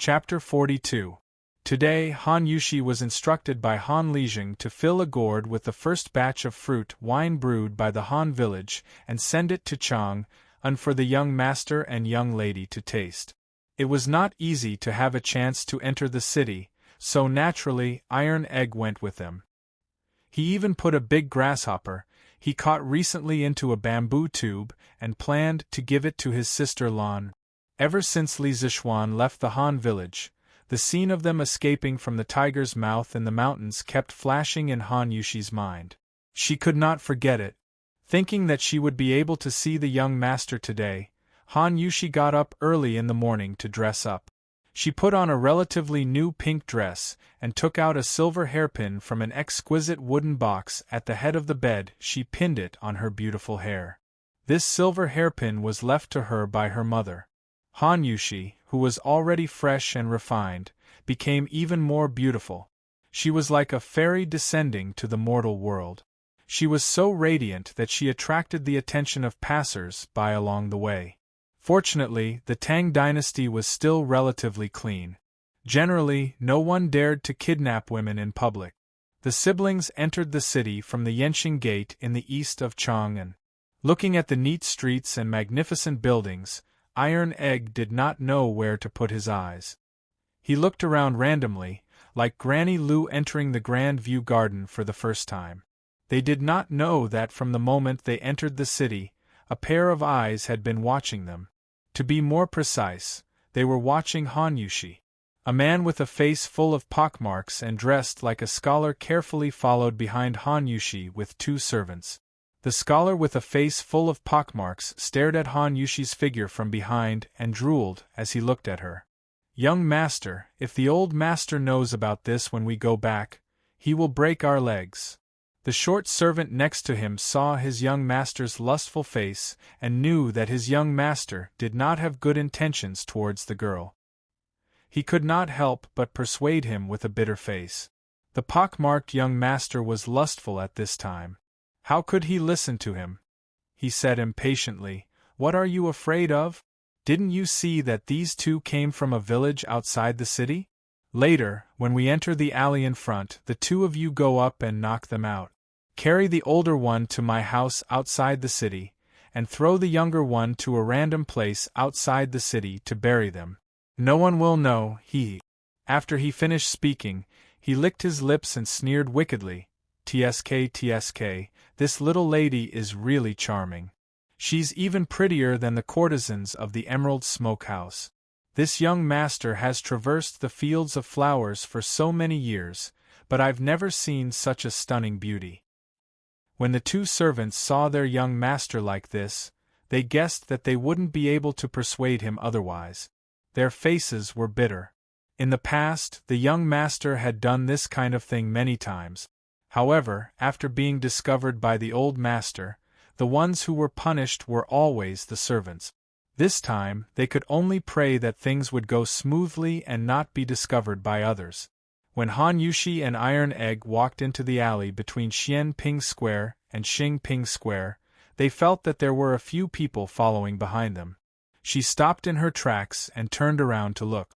Chapter 42. Today Han Yushi was instructed by Han Lijing to fill a gourd with the first batch of fruit wine brewed by the Han village and send it to Tang for the young master and young lady to taste. It was not easy to have a chance to enter the city, so naturally Iron Egg went with them. He even put a big grasshopper he caught recently into a bamboo tube and planned to give it to his sister Lan. Ever since Li Zixuan left the Han village, the scene of them escaping from the tiger's mouth in the mountains kept flashing in Han Yushi's mind. She could not forget it. Thinking that she would be able to see the young master today, Han Yushi got up early in the morning to dress up. She put on a relatively new pink dress and took out a silver hairpin from an exquisite wooden box at the head of the bed. She pinned it on her beautiful hair. This silver hairpin was left to her by her mother. Han Yushi, who was already fresh and refined, became even more beautiful. She was like a fairy descending to the mortal world. She was so radiant that she attracted the attention of passers-by along the way. Fortunately, the Tang Dynasty was still relatively clean. Generally, no one dared to kidnap women in public. The siblings entered the city from the Yenxing Gate in the east of Chang'an. Looking at the neat streets and magnificent buildings, Iron Egg did not know where to put his eyes. He looked around randomly, like Granny Lu entering the Grand View Garden for the first time. They did not know that from the moment they entered the city, a pair of eyes had been watching them. To be more precise, they were watching Han Yushi. A man with a face full of pockmarks and dressed like a scholar carefully followed behind Han Yushi with two servants. The scholar with a face full of pockmarks stared at Han Yushi's figure from behind and drooled as he looked at her. "Young master, if the old master knows about this when we go back, he will break our legs." The short servant next to him saw his young master's lustful face and knew that his young master did not have good intentions towards the girl. He could not help but persuade him with a bitter face. The pockmarked young master was lustful at this time. How could he listen to him? He said impatiently, "What are you afraid of? Didn't you see that these two came from a village outside the city? Later, when we enter the alley in front, the two of you go up and knock them out. Carry the older one to my house outside the city, and throw the younger one to a random place outside the city to bury them. No one will know." After he finished speaking, he licked his lips and sneered wickedly. "Tsk, this little lady is really charming. She's even prettier than the courtesans of the Emerald Smokehouse. This young master has traversed the fields of flowers for so many years, but I've never seen such a stunning beauty." When the two servants saw their young master like this, they guessed that they wouldn't be able to persuade him otherwise. Their faces were bitter. In the past, the young master had done this kind of thing many times. However, after being discovered by the old master, the ones who were punished were always the servants. This time, they could only pray that things would go smoothly and not be discovered by others. When Han Yushi and Iron Egg walked into the alley between Xian Ping Square and Xing Ping Square, they felt that there were a few people following behind them. She stopped in her tracks and turned around to look.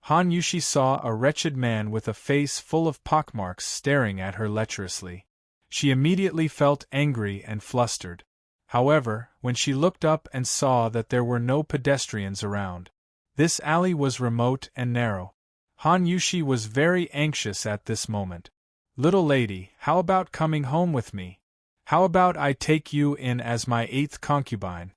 Han Yushi saw a wretched man with a face full of pockmarks staring at her lecherously. She immediately felt angry and flustered. However, when she looked up and saw that there were no pedestrians around. This alley was remote and narrow. Han Yushi was very anxious at this moment. "Little lady, how about coming home with me? How about I take you in as my 8th concubine?"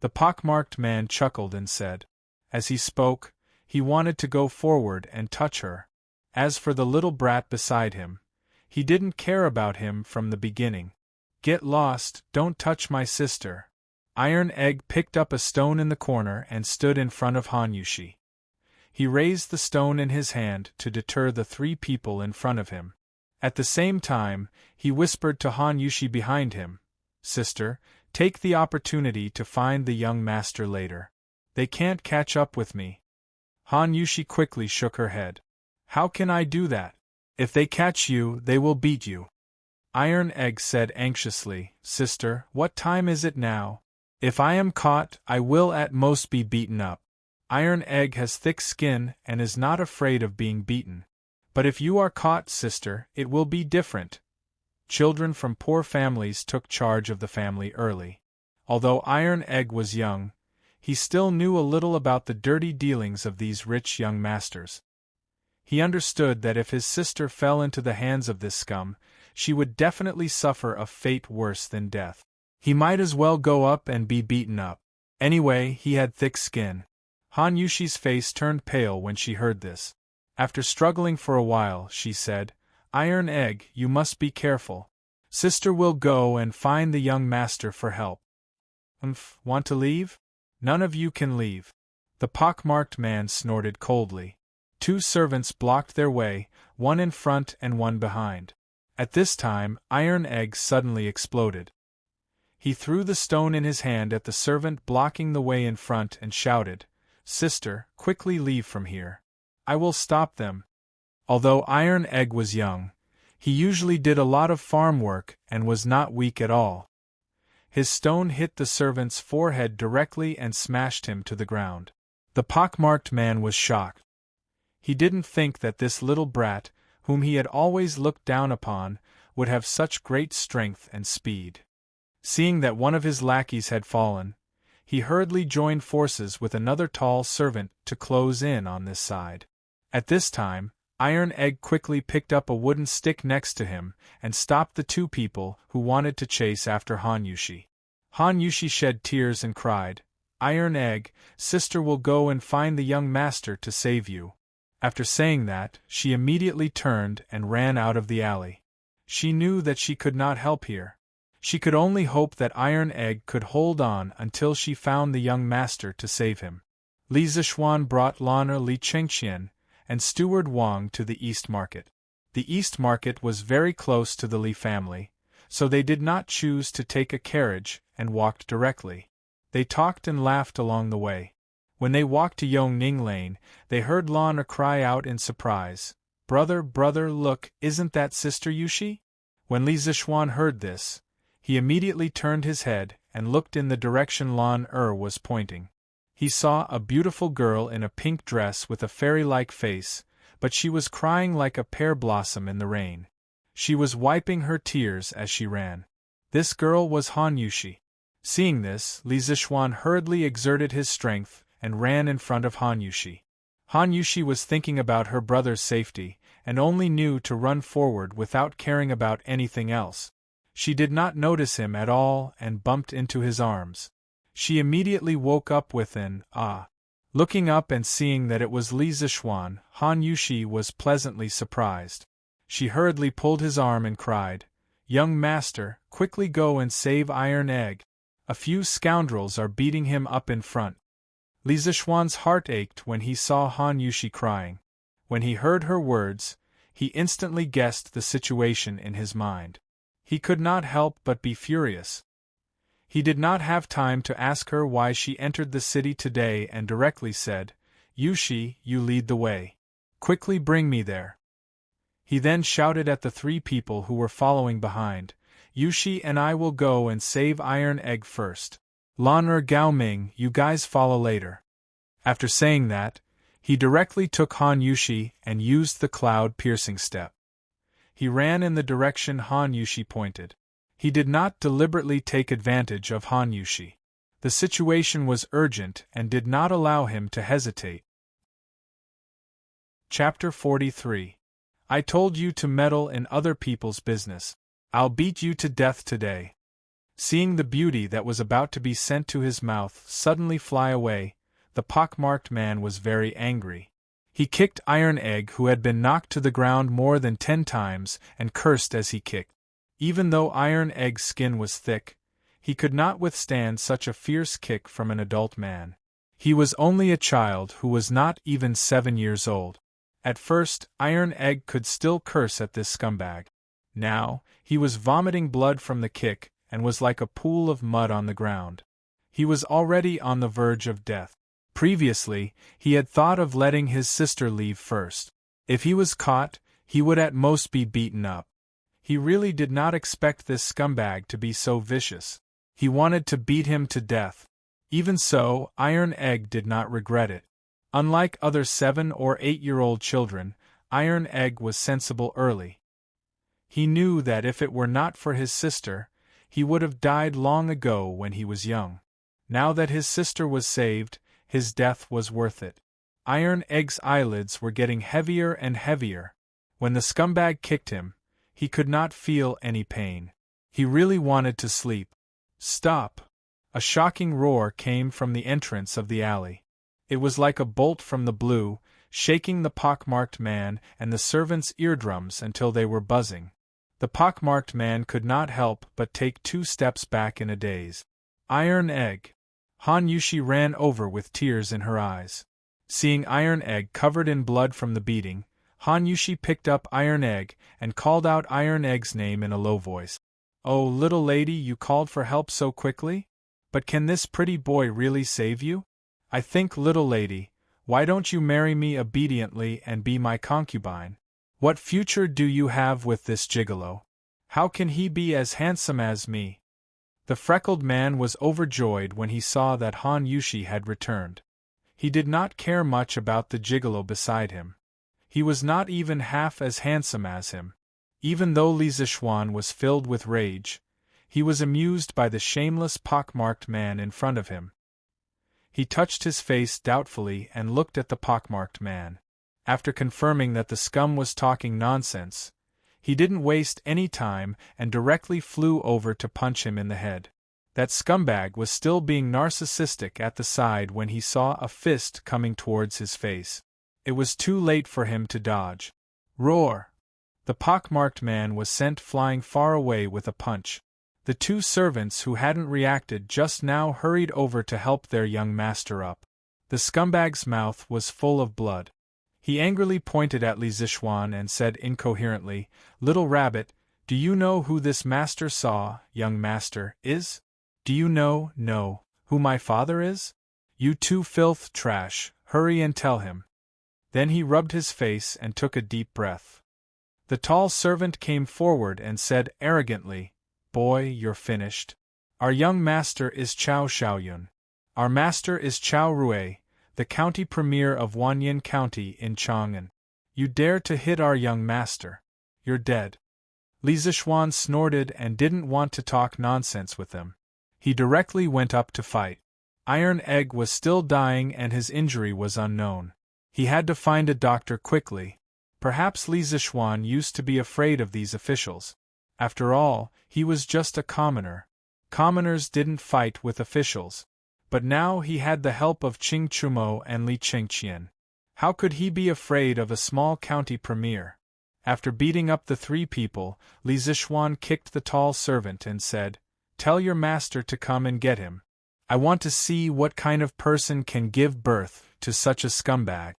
The pockmarked man chuckled and said. As he spoke, he wanted to go forward and touch her. As for the little brat beside him, he didn't care about him from the beginning. "Get lost, don't touch my sister." Iron Egg picked up a stone in the corner and stood in front of Han Yushi. He raised the stone in his hand to deter the three people in front of him. At the same time, he whispered to Han Yushi behind him, "Sister, take the opportunity to find the young master later. They can't catch up with me." Han Yushi quickly shook her head. "How can I do that? If they catch you, they will beat you." Iron Egg said anxiously, "Sister, what time is it now? If I am caught, I will at most be beaten up." Iron Egg has thick skin and is not afraid of being beaten. But if you are caught, sister, it will be different. Children from poor families took charge of the family early. Although Iron Egg was young, he still knew a little about the dirty dealings of these rich young masters. He understood that if his sister fell into the hands of this scum, she would definitely suffer a fate worse than death. He might as well go up and be beaten up. Anyway, he had thick skin. Han Yushi's face turned pale when she heard this. After struggling for a while, she said, "Iron Egg, you must be careful. Sister will go and find the young master for help." Want to leave? None of you can leave. The pockmarked man snorted coldly. 2 servants blocked their way, one in front and one behind. At this time, Iron Egg suddenly exploded. He threw the stone in his hand at the servant blocking the way in front and shouted, "Sister, quickly leave from here. I will stop them." Although Iron Egg was young, he usually did a lot of farm work and was not weak at all. His stone hit the servant's forehead directly and smashed him to the ground. The pockmarked man was shocked. He didn't think that this little brat, whom he had always looked down upon, would have such great strength and speed. Seeing that one of his lackeys had fallen, he hurriedly joined forces with another tall servant to close in on this side. At this time, Iron Egg quickly picked up a wooden stick next to him and stopped the 2 people who wanted to chase after Han Yushi. Han Yushi shed tears and cried, "Iron Egg, sister will go and find the young master to save you." After saying that, she immediately turned and ran out of the alley. She knew that she could not help here. She could only hope that Iron Egg could hold on until she found the young master to save him. Li Zishuan brought Lan'er Li Chengxian and Steward Wang to the East Market. The East Market was very close to the Li family, so they did not choose to take a carriage and walked directly. They talked and laughed along the way. When they walked to Yongning Lane, they heard Lan'er cry out in surprise, "Brother, brother, look, isn't that Sister Yushi?" When Li Zishuan heard this, he immediately turned his head and looked in the direction Lan'er was pointing. He saw a beautiful girl in a pink dress with a fairy-like face, but she was crying like a pear blossom in the rain. She was wiping her tears as she ran. This girl was Han Yushi. Seeing this, Li Zishuan hurriedly exerted his strength and ran in front of Han Yushi. Han Yushi was thinking about her brother's safety, and only knew to run forward without caring about anything else. She did not notice him at all and bumped into his arms. She immediately woke up with an "ah." Looking up and seeing that it was Li Zishuan, Han Yushi was pleasantly surprised. She hurriedly pulled his arm and cried, "Young master, quickly go and save Iron Egg. A few scoundrels are beating him up in front." Li Zishuan's heart ached when he saw Han Yushi crying. When he heard her words, he instantly guessed the situation in his mind. He could not help but be furious. He did not have time to ask her why she entered the city today and directly said, "Yushi, you lead the way. Quickly bring me there." He then shouted at the 3 people who were following behind, "Yushi and I will go and save Iron Egg first. Lan'er Gao Ming, you guys follow later." After saying that, he directly took Han Yushi and used the cloud-piercing step. He ran in the direction Han Yushi pointed. He did not deliberately take advantage of Han Yushi. The situation was urgent and did not allow him to hesitate. Chapter 43. I told you to meddle in other people's business. I'll beat you to death today. Seeing the beauty that was about to be sent to his mouth suddenly fly away, the pockmarked man was very angry. He kicked Iron Egg, who had been knocked to the ground more than 10 times, and cursed as he kicked. Even though Iron Egg's skin was thick, he could not withstand such a fierce kick from an adult man. He was only a child who was not even 7 years old. At first, Iron Egg could still curse at this scumbag. Now, he was vomiting blood from the kick, and was like a pool of mud on the ground. He was already on the verge of death. Previously, he had thought of letting his sister leave first. If he was caught, he would at most be beaten up. He really did not expect this scumbag to be so vicious. He wanted to beat him to death. Even so, Iron Egg did not regret it. Unlike other 7 or 8-year-old children, Iron Egg was sensible early. He knew that if it were not for his sister, he would have died long ago when he was young. Now that his sister was saved, his death was worth it. Iron Egg's eyelids were getting heavier and heavier. When the scumbag kicked him, he could not feel any pain. He really wanted to sleep. Stop! A shocking roar came from the entrance of the alley. It was like a bolt from the blue, shaking the pockmarked man and the servants' eardrums until they were buzzing. The pockmarked man could not help but take 2 steps back in a daze. Iron Egg! Han Yushi ran over with tears in her eyes. Seeing Iron Egg covered in blood from the beating, Han Yushi picked up Iron Egg and called out Iron Egg's name in a low voice. "Oh, little lady, you called for help so quickly? But can this pretty boy really save you? I think, little lady, why don't you marry me obediently and be my concubine? What future do you have with this gigolo? How can he be as handsome as me?" The freckled man was overjoyed when he saw that Han Yushi had returned. He did not care much about the gigolo beside him. He was not even half as handsome as him. Even though Li Zixuan was filled with rage, he was amused by the shameless pockmarked man in front of him. He touched his face doubtfully and looked at the pockmarked man. After confirming that the scum was talking nonsense, he didn't waste any time and directly flew over to punch him in the head. That scumbag was still being narcissistic at the side when he saw a fist coming towards his face. It was too late for him to dodge. Roar! The pockmarked man was sent flying far away with a punch. The 2 servants who hadn't reacted just now hurried over to help their young master up. The scumbag's mouth was full of blood. He angrily pointed at Li Zixuan and said incoherently, "Little rabbit, do you know who this master saw, young master, is? Do you know, who my father is? You 2 filth trash, hurry and tell him." Then he rubbed his face and took a deep breath. The tall servant came forward and said arrogantly, "Boy, you're finished. Our young master is Chao Xiaoyun. Our master is Chao Rui, the county premier of Wanyan County in Chang'an. You dare to hit our young master. You're dead." Li Zixuan snorted and didn't want to talk nonsense with them. He directly went up to fight. Iron Egg was still dying and his injury was unknown. He had to find a doctor quickly. Perhaps Li Zixuan used to be afraid of these officials. After all, he was just a commoner. Commoners didn't fight with officials. But now he had the help of Qing Chumo and Li Chengqian. How could he be afraid of a small county premier? After beating up the 3 people, Li Zixuan kicked the tall servant and said, "Tell your master to come and get him. I want to see what kind of person can give birth to such a scumbag."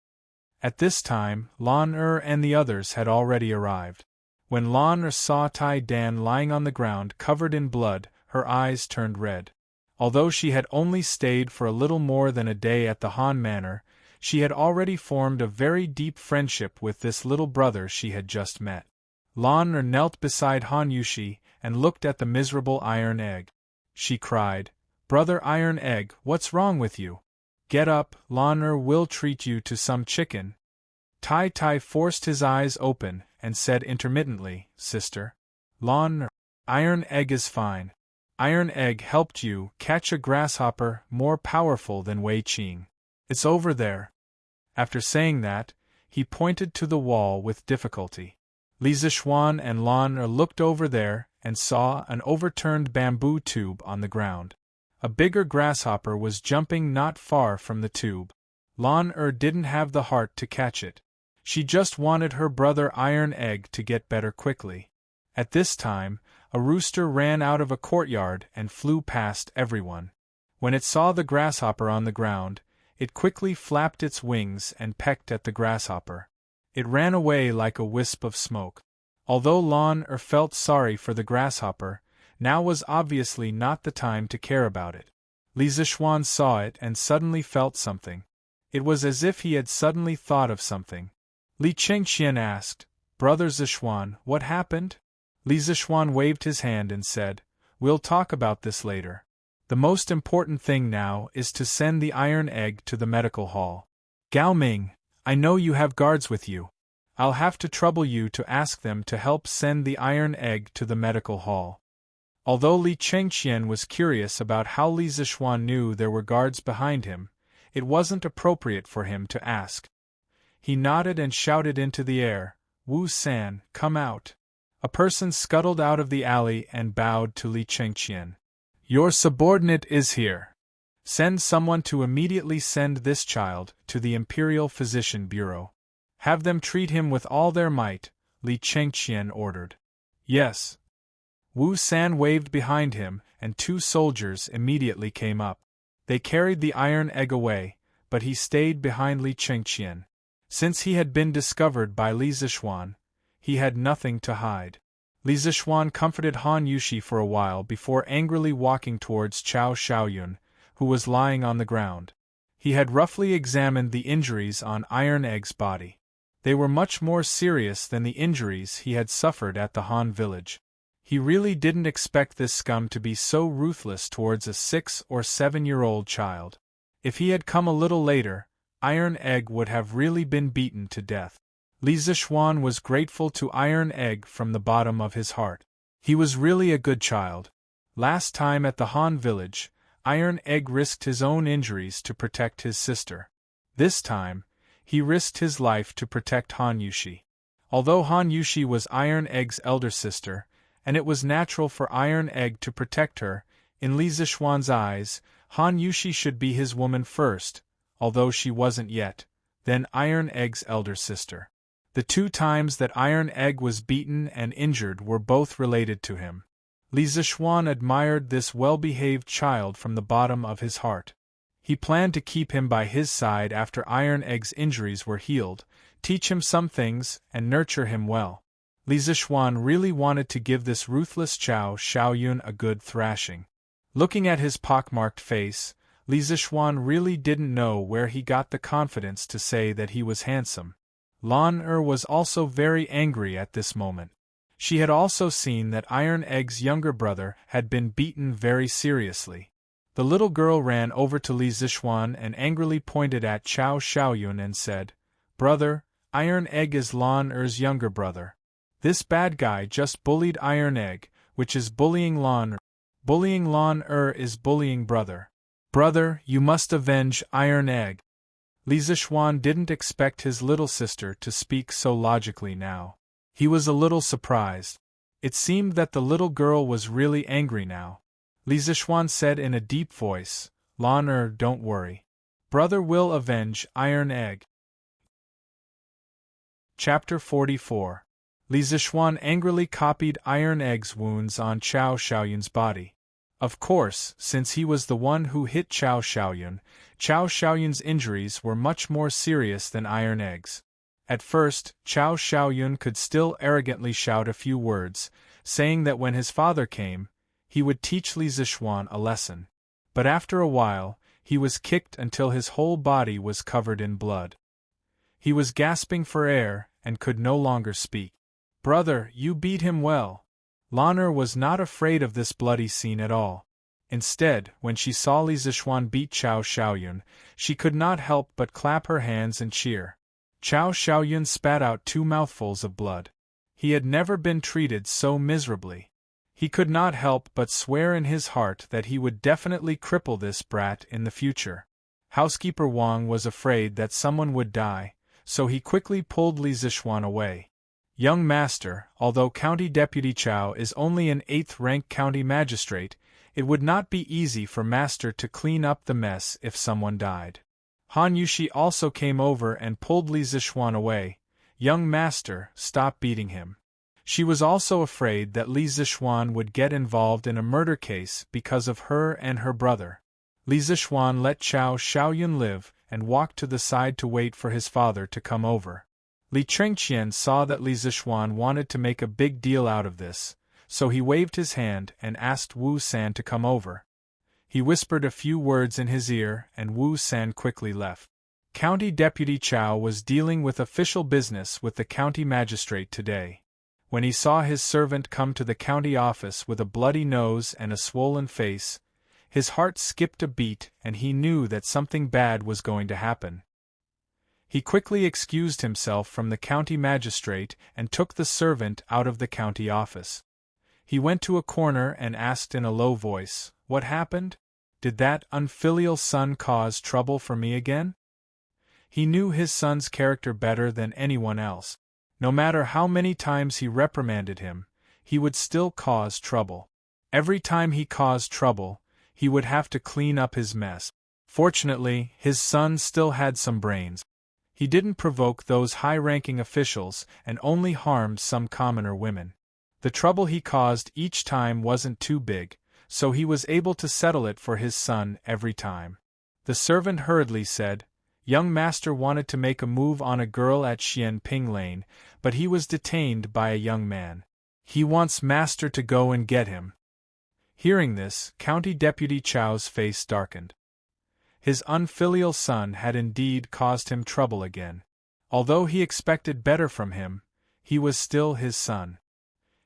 At this time, Lan and the others had already arrived. When Lan saw Tai Dan lying on the ground covered in blood, her eyes turned red. Although she had only stayed for a little more than a day at the Han Manor, she had already formed a very deep friendship with this little brother she had just met. Lan knelt beside Han Yushi and looked at the miserable Iron Egg. She cried, "Brother Iron Egg, what's wrong with you? Get up, Lan will treat you to some chicken." Tai forced his eyes open and said intermittently, "Sister. Lan, Iron Egg is fine. Iron Egg helped you catch a grasshopper more powerful than Wei Qing. It's over there." After saying that, he pointed to the wall with difficulty. Li Zixuan and Lan looked over there and saw an overturned bamboo tube on the ground. A bigger grasshopper was jumping not far from the tube. Lan didn't have the heart to catch it. She just wanted her brother Iron Egg to get better quickly. At this time, a rooster ran out of a courtyard and flew past everyone. When it saw the grasshopper on the ground, it quickly flapped its wings and pecked at the grasshopper. It ran away like a wisp of smoke. Although Lan felt sorry for the grasshopper, now was obviously not the time to care about it. Li Zixuan saw it and suddenly felt something. It was as if he had suddenly thought of something. Li Chengqian asked, "Brother Zixuan, what happened?" Li Zixuan waved his hand and said, "We'll talk about this later. The most important thing now is to send the Iron Egg to the medical hall. Gao Ming, I know you have guards with you. I'll have to trouble you to ask them to help send the iron egg to the medical hall. Although Li Chengqian was curious about how Li Zishuan knew there were guards behind him, it wasn't appropriate for him to ask. He nodded and shouted into the air, "Wu San, come out." A person scuttled out of the alley and bowed to Li Chengqian. "Your subordinate is here. Send someone to immediately send this child to the Imperial Physician Bureau. Have them treat him with all their might," Li Chengqian ordered. "Yes." Wu San waved behind him, and 2 soldiers immediately came up. They carried the iron egg away, but he stayed behind Li Chengqian. Since he had been discovered by Li Zishuan, he had nothing to hide. Li Zishuan comforted Han Yushi for a while before angrily walking towards Chao Xiaoyun, who was lying on the ground. He had roughly examined the injuries on Iron Egg's body. They were much more serious than the injuries he had suffered at the Han village. He really didn't expect this scum to be so ruthless towards a 6 or 7-year-old child. If he had come a little later, Iron Egg would have really been beaten to death. Li Zishuan was grateful to Iron Egg from the bottom of his heart. He was really a good child. Last time at the Han village, Iron Egg risked his own injuries to protect his sister. This time, he risked his life to protect Han Yushi. Although Han Yushi was Iron Egg's elder sister, and it was natural for Iron Egg to protect her, in Li Zishuan's eyes, Han Yushi should be his woman first, although she wasn't yet, then Iron Egg's elder sister. The 2 times that Iron Egg was beaten and injured were both related to him. Li Zishuan admired this well-behaved child from the bottom of his heart. He planned to keep him by his side after Iron Egg's injuries were healed, teach him some things, and nurture him well. Li Zishuan really wanted to give this ruthless Chao Xiaoyun a good thrashing. Looking at his pockmarked face, Li Zishuan really didn't know where he got the confidence to say that he was handsome. Lan was also very angry at this moment. She had also seen that Iron Egg's younger brother had been beaten very seriously. The little girl ran over to Li Zishuan and angrily pointed at Chao Xiaoyun and said, "Brother, Iron Egg is Lan younger brother. This bad guy just bullied Iron Egg, which is bullying Lan. Bullying Lan is bullying brother. Brother, you must avenge Iron Egg." Li Zishuan didn't expect his little sister to speak so logically now. He was a little surprised. It seemed that the little girl was really angry now. Li Zishuan said in a deep voice, "Lan don't worry. Brother will avenge Iron Egg." Chapter 44. Li Zishuan angrily copied Iron Egg's wounds on Chao Xiaoyun's body. Of course, since he was the one who hit Chao Xiaoyun's injuries were much more serious than Iron Egg's. At first, Chao Xiaoyun could still arrogantly shout a few words, saying that when his father came, he would teach Li Zishuan a lesson. But after a while, he was kicked until his whole body was covered in blood. He was gasping for air and could no longer speak. "Brother, you beat him well." Lan was not afraid of this bloody scene at all. Instead, when she saw Li Zishuan beat Chao Xiaoyun, she could not help but clap her hands and cheer. Chao Xiaoyun spat out 2 mouthfuls of blood. He had never been treated so miserably. He could not help but swear in his heart that he would definitely cripple this brat in the future. Housekeeper Wang was afraid that someone would die, so he quickly pulled Li Zishuan away. "Young master, although County Deputy Chao is only an 8th-rank county magistrate, it would not be easy for master to clean up the mess if someone died." Han Yushi also came over and pulled Li Zishuan away. "Young master, stop beating him." She was also afraid that Li Zishuan would get involved in a murder case because of her and her brother. Li Zishuan let Chao Xiaoyun live and walked to the side to wait for his father to come over. Li Chengqian saw that Li Zishuan wanted to make a big deal out of this, so he waved his hand and asked Wu San to come over. He whispered a few words in his ear and Wu San quickly left. County Deputy Chao was dealing with official business with the county magistrate today. When he saw his servant come to the county office with a bloody nose and a swollen face, his heart skipped a beat and he knew that something bad was going to happen. He quickly excused himself from the county magistrate and took the servant out of the county office. He went to a corner and asked in a low voice, "What happened? Did that unfilial son cause trouble for me again?" He knew his son's character better than anyone else. No matter how many times he reprimanded him, he would still cause trouble. Every time he caused trouble, he would have to clean up his mess. Fortunately, his son still had some brains. He didn't provoke those high-ranking officials and only harmed some commoner women. The trouble he caused each time wasn't too big, so he was able to settle it for his son every time. The servant hurriedly said, "Young master wanted to make a move on a girl at Xian Ping Lane, but he was detained by a young man. He wants master to go and get him." Hearing this, County Deputy Chow's face darkened. His unfilial son had indeed caused him trouble again. Although he expected better from him, he was still his son.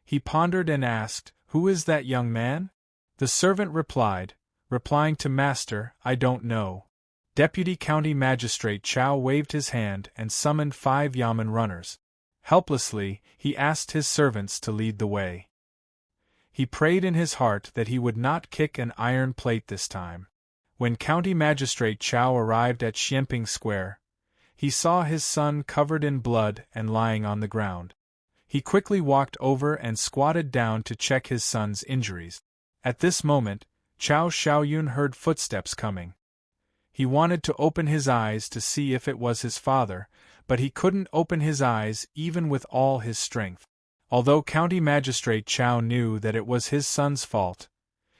He pondered and asked, "Who is that young man?" The servant replying to master, "I don't know." Deputy County Magistrate Chow waved his hand and summoned 5 yamen runners. Helplessly, he asked his servants to lead the way. He prayed in his heart that he would not kick an iron plate this time. When County Magistrate Chow arrived at Xianping Square, he saw his son covered in blood and lying on the ground. He quickly walked over and squatted down to check his son's injuries. At this moment, Chow Xiaoyun heard footsteps coming. He wanted to open his eyes to see if it was his father, but he couldn't open his eyes even with all his strength. Although County Magistrate Chow knew that it was his son's fault,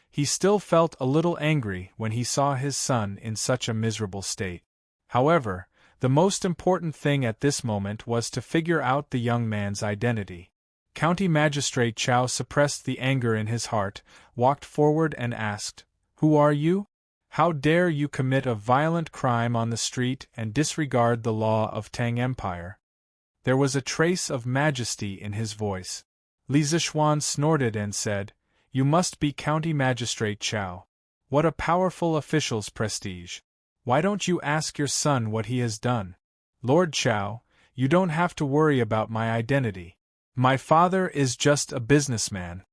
he still felt a little angry when he saw his son in such a miserable state. However, the most important thing at this moment was to figure out the young man's identity. County Magistrate Chow suppressed the anger in his heart, walked forward and asked, "Who are you? How dare you commit a violent crime on the street and disregard the law of Tang Empire?" There was a trace of majesty in his voice. Li Zishuan snorted and said, "You must be County Magistrate Chow. What a powerful official's prestige. Why don't you ask your son what he has done? Lord Chow, you don't have to worry about my identity. My father is just a businessman."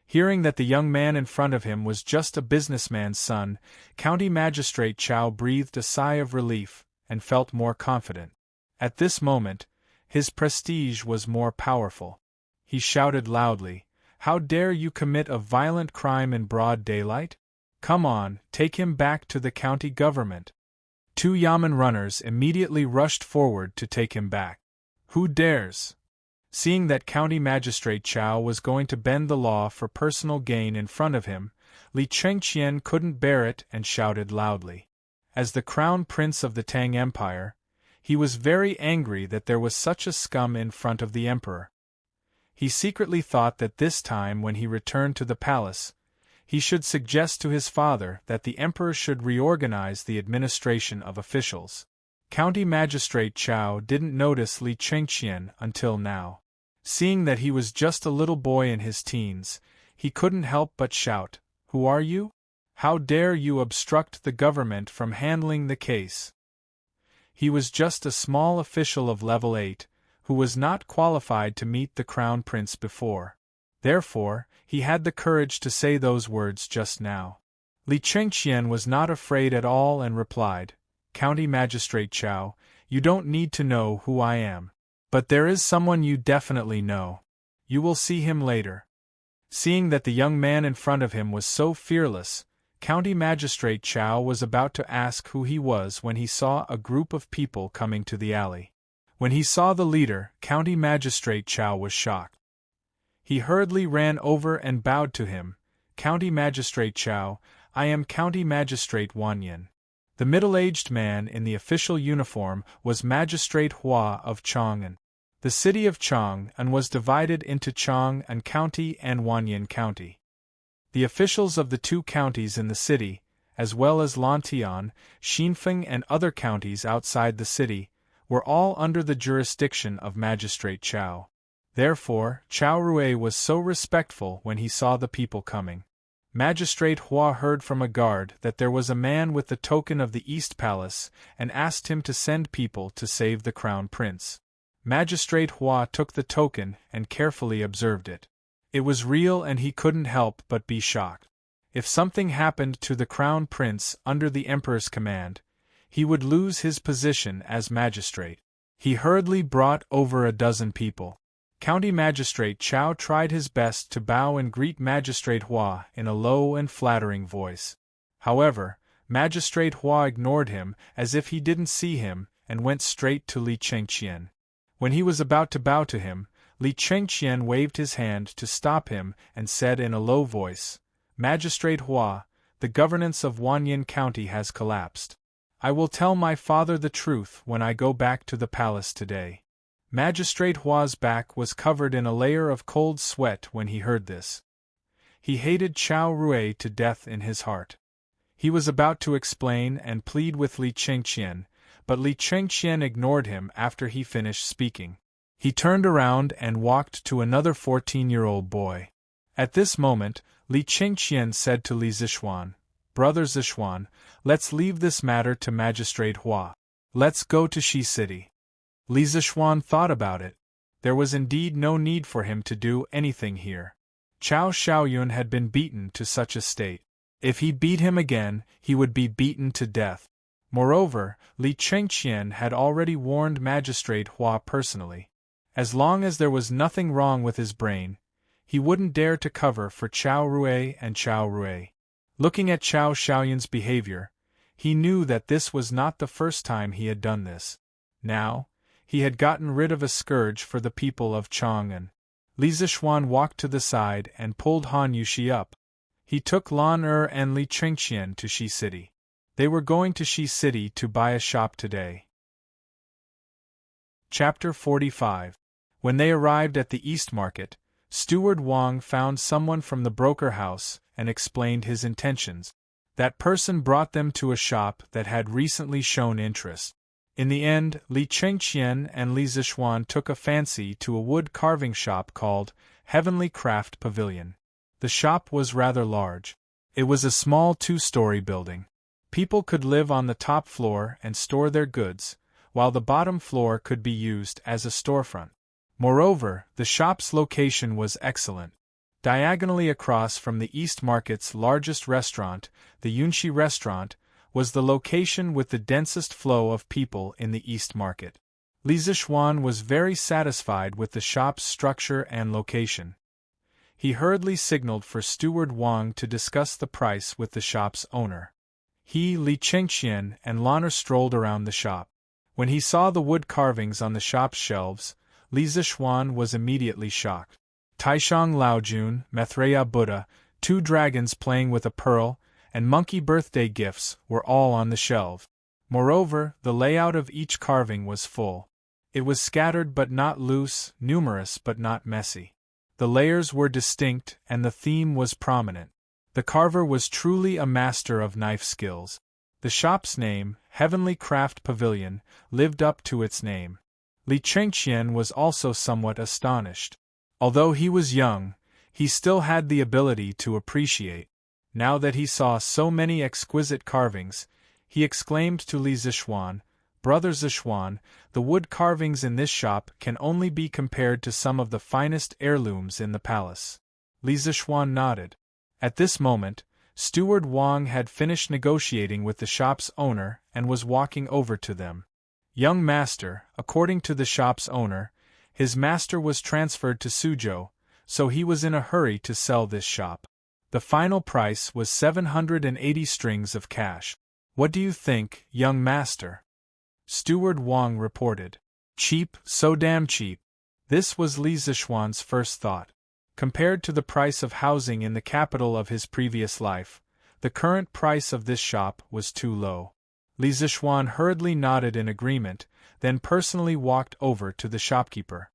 Hearing that the young man in front of him was just a businessman's son, County Magistrate Chow breathed a sigh of relief and felt more confident. At this moment, his prestige was more powerful. He shouted loudly, "How dare you commit a violent crime in broad daylight? Come on, take him back to the county government." 2 yamen runners immediately rushed forward to take him back. "Who dares?" Seeing that County Magistrate Chow was going to bend the law for personal gain in front of him, Li Chengqian couldn't bear it and shouted loudly. As the crown prince of the Tang Empire, he was very angry that there was such a scum in front of the emperor. He secretly thought that this time when he returned to the palace, he should suggest to his father that the emperor should reorganize the administration of officials. County Magistrate Chow didn't notice Li Chengqian until now. Seeing that he was just a little boy in his teens, he couldn't help but shout, "Who are you? How dare you obstruct the government from handling the case?" He was just a small official of level 8, who was not qualified to meet the crown prince before. Therefore, he had the courage to say those words just now. Li Chengqian was not afraid at all and replied, "County Magistrate Chow, you don't need to know who I am. But there is someone you definitely know. You will see him later." Seeing that the young man in front of him was so fearless, County Magistrate Chow was about to ask who he was when he saw a group of people coming to the alley. When he saw the leader, County Magistrate Chow was shocked. He hurriedly ran over and bowed to him. "County Magistrate Chow, I am County Magistrate Wanyan." The middle-aged man in the official uniform was Magistrate Hua of Chang'an. The city of Chang'an was divided into Chang'an County and Wanyan County. The officials of the 2 counties in the city, as well as Lantian, Xinfeng and other counties outside the city, were all under the jurisdiction of Magistrate Chow. Therefore, Chow Rui was so respectful when he saw the people coming. Magistrate Hua heard from a guard that there was a man with the token of the East Palace and asked him to send people to save the Crown Prince. Magistrate Hua took the token and carefully observed it. It was real and he couldn't help but be shocked. If something happened to the Crown Prince under the Emperor's command, he would lose his position as magistrate. He hurriedly brought over a dozen people. County Magistrate Chow tried his best to bow and greet Magistrate Hua in a low and flattering voice. However, Magistrate Hua ignored him as if he didn't see him and went straight to Li Chengqian. When he was about to bow to him, Li Chengqian waved his hand to stop him and said in a low voice, "Magistrate Hua, the governance of Wanyan County has collapsed. I will tell my father the truth when I go back to the palace today." Magistrate Hua's back was covered in a layer of cold sweat when he heard this. He hated Chao Rui to death in his heart. He was about to explain and plead with Li Chengqian, but Li Chengqian ignored him after he finished speaking. He turned around and walked to another 14-year-old boy. At this moment, Li Chengqian said to Li Zixuan, "Brother Zixuan, let's leave this matter to Magistrate Hua. Let's go to Shi City." Li Zixuan thought about it. There was indeed no need for him to do anything here. Chao Xiaoyun had been beaten to such a state. If he beat him again, he would be beaten to death. Moreover, Li Chengqian had already warned Magistrate Hua personally. As long as there was nothing wrong with his brain, he wouldn't dare to cover for Chao Rui and Chao Rui. Looking at Chao Xiaoyun's behavior, he knew that this was not the first time he had done this. Now, he had gotten rid of a scourge for the people of Chang'an. Li Zixuan walked to the side and pulled Han Yushi up. He took Lan and Li Chengqian to Shi City. They were going to Shi City to buy a shop today. Chapter 45. When they arrived at the East Market, Steward Wang found someone from the broker house and explained his intentions. That person brought them to a shop that had recently shown interest. In the end, Li Chengqian and Li Zixuan took a fancy to a wood carving shop called Heavenly Craft Pavilion. The shop was rather large. It was a small 2-story building. People could live on the top floor and store their goods, while the bottom floor could be used as a storefront. Moreover, the shop's location was excellent. Diagonally across from the East Market's largest restaurant, the Yunxi Restaurant, was the location with the densest flow of people in the East Market. Li Zixuan was very satisfied with the shop's structure and location. He hurriedly signaled for Steward Wang to discuss the price with the shop's owner. He, Li Chengqian, and Lan'er strolled around the shop. When he saw the wood carvings on the shop's shelves, Li Zixuan was immediately shocked. Taishang Laojun, Maitreya Buddha, 2 dragons playing with a pearl, and monkey birthday gifts were all on the shelf. Moreover, the layout of each carving was full. It was scattered but not loose, numerous but not messy. The layers were distinct and the theme was prominent. The carver was truly a master of knife skills. The shop's name, Heavenly Craft Pavilion, lived up to its name. Li Chengqian was also somewhat astonished. Although he was young, he still had the ability to appreciate. Now that he saw so many exquisite carvings, he exclaimed to Li Zixuan, "Brother Zixuan, the wood carvings in this shop can only be compared to some of the finest heirlooms in the palace." Li Zixuan nodded. At this moment, Steward Wang had finished negotiating with the shop's owner and was walking over to them. "Young master," according to the shop's owner, his master was transferred to Suzhou, so he was in a hurry to sell this shop. The final price was 780 strings of cash. "What do you think, young master?" Steward Wang reported. "Cheap, so damn cheap." This was Li Zixuan's first thought. Compared to the price of housing in the capital of his previous life, the current price of this shop was too low. Li Zixuan hurriedly nodded in agreement, then personally walked over to the shopkeeper.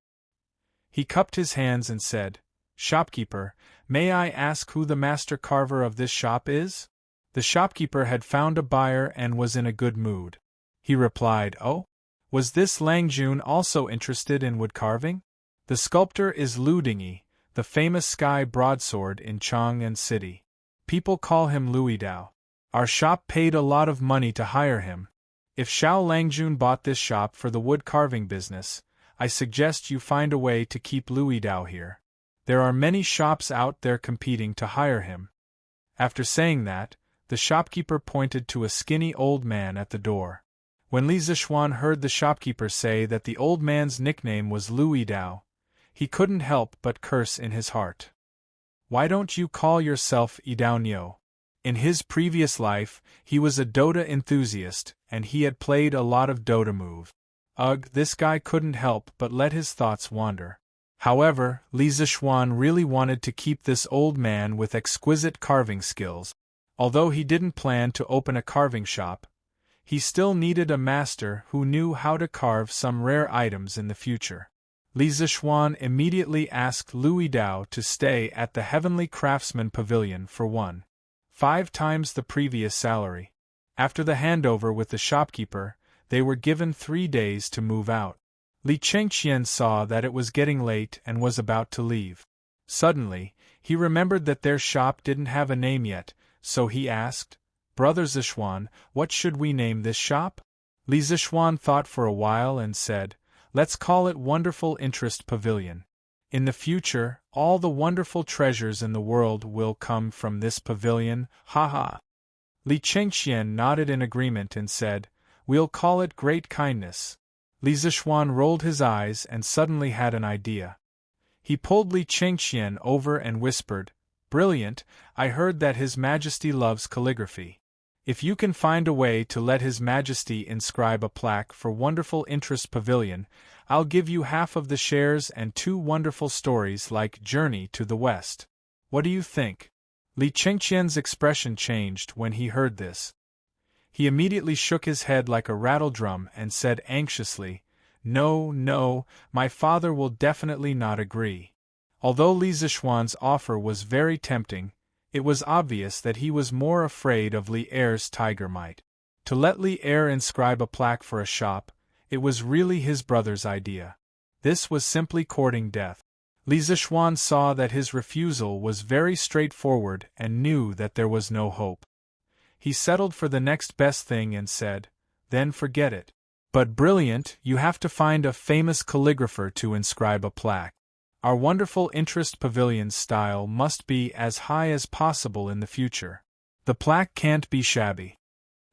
He cupped his hands and said, "Shopkeeper, may I ask who the master carver of this shop is?" The shopkeeper had found a buyer and was in a good mood. He replied, "Oh? Was this Langjun also interested in wood carving? The sculptor is Lu Dingyi, the famous sky broadsword in Chang'an City." People call him Louis Dao. Our shop paid a lot of money to hire him. If Xiao Langjun bought this shop for the wood carving business, I suggest you find a way to keep Louis Dao here. There are many shops out there competing to hire him." After saying that, the shopkeeper pointed to a skinny old man at the door. When Li Zixuan heard the shopkeeper say that the old man's nickname was Louis Dao, he couldn't help but curse in his heart. "Why don't you call yourself Yidao Niu?" In his previous life, he was a Dota enthusiast, and he had played a lot of Dota moves. Ugh, this guy couldn't help but let his thoughts wander. However, Li Zixuan really wanted to keep this old man with exquisite carving skills. Although he didn't plan to open a carving shop, he still needed a master who knew how to carve some rare items in the future. Li Zixuan immediately asked Louis Dao to stay at the Heavenly Craftsman Pavilion for 1.5 times the previous salary. After the handover with the shopkeeper, they were given 3 days to move out. Li Chengqian saw that it was getting late and was about to leave. Suddenly, he remembered that their shop didn't have a name yet, so he asked, "Brother Zixuan, what should we name this shop?" Li Zixuan thought for a while and said, "Let's call it Wonderful Interest Pavilion. In the future, all the wonderful treasures in the world will come from this pavilion, ha." Li Chengqian nodded in agreement and said, "We'll call it Great Kindness." Li Zixuan rolled his eyes and suddenly had an idea. He pulled Li Chengqian over and whispered, "Brilliant, I heard that His Majesty loves calligraphy. If you can find a way to let His Majesty inscribe a plaque for Wonderful Interest Pavilion, I'll give you half of the shares and 2 wonderful stories like Journey to the West. What do you think?" Li Chengqian's expression changed when he heard this. He immediately shook his head like a rattledrum and said anxiously, No, my father will definitely not agree." Although Li Zixuan's offer was very tempting, it was obvious that he was more afraid of Li Er's tiger might. To let Li Er inscribe a plaque for a shop, it was really his brother's idea. This was simply courting death. Li Zixuan saw that his refusal was very straightforward and knew that there was no hope. He settled for the next best thing and said, "Then forget it. But brilliant, you have to find a famous calligrapher to inscribe a plaque. Our Wonderful Interest Pavilion's style must be as high as possible in the future. The plaque can't be shabby."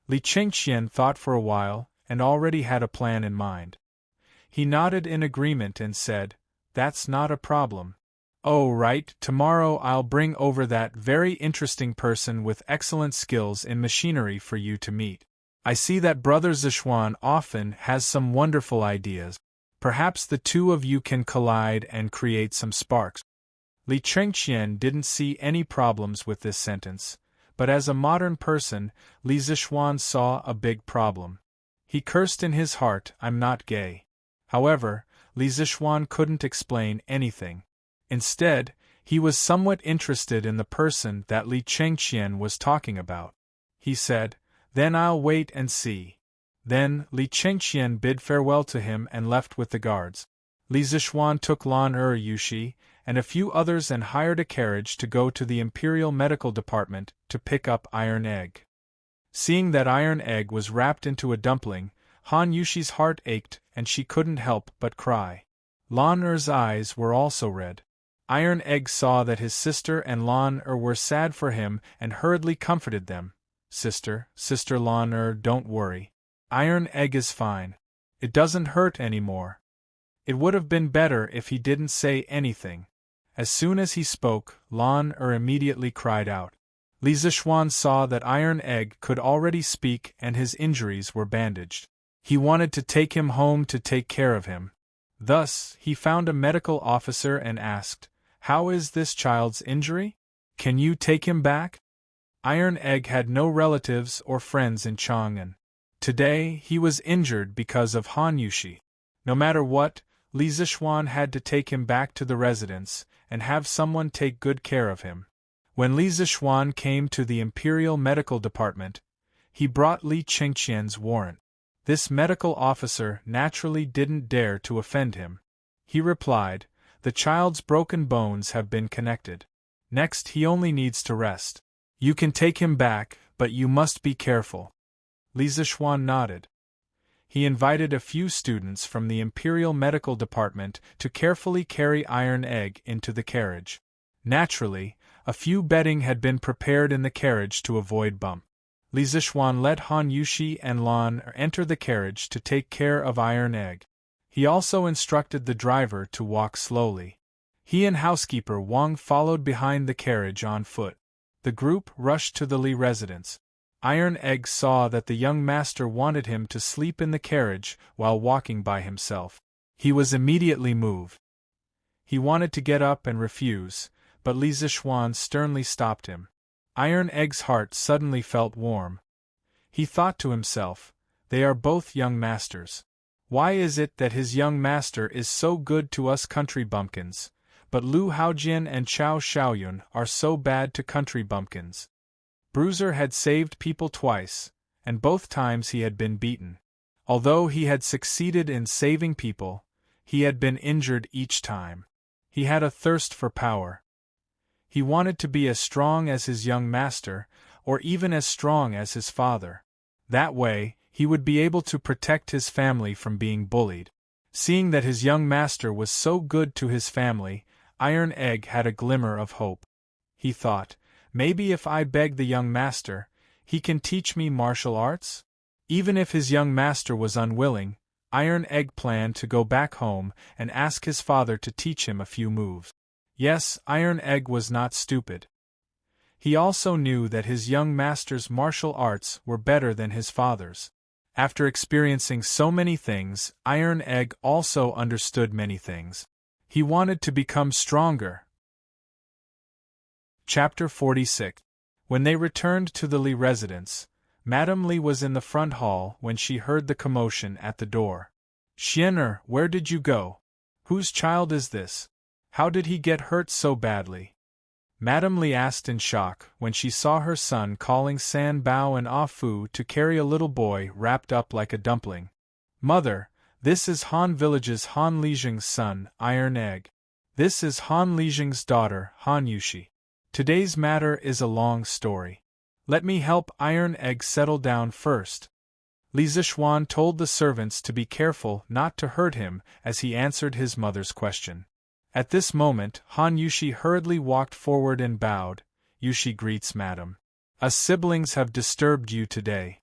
Li Chengqian thought for a while and already had a plan in mind. He nodded in agreement and said, "That's not a problem. Oh right, tomorrow I'll bring over that very interesting person with excellent skills in machinery for you to meet. I see that Brother Zixuan often has some wonderful ideas. Perhaps the two of you can collide and create some sparks." Li Chengqian didn't see any problems with this sentence, but as a modern person, Li Zixuan saw a big problem. He cursed in his heart, "I'm not gay." However, Li Zixuan couldn't explain anything. Instead, he was somewhat interested in the person that Li Chengqian was talking about. He said, "Then I'll wait and see." Then, Li Chengqian bid farewell to him and left with the guards. Li Zixuan took Lan Yushi and a few others and hired a carriage to go to the Imperial Medical Department to pick up Iron Egg. Seeing that Iron Egg was wrapped into a dumpling, Han Yushi's heart ached and she couldn't help but cry. Lan Er's eyes were also red. Iron Egg saw that his sister and Lan were sad for him and hurriedly comforted them. Sister Lan don't worry. Iron Egg is fine. It doesn't hurt anymore." It would have been better if he didn't say anything. As soon as he spoke, Lan immediately cried out. Li Zixuan saw that Iron Egg could already speak and his injuries were bandaged. He wanted to take him home to take care of him. Thus, he found a medical officer and asked, "How is this child's injury? Can you take him back?" Iron Egg had no relatives or friends in Chang'an. Today, he was injured because of Han Yushi. No matter what, Li Zixuan had to take him back to the residence and have someone take good care of him. When Li Zixuan came to the Imperial Medical Department, he brought Li Chengqian's warrant. This medical officer naturally didn't dare to offend him. He replied, "The child's broken bones have been connected. Next he only needs to rest. You can take him back, but you must be careful. Li Zishuan nodded. He invited a few students from the Imperial Medical Department to carefully carry Iron Egg into the carriage. Naturally, a few bedding had been prepared in the carriage to avoid bump. Li Zishuan let Han Yushi and Lan enter the carriage to take care of Iron Egg. He also instructed the driver to walk slowly. He and housekeeper Wang followed behind the carriage on foot. The group rushed to the Li residence. Iron Egg saw that the young master wanted him to sleep in the carriage while walking by himself. He was immediately moved. He wanted to get up and refuse, but Li Zishuan sternly stopped him. Iron Egg's heart suddenly felt warm. He thought to himself, they are both young masters. Why is it that his young master is so good to us country bumpkins, but Lu Haojian and Chao Xiaoyun are so bad to country bumpkins? Bruiser had saved people twice, and both times he had been beaten. Although he had succeeded in saving people, he had been injured each time. He had a thirst for power. He wanted to be as strong as his young master, or even as strong as his father. That way, he would be able to protect his family from being bullied. Seeing that his young master was so good to his family, Iron Egg had a glimmer of hope. He thought, maybe if I beg the young master, he can teach me martial arts? Even if his young master was unwilling, Iron Egg planned to go back home and ask his father to teach him a few moves. Yes, Iron Egg was not stupid. He also knew that his young master's martial arts were better than his father's. After experiencing so many things, Iron Egg also understood many things. He wanted to become stronger. Chapter 46. When they returned to the Li residence, Madame Li was in the front hall when she heard the commotion at the door. Xian'er, where did you go? Whose child is this? How did he get hurt so badly? Madame Li asked in shock when she saw her son calling San Bao and Ah Fu to carry a little boy wrapped up like a dumpling. Mother, this is Han Village's Han Lijing's son, Iron Egg. This is Han Lijing's daughter, Han Yushi. Today's matter is a long story. Let me help Iron Egg settle down first. Li Zishuan told the servants to be careful not to hurt him as he answered his mother's question. At this moment, Han Yushi hurriedly walked forward and bowed. Yushi greets Madam. Us siblings have disturbed you today.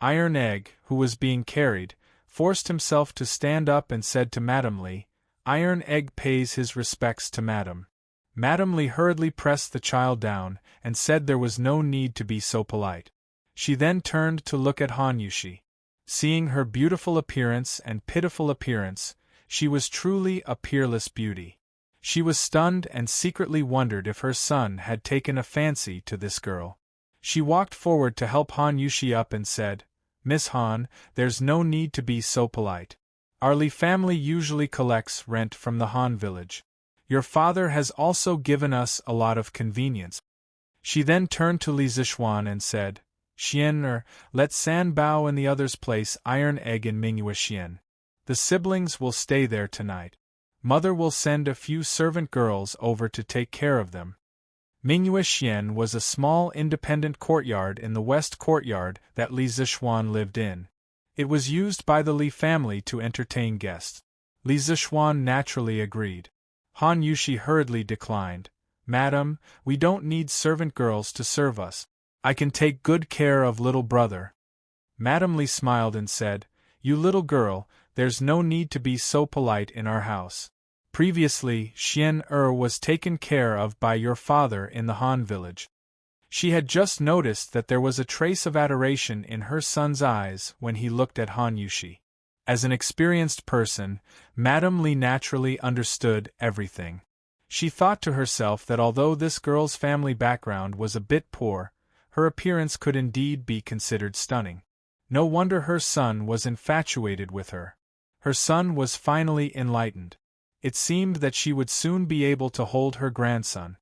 Iron Egg, who was being carried, forced himself to stand up and said to Madame Li, Iron Egg pays his respects to Madam. Madame Li hurriedly pressed the child down and said there was no need to be so polite. She then turned to look at Han Yushi. Seeing her beautiful appearance and pitiful appearance, she was truly a peerless beauty. She was stunned and secretly wondered if her son had taken a fancy to this girl. She walked forward to help Han Yushi up and said, Miss Han, there's no need to be so polite. Our Li family usually collects rent from the Han village. Your father has also given us a lot of convenience. She then turned to Li Zishuan and said, Xian'er, let San Bao and the others place Iron Egg in Mingyue Xian. The siblings will stay there tonight. Mother will send a few servant girls over to take care of them. Mingyue Xian was a small independent courtyard in the west courtyard that Li Zishuan lived in. It was used by the Li family to entertain guests. Li Zishuan naturally agreed. Han Yushi hurriedly declined. Madam, we don't need servant girls to serve us. I can take good care of little brother. Madame Li smiled and said, You little girl, there's no need to be so polite in our house. Previously, Xian'er was taken care of by your father in the Han village. She had just noticed that there was a trace of adoration in her son's eyes when he looked at Han Yushi. As an experienced person, Madame Li naturally understood everything. She thought to herself that although this girl's family background was a bit poor, her appearance could indeed be considered stunning. No wonder her son was infatuated with her. Her son was finally enlightened. It seemed that she would soon be able to hold her grandson.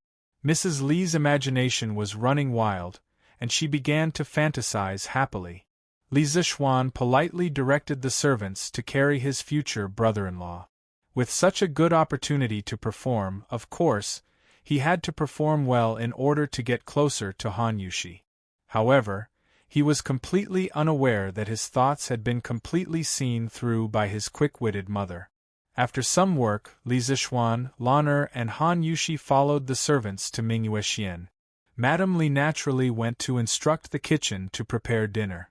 Mrs. Li's imagination was running wild, and she began to fantasize happily. Li Zishuan politely directed the servants to carry his future brother-in-law. With such a good opportunity to perform, of course, He had to perform well in order to get closer to Han Yushi. However, he was completely unaware that his thoughts had been completely seen through by his quick-witted mother. After some work, Li Zixuan, Lan Er, and Han Yushi followed the servants to Mingyue. Madame Li naturally went to instruct the kitchen to prepare dinner.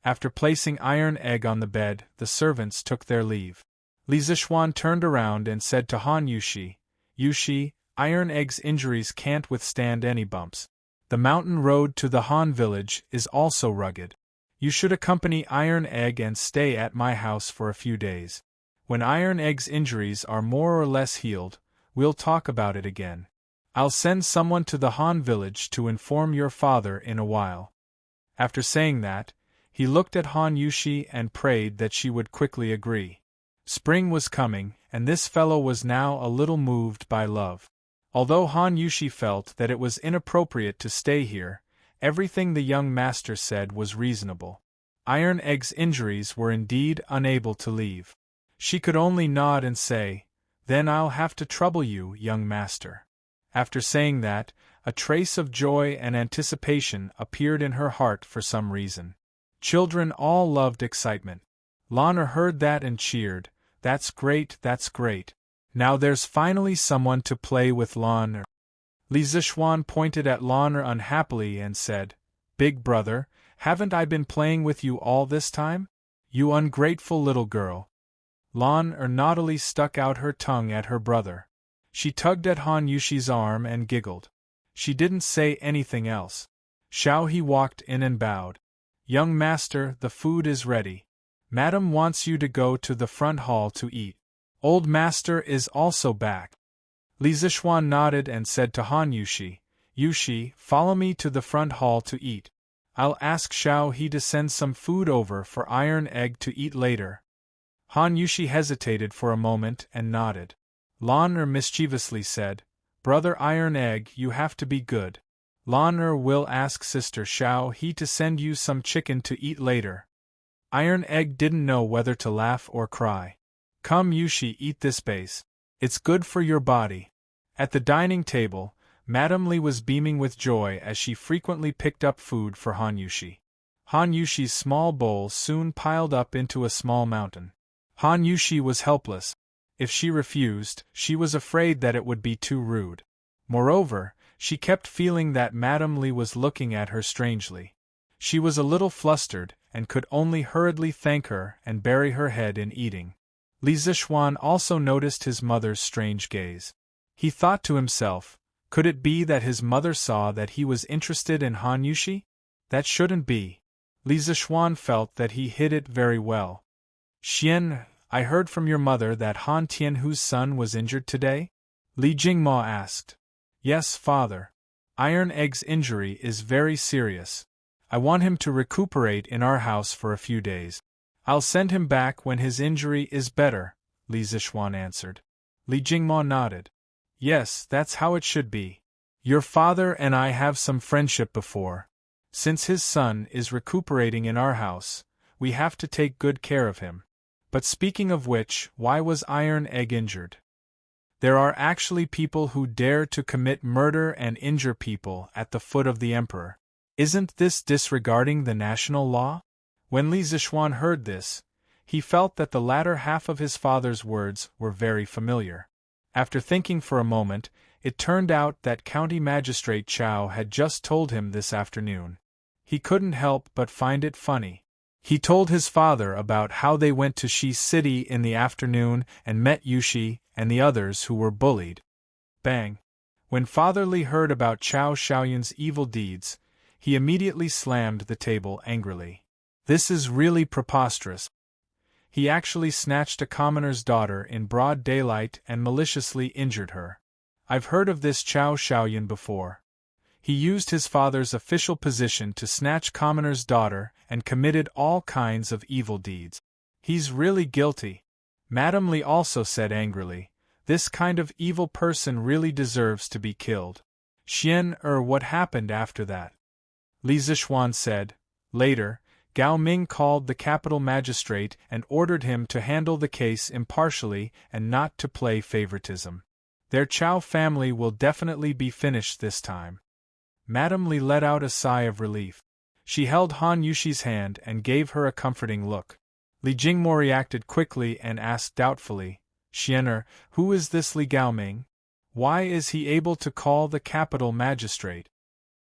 After placing iron egg on the bed, the servants took their leave. Li Zixuan turned around and said to Han Yushi, "Yushi, iron egg's injuries can't withstand any bumps. The mountain road to the Han village is also rugged. You should accompany Iron Egg and stay at my house for a few days. When Iron Egg's injuries are more or less healed, we'll talk about it again. I'll send someone to the Han village to inform your father in a while." After saying that, he looked at Han Yushi and prayed that she would quickly agree. Spring was coming, and this fellow was now a little moved by love. Although Han Yushi felt that it was inappropriate to stay here, everything the young master said was reasonable. Iron Egg's injuries were indeed unable to leave. She could only nod and say, "Then I'll have to trouble you, young master." After saying that, a trace of joy and anticipation appeared in her heart for some reason. Children all loved excitement. Lan Er heard that and cheered, "That's great, that's great. Now there's finally someone to play with Lan Er." Li Zixuan pointed at Lan Er unhappily and said, "Big brother, haven't I been playing with you all this time? You ungrateful little girl." Lan Er naughtily stuck out her tongue at her brother. She tugged at Han Yushi's arm and giggled. She didn't say anything else. Xiao He walked in and bowed. "Young master, the food is ready. Madam wants you to go to the front hall to eat. Old master is also back." Li Zixuan nodded and said to Han Yushi, "Yushi, follow me to the front hall to eat. I'll ask Xiao He to send some food over for Iron Egg to eat later." Han Yushi hesitated for a moment and nodded. Lan Er mischievously said, "Brother Iron Egg, you have to be good. Lan Er will ask Sister Xiao He to send you some chicken to eat later." Iron Egg didn't know whether to laugh or cry. "Come Yushi, eat this base. It's good for your body." At the dining table, Madame Li was beaming with joy as she frequently picked up food for Han Yushi. Han Yushi's small bowl soon piled up into a small mountain. Han Yushi was helpless. If she refused, she was afraid that it would be too rude. Moreover, she kept feeling that Madame Li was looking at her strangely. She was a little flustered, and could only hurriedly thank her and bury her head in eating. Li Zixuan also noticed his mother's strange gaze. He thought to himself, could it be that his mother saw that he was interested in Han Yushi? That shouldn't be. Li Zixuan felt that he hid it very well. "Xian, I heard from your mother that Han Tianhu's son was injured today?" Li Jingma asked. "Yes, father. Iron Egg's injury is very serious. I want him to recuperate in our house for a few days. I'll send him back when his injury is better," Li Zixuan answered. Li Jingma nodded. "Yes, that's how it should be. Your father and I have some friendship before. Since his son is recuperating in our house, we have to take good care of him. But speaking of which, why was Iron Egg injured? There are actually people who dare to commit murder and injure people at the foot of the emperor. Isn't this disregarding the national law?" When Li Zixuan heard this, he felt that the latter half of his father's words were very familiar. After thinking for a moment, it turned out that County Magistrate Chao had just told him this afternoon. He couldn't help but find it funny. He told his father about how they went to Shi City in the afternoon and met Yushi and the others who were bullied. Bang! When Father Li heard about Chao Xiaoyun's evil deeds, he immediately slammed the table angrily. This is really preposterous. He actually snatched a commoner's daughter in broad daylight and maliciously injured her. I've heard of this Chao Xiaoyun before. He used his father's official position to snatch commoner's daughter and committed all kinds of evil deeds. He's really guilty. Madame Li also said angrily, "This kind of evil person really deserves to be killed." Xian what happened after that? Li Zixuan said. Later, Gao Ming called the capital magistrate and ordered him to handle the case impartially and not to play favoritism. Their Chow family will definitely be finished this time. Madame Li let out a sigh of relief. She held Han Yushi's hand and gave her a comforting look. Li Jingmo reacted quickly and asked doubtfully, Xian'er, who is this Li Gaoming? Why is he able to call the capital magistrate?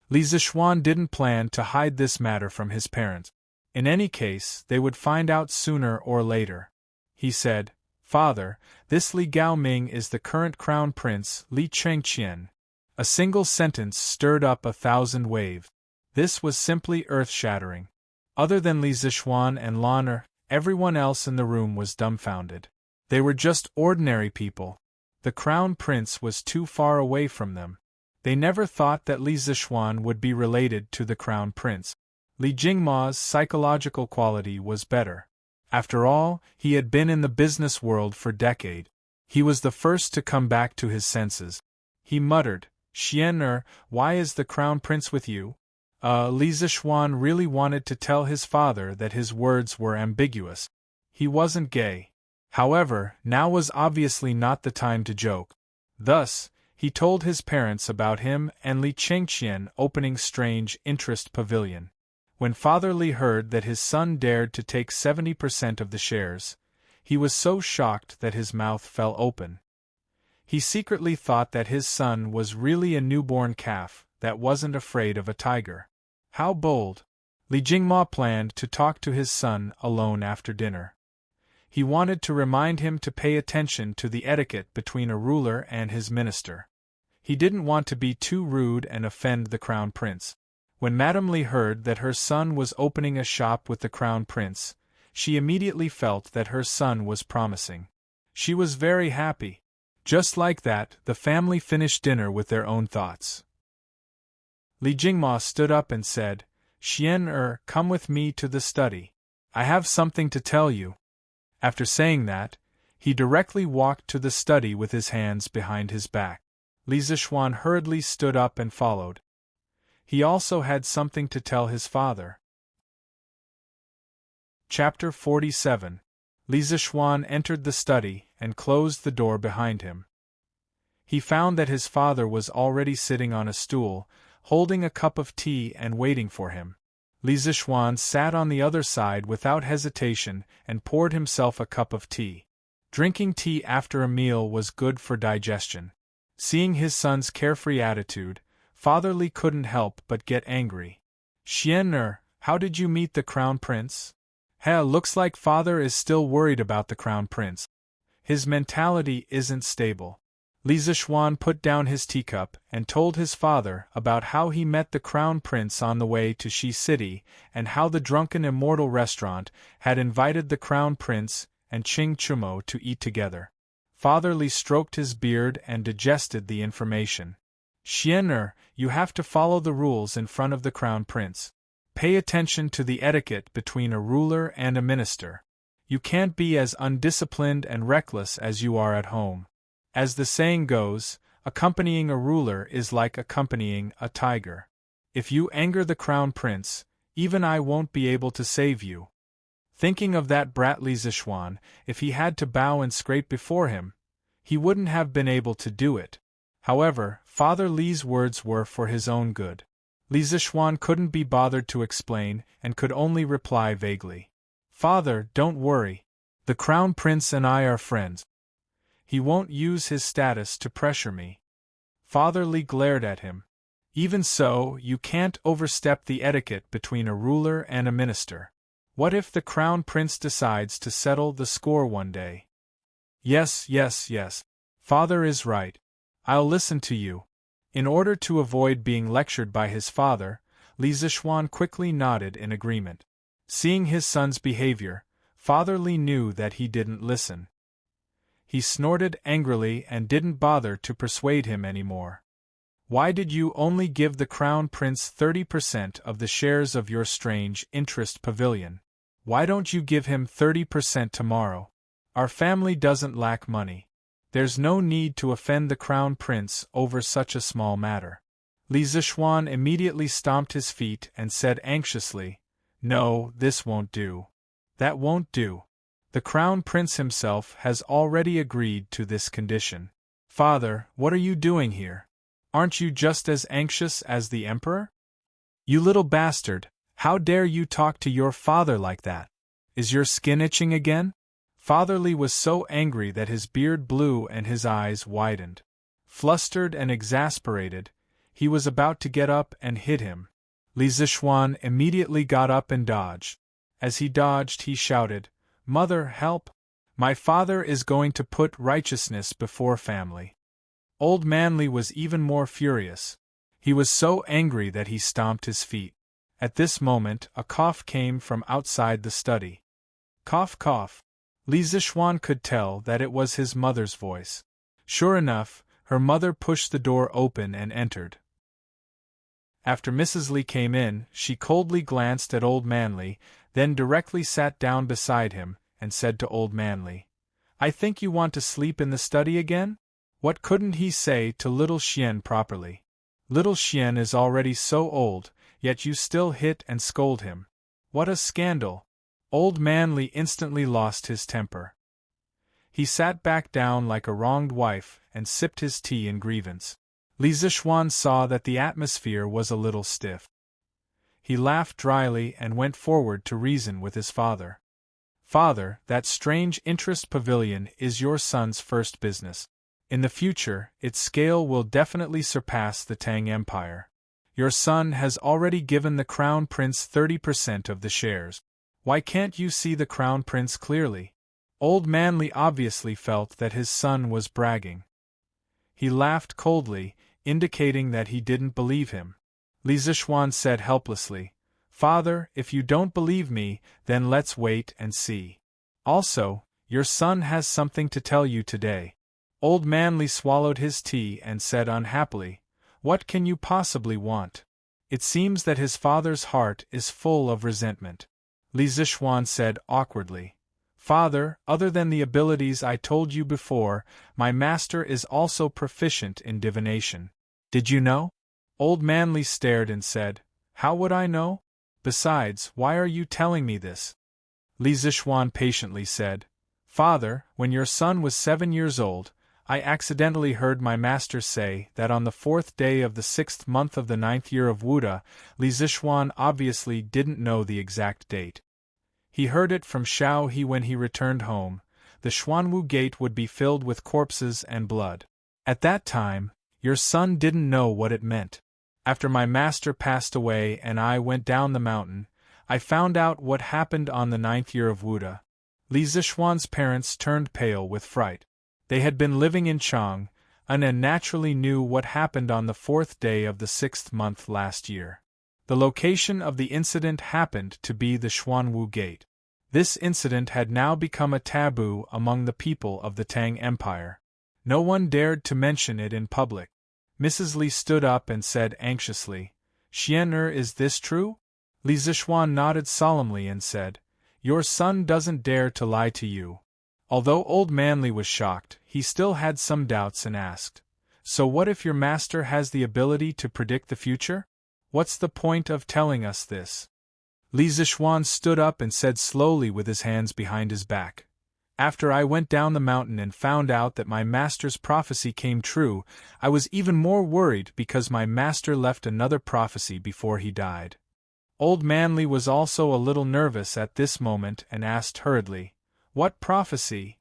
Li Zishuan didn't plan to hide this matter from his parents. In any case, they would find out sooner or later. He said, Father, this Li Gaoming is the current crown prince, Li Chengqian. A single sentence stirred up 1,000 waves. This was simply earth-shattering. Other than Li Zishuan and Lan'er, everyone else in the room was dumbfounded. They were just ordinary people. The crown prince was too far away from them. They never thought that Li Zishuan would be related to the crown prince. Li Jingma's psychological quality was better. After all, he had been in the business world for decades. He was the first to come back to his senses. He muttered, Xian'er, why is the crown prince with you? Li Zishuan really wanted to tell his father that his words were ambiguous. He wasn't gay. However, now was obviously not the time to joke. Thus, he told his parents about him and Li Chengqian opening strange interest pavilion. When Father Li heard that his son dared to take 70% of the shares, he was so shocked that his mouth fell open. He secretly thought that his son was really a newborn calf that wasn't afraid of a tiger. How bold! Li Jingma planned to talk to his son alone after dinner. He wanted to remind him to pay attention to the etiquette between a ruler and his minister. He didn't want to be too rude and offend the crown prince. When Madame Li heard that her son was opening a shop with the crown prince, she immediately felt that her son was promising. She was very happy. Just like that, the family finished dinner with their own thoughts. Li Jingma stood up and said, Xian'er, come with me to the study. I have something to tell you. After saying that, he directly walked to the study with his hands behind his back. Li Zishuan hurriedly stood up and followed. He also had something to tell his father. Chapter 47. Li Zishuan entered the study and closed the door behind him. He found that his father was already sitting on a stool, holding a cup of tea and waiting for him. Li Zishuan sat on the other side without hesitation and poured himself a cup of tea. Drinking tea after a meal was good for digestion. Seeing his son's carefree attitude, Father Li couldn't help but get angry. Xian'er, how did you meet the crown prince? Looks like father is still worried about the crown prince. His mentality isn't stable. Li Zishuan put down his teacup and told his father about how he met the crown prince on the way to Shi City and how the Drunken Immortal restaurant had invited the crown prince and Qing Chumo to eat together. Father Li stroked his beard and digested the information. Xian'er, you have to follow the rules in front of the crown prince. Pay attention to the etiquette between a ruler and a minister. You can't be as undisciplined and reckless as you are at home. As the saying goes, accompanying a ruler is like accompanying a tiger. If you anger the crown prince, even I won't be able to save you. Thinking of that brat Li Zishuan, if he had to bow and scrape before him, he wouldn't have been able to do it. However, Father Li's words were for his own good. Li Zishuan couldn't be bothered to explain and could only reply vaguely. Father, don't worry. The crown prince and I are friends. He won't use his status to pressure me. Father Li glared at him. Even so, you can't overstep the etiquette between a ruler and a minister. What if the crown prince decides to settle the score one day? Yes. Father is right. I'll listen to you. In order to avoid being lectured by his father, Li Zishuan quickly nodded in agreement. Seeing his son's behavior, Father Li knew that he didn't listen. He snorted angrily and didn't bother to persuade him anymore. Why did you only give the crown prince 30% of the shares of your strange interest pavilion? Why don't you give him 30% tomorrow? Our family doesn't lack money. There's no need to offend the crown prince over such a small matter. Li Zishuan immediately stomped his feet and said anxiously, No, this won't do. That won't do. The crown prince himself has already agreed to this condition. Father, what are you doing here? Aren't you just as anxious as the Emperor? You little bastard, how dare you talk to your father like that? Is your skin itching again? Fatherly was so angry that his beard blew and his eyes widened. Flustered and exasperated, he was about to get up and hit him. Li Zishuan immediately got up and dodged. As he dodged, he shouted, "Mother, help! My father is going to put righteousness before family." Old Manly was even more furious. He was so angry that he stomped his feet. At this moment, a cough came from outside the study. Cough, cough. Li Zishuan could tell that it was his mother's voice. Sure enough, her mother pushed the door open and entered. After Mrs. Li came in, she coldly glanced at Old Manly, then directly sat down beside him, and said to Old Manly, "I think you want to sleep in the study again? What couldn't he say to little Xian properly? Little Xian is already so old, yet you still hit and scold him. What a scandal!" Old Manly instantly lost his temper. He sat back down like a wronged wife and sipped his tea in grievance. Li Zishuan saw that the atmosphere was a little stiff. He laughed dryly and went forward to reason with his father. "Father, that strange interest pavilion is your son's first business. In the future, its scale will definitely surpass the Tang Empire. Your son has already given the Crown Prince 30% of the shares. Why can't you see the Crown Prince clearly?" Old Manly obviously felt that his son was bragging. He laughed coldly, indicating that he didn't believe him. Li Zishuan said helplessly, "Father, if you don't believe me, then let's wait and see. Also, your son has something to tell you today." Old Manly swallowed his tea and said unhappily, "What can you possibly want?" It seems that his father's heart is full of resentment. Li Zishuan said awkwardly, "Father, other than the abilities I told you before, my master is also proficient in divination. Did you know?" Old Manly stared and said, "How would I know? Besides, why are you telling me this?" Li Zishuan patiently said, "Father, when your son was 7 years old, I accidentally heard my master say that on the 4th day of the 6th month of the 9th year of Wuda." Li Zishuan obviously didn't know the exact date. He heard it from Xiao He when he returned home. The Xuanwu Gate would be filled with corpses and blood. At that time, your son didn't know what it meant. After my master passed away and I went down the mountain, I found out what happened on the 9th year of Wuda. Li Zishuan's parents turned pale with fright. They had been living in Chang, and naturally knew what happened on the 4th day of the 6th month last year. The location of the incident happened to be the Xuanwu Gate. This incident had now become a taboo among the people of the Tang Empire. No one dared to mention it in public. Mrs. Li stood up and said anxiously, "Xian, is this true?" Li Zishuan nodded solemnly and said, "Your son doesn't dare to lie to you." Although Old Manly was shocked, he still had some doubts and asked, "So what if your master has the ability to predict the future? What's the point of telling us this?" Li Zishuan stood up and said slowly with his hands behind his back, "After I went down the mountain and found out that my master's prophecy came true, I was even more worried because my master left another prophecy before he died." Old Manly was also a little nervous at this moment and asked hurriedly, "What prophecy?"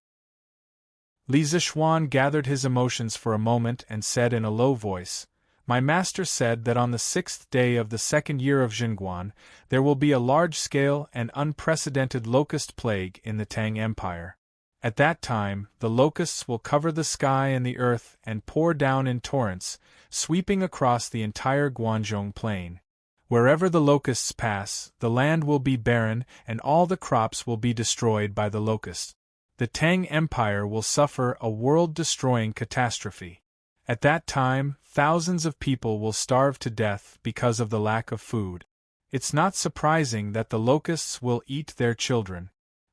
Li Zishuan gathered his emotions for a moment and said in a low voice, "My master said that on the 6th day of the 2nd year of Jingguan, there will be a large-scale and unprecedented locust plague in the Tang Empire. At that time, the locusts will cover the sky and the earth and pour down in torrents, sweeping across the entire Guanzhong plain. Wherever the locusts pass, the land will be barren and all the crops will be destroyed by the locusts. The Tang Empire will suffer a world-destroying catastrophe. At that time, thousands of people will starve to death because of the lack of food. It's not surprising that the locusts will eat their children."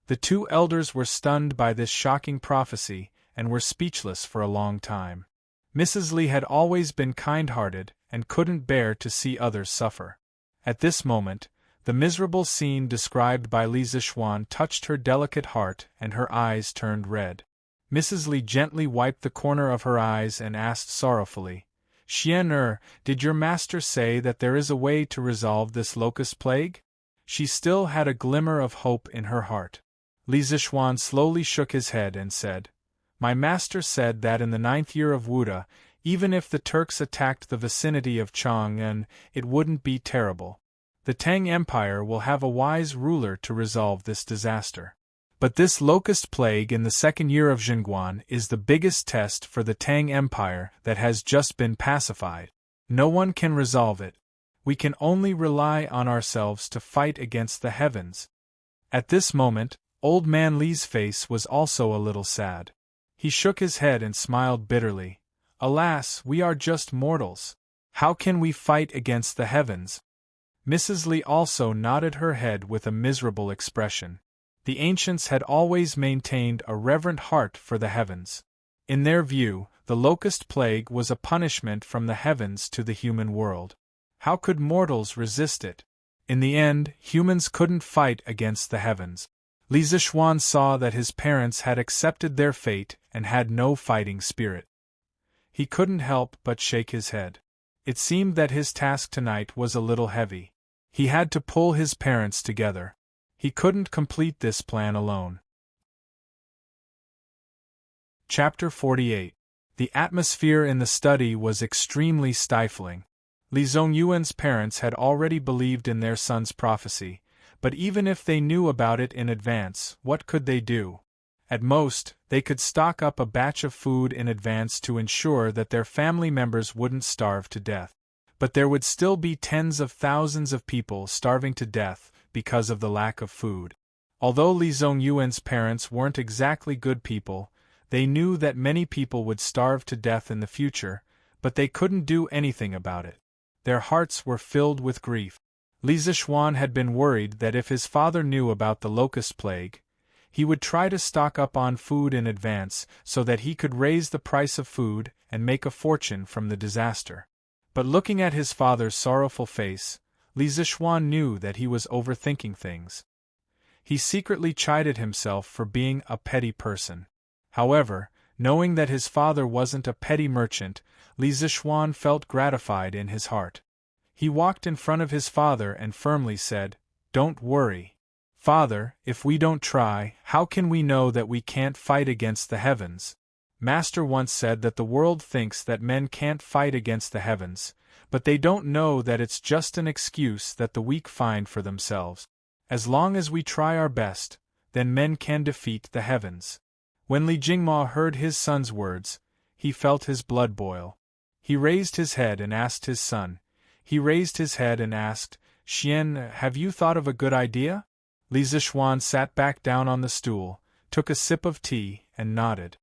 The two elders were stunned by this shocking prophecy and were speechless for a long time. Mrs. Li had always been kind-hearted and couldn't bear to see others suffer. At this moment, the miserable scene described by Li Zishuan touched her delicate heart and her eyes turned red. Mrs. Li gently wiped the corner of her eyes and asked sorrowfully, Xian did your master say that there is a way to resolve this locust plague? She still had a glimmer of hope in her heart. Li Zishuan slowly shook his head and said, My master said that in the 9th year of Wuda, even if the Turks attacked the vicinity of Chang'an, it wouldn't be terrible. The Tang Empire will have a wise ruler to resolve this disaster. But this locust plague in the 2nd year of Xinguan is the biggest test for the Tang Empire that has just been pacified. No one can resolve it. We can only rely on ourselves to fight against the heavens. At this moment, Old Man Li's face was also a little sad. He shook his head and smiled bitterly. Alas, we are just mortals. How can we fight against the heavens? Mrs. Li also nodded her head with a miserable expression. The ancients had always maintained a reverent heart for the heavens. In their view, the locust plague was a punishment from the heavens to the human world. How could mortals resist it? In the end, humans couldn't fight against the heavens. Li Zishuan saw that his parents had accepted their fate and had no fighting spirit. He couldn't help but shake his head. It seemed that his task tonight was a little heavy. He had to pull his parents together. He couldn't complete this plan alone. Chapter 48. The atmosphere in the study was extremely stifling. Li Zongyuan's parents had already believed in their son's prophecy, but even if they knew about it in advance, what could they do? At most, they could stock up a batch of food in advance to ensure that their family members wouldn't starve to death. But there would still be tens of thousands of people starving to death because of the lack of food. Although Li Zongyuan's parents weren't exactly good people, they knew that many people would starve to death in the future, but they couldn't do anything about it. Their hearts were filled with grief. Li Zishuan had been worried that if his father knew about the locust plague, he would try to stock up on food in advance so that he could raise the price of food and make a fortune from the disaster. But looking at his father's sorrowful face, Li Zishuan knew that he was overthinking things. He secretly chided himself for being a petty person. However, knowing that his father wasn't a petty merchant, Li Zishuan felt gratified in his heart. He walked in front of his father and firmly said, Don't worry. Father, if we don't try, how can we know that we can't fight against the heavens? Master once said that the world thinks that men can't fight against the heavens, but they don't know that it's just an excuse that the weak find for themselves. As long as we try our best, then men can defeat the heavens. When Li Jingma heard his son's words, he felt his blood boil. He raised his head and asked his son. Xian, have you thought of a good idea? Li Zishuan sat back down on the stool, took a sip of tea, and nodded.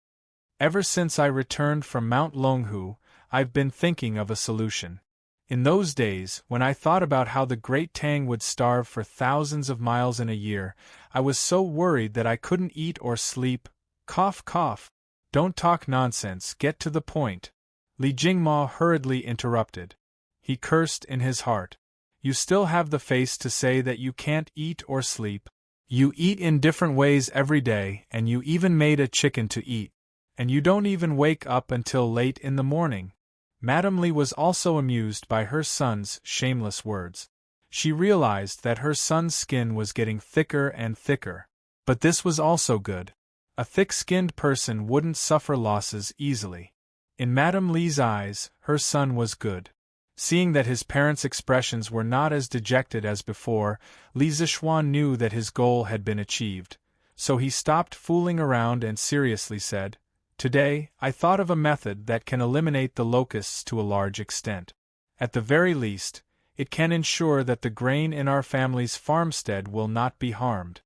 Ever since I returned from Mount Longhu, I've been thinking of a solution. In those days, when I thought about how the great Tang would starve for thousands of miles in a year, I was so worried that I couldn't eat or sleep. Cough, cough. Don't talk nonsense, get to the point. Li Jingma hurriedly interrupted. He cursed in his heart. You still have the face to say that you can't eat or sleep. You eat in different ways every day, and you even made a chicken to eat. And you don't even wake up until late in the morning. Madame Li was also amused by her son's shameless words. She realized that her son's skin was getting thicker and thicker. But this was also good. A thick-skinned person wouldn't suffer losses easily. In Madame Li's eyes, her son was good. Seeing that his parents' expressions were not as dejected as before, Li Zishuan knew that his goal had been achieved. So he stopped fooling around and seriously said, Today, I thought of a method that can eliminate the locusts to a large extent. At the very least, it can ensure that the grain in our family's farmstead will not be harmed.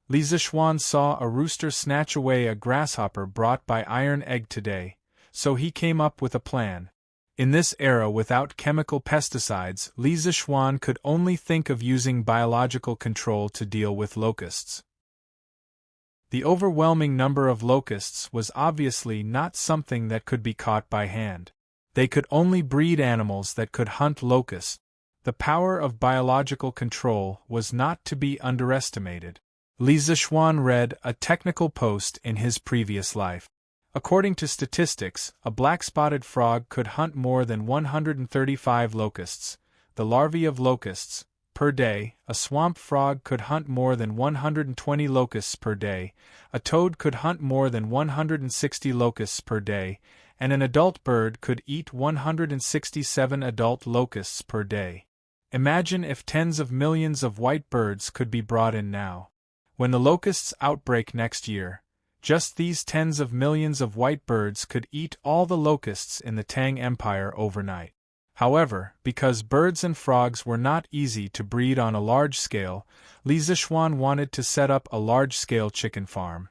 Li Zishuan saw a rooster snatch away a grasshopper brought by Iron Egg today, so he came up with a plan. In this era without chemical pesticides, Li Zishuan could only think of using biological control to deal with locusts. The overwhelming number of locusts was obviously not something that could be caught by hand. They could only breed animals that could hunt locusts. The power of biological control was not to be underestimated. Li Zishuan read a technical post in his previous life. According to statistics, a black-spotted frog could hunt more than 135 locusts, the larvae of locusts, per day. A swamp frog could hunt more than 120 locusts per day, a toad could hunt more than 160 locusts per day, and an adult bird could eat 167 adult locusts per day. Imagine if tens of millions of white birds could be brought in now. When the locusts outbreak next year, just these tens of millions of white birds could eat all the locusts in the Tang Empire overnight. However, because birds and frogs were not easy to breed on a large scale, Li Zixuan wanted to set up a large-scale chicken farm.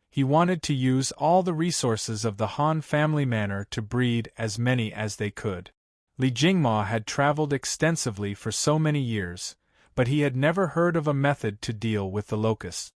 He wanted to use all the resources of the Han family manor to breed as many as they could. Li Jingma had traveled extensively for so many years, but he had never heard of a method to deal with the locusts.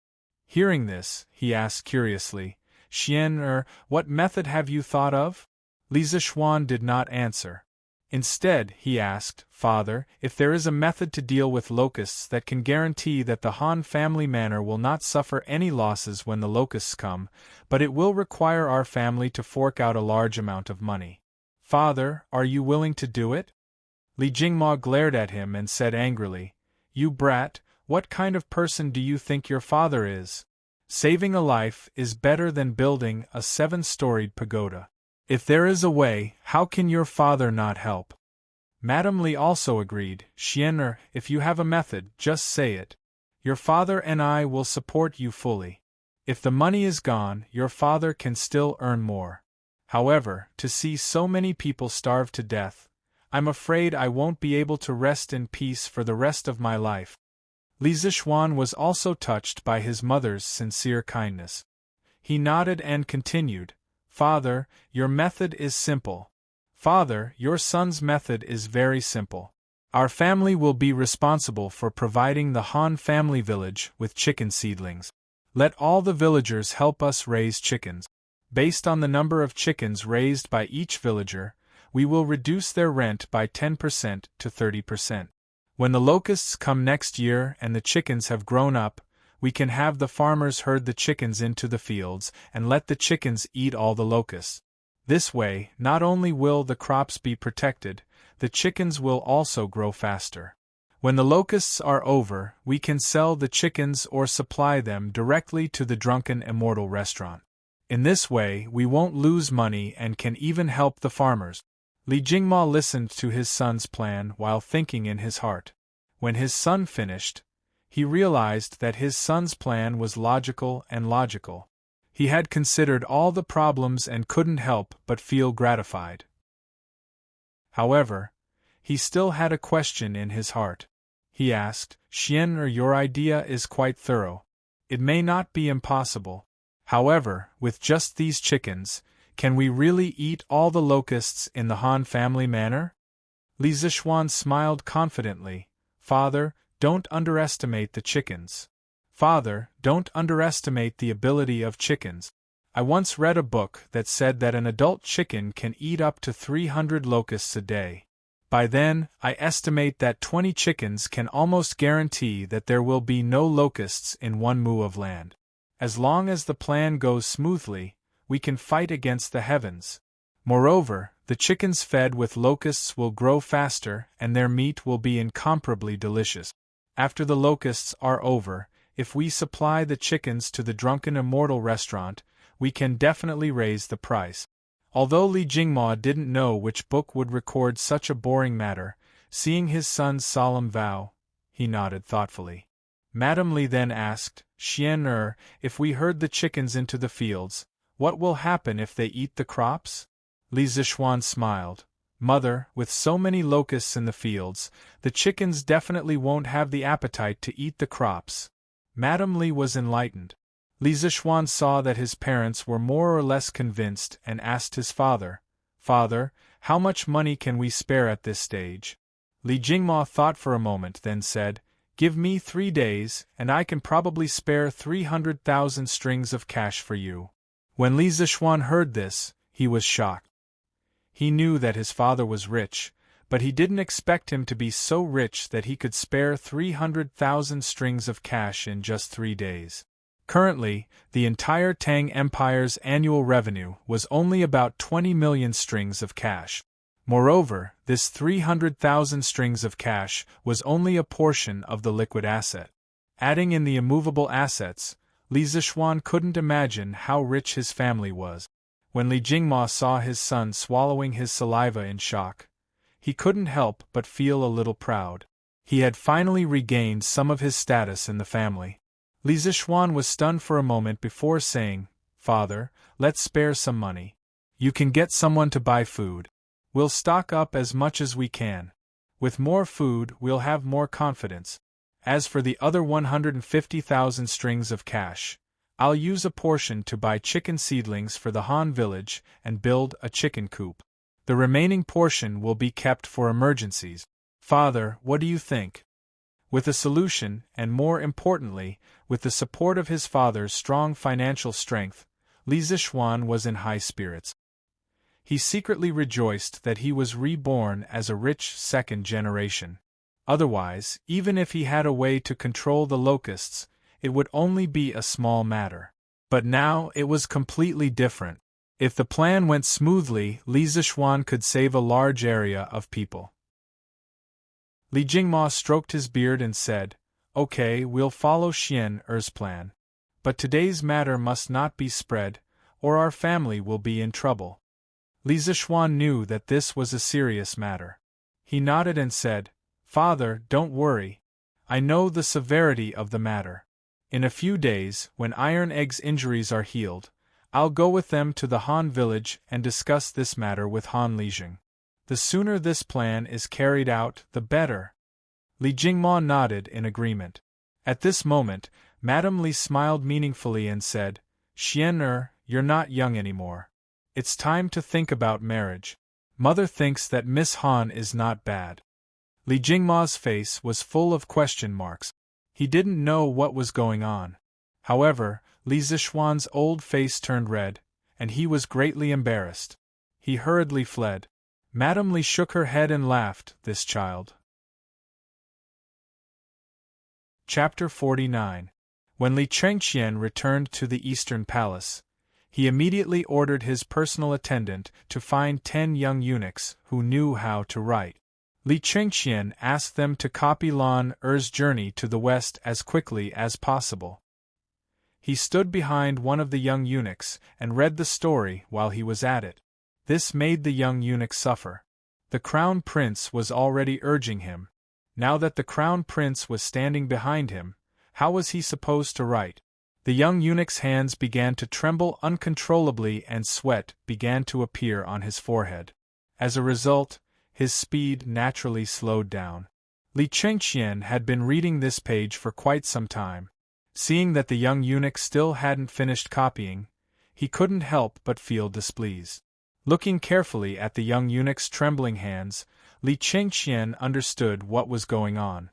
Hearing this, he asked curiously, "Xian, what method have you thought of?" Li Zixuan did not answer. Instead, he asked, "Father, if there is a method to deal with locusts that can guarantee that the Han family manor will not suffer any losses when the locusts come, but it will require our family to fork out a large amount of money. Father, are you willing to do it?" Li Jingma glared at him and said angrily, "You brat, what kind of person do you think your father is? Saving a life is better than building a 7-storied pagoda. If there is a way, how can your father not help?" Madame Li also agreed, "Xian, if you have a method, just say it. Your father and I will support you fully. If the money is gone, your father can still earn more. However, to see so many people starve to death, I'm afraid I won't be able to rest in peace for the rest of my life." Li Zixuan was also touched by his mother's sincere kindness. He nodded and continued, "Father, your method is simple. Father, your son's method is very simple. Our family will be responsible for providing the Han family village with chicken seedlings. Let all the villagers help us raise chickens. Based on the number of chickens raised by each villager, we will reduce their rent by 10% to 30%. When the locusts come next year and the chickens have grown up, we can have the farmers herd the chickens into the fields and let the chickens eat all the locusts. This way, not only will the crops be protected, the chickens will also grow faster. When the locusts are over, we can sell the chickens or supply them directly to the Drunken Immortal restaurant. In this way, we won't lose money and can even help the farmers." Li Jingma listened to his son's plan while thinking in his heart. When his son finished, he realized that his son's plan was logical. He had considered all the problems and couldn't help but feel gratified. However, he still had a question in his heart. He asked, "Xian, your idea is quite thorough. It may not be impossible. However, with just these chickens, can we really eat all the locusts in the Han family manor?" Li Zixuan smiled confidently. "Father, don't underestimate the chickens. Father, don't underestimate the ability of chickens. I once read a book that said that an adult chicken can eat up to 300 locusts a day. By then, I estimate that 20 chickens can almost guarantee that there will be no locusts in 1 mu of land. As long as the plan goes smoothly, we can fight against the heavens. Moreover, the chickens fed with locusts will grow faster and their meat will be incomparably delicious. After the locusts are over, if we supply the chickens to the Drunken Immortal restaurant, we can definitely raise the price." Although Li Jingma didn't know which book would record such a boring matter, seeing his son's solemn vow, he nodded thoughtfully. Madame Li then asked, "Xian, if we herd the chickens into the fields, what will happen if they eat the crops?" Li Zixuan smiled. "Mother, with so many locusts in the fields, the chickens definitely won't have the appetite to eat the crops." Madame Li was enlightened. Li Zixuan saw that his parents were more or less convinced and asked his father, "Father, how much money can we spare at this stage?" Li Jingma thought for a moment, then said, "Give me 3 days, and I can probably spare 300,000 strings of cash for you." When Li Zixuan heard this, he was shocked. He knew that his father was rich, but he didn't expect him to be so rich that he could spare 300,000 strings of cash in just 3 days. Currently, the entire Tang Empire's annual revenue was only about 20 million strings of cash. Moreover, this 300,000 strings of cash was only a portion of the liquid asset. Adding in the immovable assets, Li Zixuan couldn't imagine how rich his family was. When Li Jingma saw his son swallowing his saliva in shock, he couldn't help but feel a little proud. He had finally regained some of his status in the family. Li Zixuan was stunned for a moment before saying, "Father, let's spare some money. You can get someone to buy food. We'll stock up as much as we can. With more food, we'll have more confidence. As for the other 150,000 strings of cash, I'll use a portion to buy chicken seedlings for the Han village and build a chicken coop. The remaining portion will be kept for emergencies. Father, what do you think?" With a solution, and more importantly, with the support of his father's strong financial strength, Li Zixuan was in high spirits. He secretly rejoiced that he was reborn as a rich second generation. Otherwise, even if he had a way to control the locusts, it would only be a small matter. But now it was completely different. If the plan went smoothly, Li Zixuan could save a large area of people. Li Jingma stroked his beard and said, "Okay, we'll follow Xian Er's plan. But today's matter must not be spread, or our family will be in trouble." Li Zixuan knew that this was a serious matter. He nodded and said, "Father, don't worry. I know the severity of the matter. In a few days, when Iron Egg's injuries are healed, I'll go with them to the Han village and discuss this matter with Han Lijing. The sooner this plan is carried out, the better." Li Jingma nodded in agreement. At this moment, Madame Li smiled meaningfully and said, "Xian Er, you're not young anymore. It's time to think about marriage. Mother thinks that Miss Han is not bad." Li Jingma's face was full of question marks. He didn't know what was going on. However, Li Zixuan's old face turned red, and he was greatly embarrassed. He hurriedly fled. Madame Li shook her head and laughed, "This child." Chapter 49. When Li Chengqian returned to the Eastern Palace, he immediately ordered his personal attendant to find 10 young eunuchs who knew how to write. Li Chengqian asked them to copy Lan Er's journey to the west as quickly as possible. He stood behind one of the young eunuchs and read the story while he was at it. This made the young eunuch suffer. The crown prince was already urging him. Now that the crown prince was standing behind him, how was he supposed to write? The young eunuch's hands began to tremble uncontrollably and sweat began to appear on his forehead. As a result, his speed naturally slowed down. Li Chengqian had been reading this page for quite some time. Seeing that the young eunuch still hadn't finished copying, he couldn't help but feel displeased. Looking carefully at the young eunuch's trembling hands, Li Chengqian understood what was going on.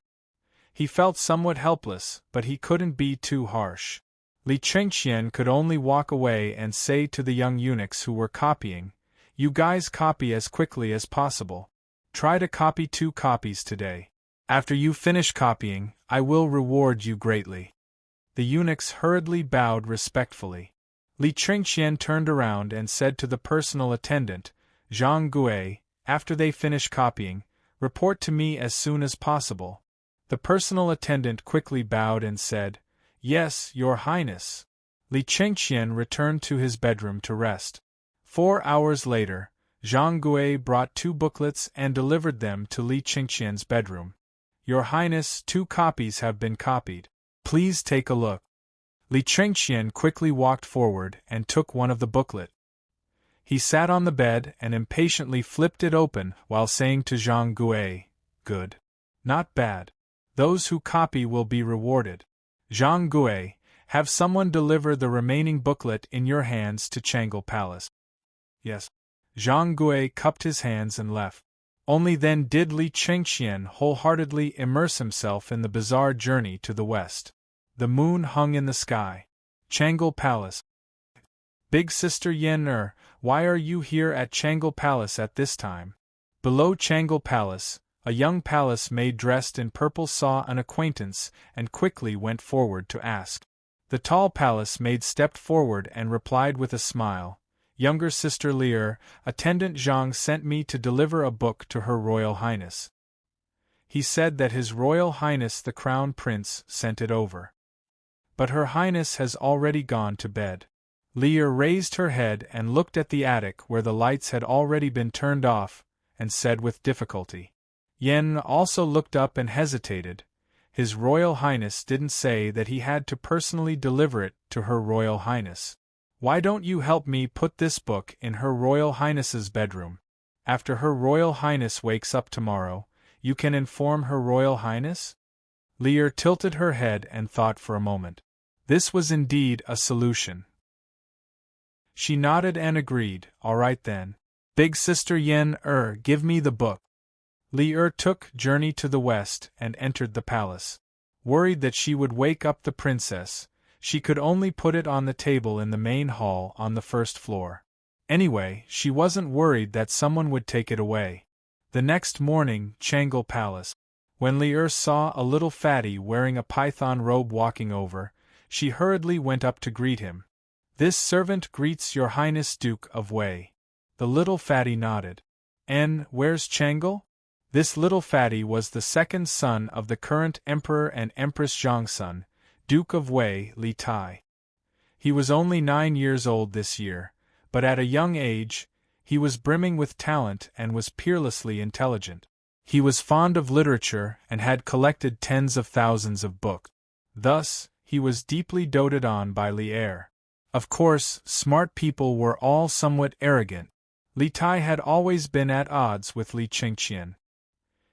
He felt somewhat helpless, but he couldn't be too harsh. Li Chengqian could only walk away and say to the young eunuchs who were copying, "You guys copy as quickly as possible. Try to copy 2 copies today. After you finish copying, I will reward you greatly." The eunuchs hurriedly bowed respectfully. Li Chengqian turned around and said to the personal attendant, "Zhang Gui, after they finish copying, report to me as soon as possible." The personal attendant quickly bowed and said, "Yes, Your Highness." Li Chengqian returned to his bedroom to rest. 4 hours later, Zhang Gui brought 2 booklets and delivered them to Li Chengqian's bedroom. "Your Highness, 2 copies have been copied. Please take a look." Li Chengqian quickly walked forward and took one of the booklet. He sat on the bed and impatiently flipped it open while saying to Zhang Gui, "Good. Not bad. Those who copy will be rewarded. Zhang Gui, have someone deliver the remaining booklet in your hands to Changle Palace." "Yes." Zhang Gui cupped his hands and left. Only then did Li Chengqian wholeheartedly immerse himself in the bizarre journey to the west. The moon hung in the sky. Changle Palace. "Big Sister Yen Er, why are you here at Changle Palace at this time?" Below Changle Palace, a young palace maid dressed in purple saw an acquaintance and quickly went forward to ask. The tall palace maid stepped forward and replied with a smile, "Younger sister Lier, Attendant Zhang sent me to deliver a book to Her Royal Highness. He said that His Royal Highness the Crown Prince sent it over. But Her Highness has already gone to bed." Lier raised her head and looked at the attic where the lights had already been turned off, and said with difficulty. Yen also looked up and hesitated. His Royal Highness didn't say that he had to personally deliver it to Her Royal Highness. "Why don't you help me put this book in Her Royal Highness's bedroom? After Her Royal Highness wakes up tomorrow, you can inform Her Royal Highness?" Lier tilted her head and thought for a moment. This was indeed a solution. She nodded and agreed. "All right then. Big sister Yen, give me the book." Lier took journey to the west and entered the palace. Worried that she would wake up the princess, she could only put it on the table in the main hall on the first floor. Anyway, she wasn't worried that someone would take it away. The next morning, Changle Palace. When Lier saw a little fatty wearing a python robe walking over, she hurriedly went up to greet him. "This servant greets Your Highness Duke of Wei." The little fatty nodded. "Where's Changle?" This little fatty was the second son of the current Emperor and Empress Zhongsun, Duke of Wei, Li Tai. He was only 9 years old this year, but at a young age, he was brimming with talent and was peerlessly intelligent. He was fond of literature and had collected tens of thousands of books. Thus, he was deeply doted on by Lier. Of course, smart people were all somewhat arrogant. Li Tai had always been at odds with Li Chengqian.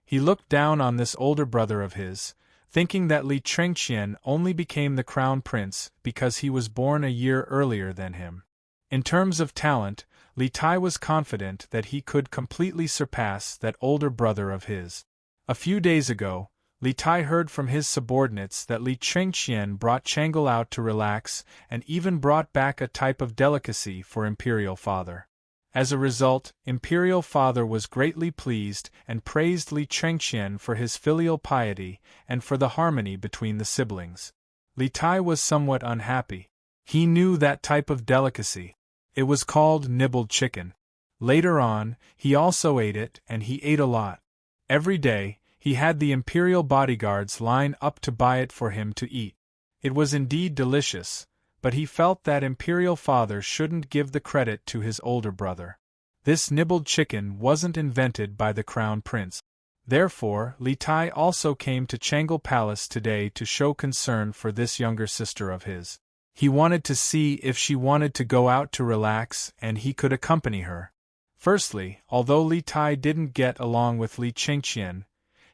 He looked down on this older brother of his, thinking that Li Chengqian only became the crown prince because he was born a year earlier than him. In terms of talent, Li Tai was confident that he could completely surpass that older brother of his. A few days ago, Li Tai heard from his subordinates that Li Chengqian brought Changle out to relax and even brought back a type of delicacy for Imperial Father. As a result, Imperial Father was greatly pleased and praised Li Chengqian for his filial piety and for the harmony between the siblings. Li Tai was somewhat unhappy. He knew that type of delicacy. It was called nibbled chicken. Later on, he also ate it, and he ate a lot. Every day, he had the imperial bodyguards line up to buy it for him to eat. It was indeed delicious, but he felt that Imperial Father shouldn't give the credit to his older brother. This nibbled chicken wasn't invented by the Crown Prince. Therefore, Li Tai also came to Changle Palace today to show concern for this younger sister of his. He wanted to see if she wanted to go out to relax and he could accompany her. Firstly, although Li Tai didn't get along with Li Chengqian,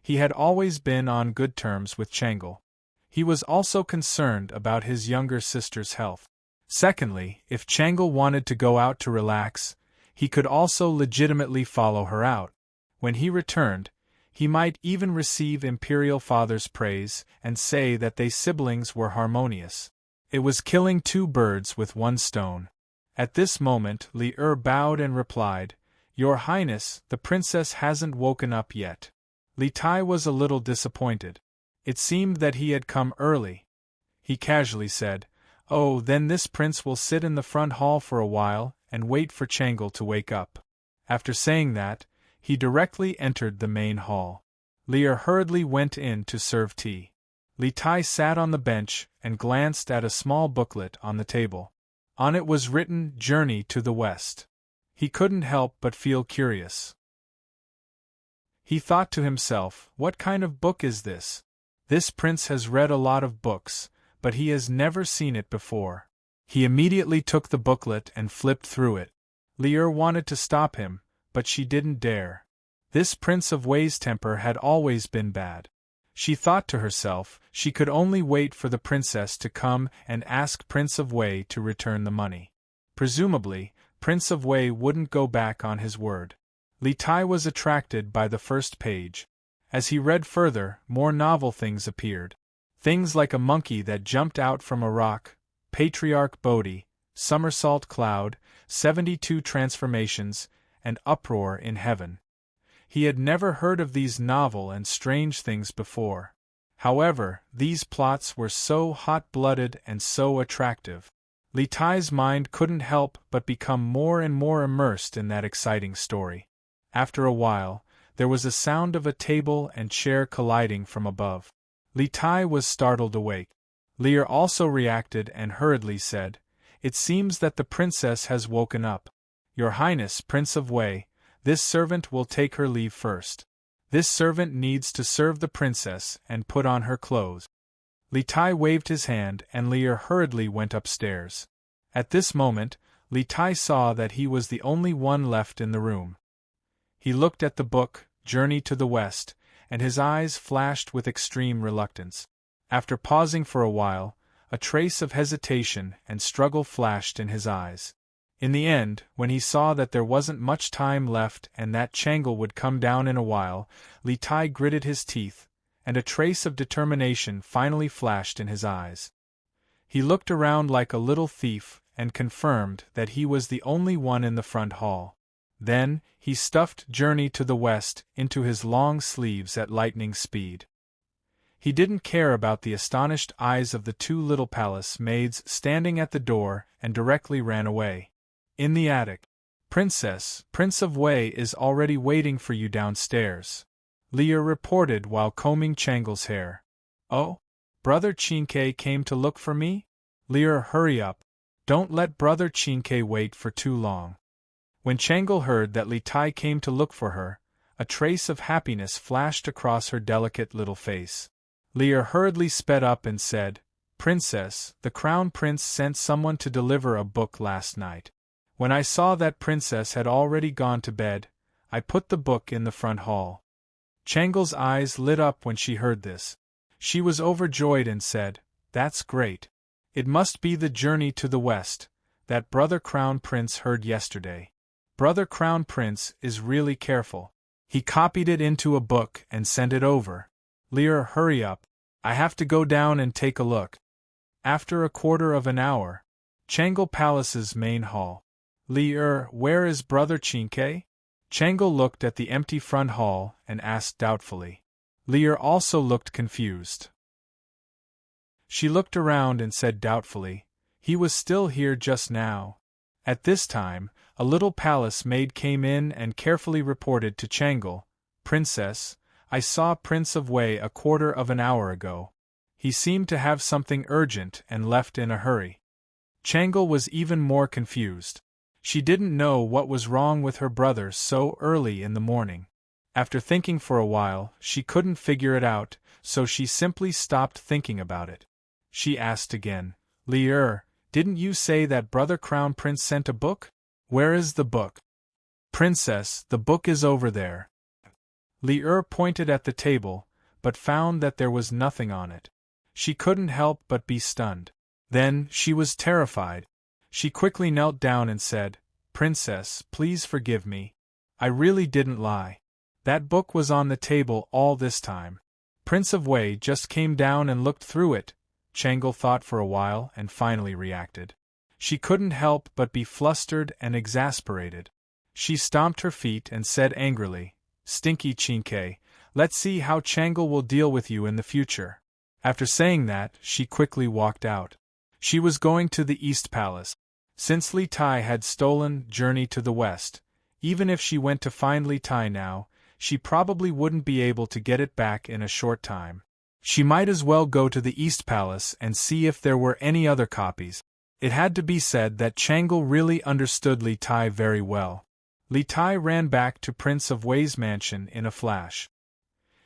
he had always been on good terms with Changle. He was also concerned about his younger sister's health. Secondly, if Changle wanted to go out to relax, he could also legitimately follow her out. When he returned, he might even receive Imperial Father's praise and say that they siblings were harmonious. It was killing 2 birds with 1 stone. At this moment, Lier bowed and replied, "Your Highness, the princess hasn't woken up yet." Li Tai was a little disappointed. It seemed that he had come early. He casually said, "Oh, then this prince will sit in the front hall for a while and wait for Changle to wake up." After saying that, he directly entered the main hall. Lier hurriedly went in to serve tea. Li Tai sat on the bench and glanced at a small booklet on the table. On it was written "Journey to the West." He couldn't help but feel curious. He thought to himself, what kind of book is this? This prince has read a lot of books, but he has never seen it before. He immediately took the booklet and flipped through it. Lier wanted to stop him, but she didn't dare. This Prince of Wei's temper had always been bad. She thought to herself she could only wait for the princess to come and ask Prince of Wei to return the money. Presumably, Prince of Wei wouldn't go back on his word. Li Tai was attracted by the first page. As he read further, more novel things appeared. Things like a monkey that jumped out from a rock, Patriarch Bodhi, Somersault Cloud, 72 transformations, and Uproar in Heaven. He had never heard of these novel and strange things before. However, these plots were so hot-blooded and so attractive. Li Tai's mind couldn't help but become more and more immersed in that exciting story. After a while, there was a sound of a table and chair colliding from above. Li Tai was startled awake. Lear also reacted and hurriedly said, "It seems that the princess has woken up. Your Highness, Prince of Wei, this servant will take her leave first. This servant needs to serve the princess and put on her clothes." Li Tai waved his hand and Lear hurriedly went upstairs. At this moment, Li Tai saw that he was the only one left in the room. He looked at the book, Journey to the West, and his eyes flashed with extreme reluctance. After pausing for a while, a trace of hesitation and struggle flashed in his eyes. In the end, when he saw that there wasn't much time left and that Changle would come down in a while, Li Tai gritted his teeth, and a trace of determination finally flashed in his eyes. He looked around like a little thief and confirmed that he was the only one in the front hall. Then, he stuffed Journey to the West into his long sleeves at lightning speed. He didn't care about the astonished eyes of the two little palace maids standing at the door and directly ran away. In the attic, "Princess, Prince of Wei is already waiting for you downstairs," Lear reported while combing Changle's hair. "Oh? Brother Qinke came to look for me? Lear, hurry up. Don't let Brother Qinke wait for too long." When Changle heard that Li Tai came to look for her, a trace of happiness flashed across her delicate little face. Lear hurriedly sped up and said, "Princess, the Crown Prince sent someone to deliver a book last night. When I saw that Princess had already gone to bed, I put the book in the front hall." Changle's eyes lit up when she heard this. She was overjoyed and said, "That's great. It must be the Journey to the West that Brother Crown Prince heard yesterday. Brother Crown Prince is really careful. He copied it into a book and sent it over. Lear, hurry up. I have to go down and take a look." After a quarter of an hour, Changle Palace's main hall. "Lear, where is Brother Qinke?" Changle looked at the empty front hall and asked doubtfully. Lear also looked confused. She looked around and said doubtfully, "He was still here just now." At this time, a little palace maid came in and carefully reported to Changle, "Princess, I saw Prince of Wei a quarter of an hour ago. He seemed to have something urgent and left in a hurry." Changle was even more confused. She didn't know what was wrong with her brother so early in the morning. After thinking for a while, she couldn't figure it out, so she simply stopped thinking about it. She asked again, "Lear, didn't you say that Brother Crown Prince sent a book? Where is the book?" "Princess, the book is over there." Lear pointed at the table, but found that there was nothing on it. She couldn't help but be stunned. Then, she was terrified. She quickly knelt down and said, "Princess, please forgive me. I really didn't lie. That book was on the table all this time. Prince of Wei just came down and looked through it." Changle thought for a while and finally reacted. She couldn't help but be flustered and exasperated. She stomped her feet and said angrily, "Stinky Qinke, let's see how Changle will deal with you in the future." After saying that, she quickly walked out. She was going to the East Palace. Since Li Tai had stolen Journey to the West, even if she went to find Li Tai now, she probably wouldn't be able to get it back in a short time. She might as well go to the East Palace and see if there were any other copies. It had to be said that Changle really understood Li Tai very well. Li Tai ran back to Prince of Wei's mansion in a flash.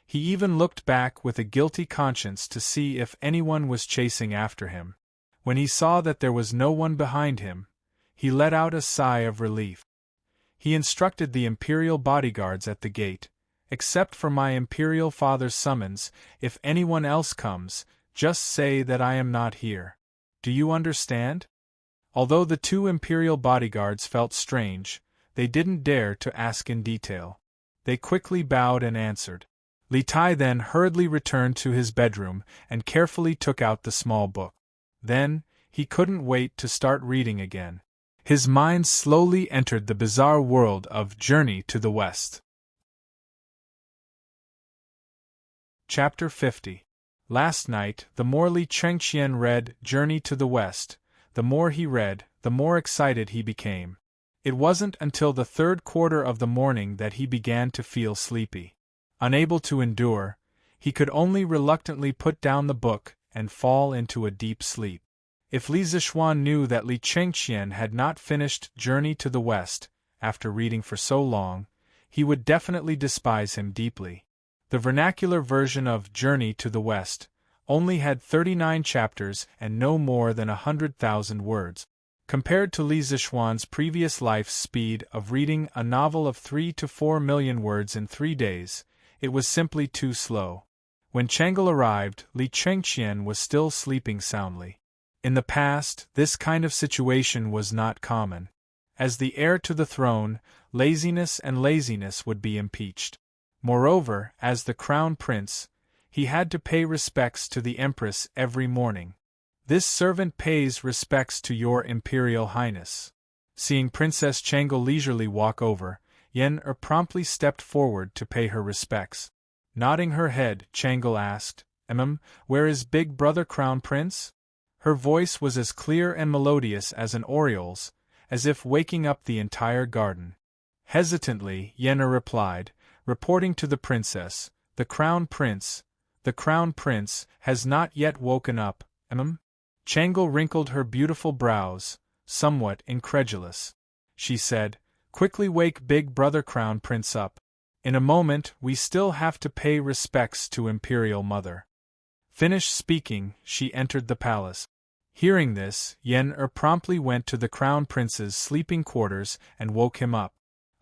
He even looked back with a guilty conscience to see if anyone was chasing after him. When he saw that there was no one behind him, he let out a sigh of relief. He instructed the imperial bodyguards at the gate, "Except for my imperial father's summons, if anyone else comes, just say that I am not here. Do you understand?" Although the two imperial bodyguards felt strange, they didn't dare to ask in detail. They quickly bowed and answered. Li Tai then hurriedly returned to his bedroom and carefully took out the small book. Then, he couldn't wait to start reading again. His mind slowly entered the bizarre world of Journey to the West. Chapter 50. Last night, the more Li Chengqian read Journey to the West, the more he read, the more excited he became. It wasn't until the third quarter of the morning that he began to feel sleepy. Unable to endure, he could only reluctantly put down the book and fall into a deep sleep. If Li Zixuan knew that Li Chengqian had not finished Journey to the West, after reading for so long, he would definitely despise him deeply. The vernacular version of Journey to the West only had 39 chapters and no more than 100,000 words. Compared to Li Zixuan's previous life's speed of reading a novel of 3 to 4 million words in 3 days, it was simply too slow. When Chang'e arrived, Li Chengqian was still sleeping soundly. In the past, this kind of situation was not common. As the heir to the throne, laziness would be impeached. Moreover, as the crown prince, he had to pay respects to the empress every morning. This servant pays respects to your imperial highness. Seeing Princess Chang'e leisurely walk over, Yen-er promptly stepped forward to pay her respects. Nodding her head, Chang'e asked, where is big brother crown prince? Her voice was as clear and melodious as an oriole's, as if waking up the entire garden. Hesitantly, Yen-er replied, reporting to the princess, the crown prince has not yet woken up, Chang'e wrinkled her beautiful brows, somewhat incredulous. She said, quickly wake big brother crown prince up. In a moment we still have to pay respects to imperial mother. Finished speaking, she entered the palace. Hearing this, Yen-er promptly went to the crown prince's sleeping quarters and woke him up.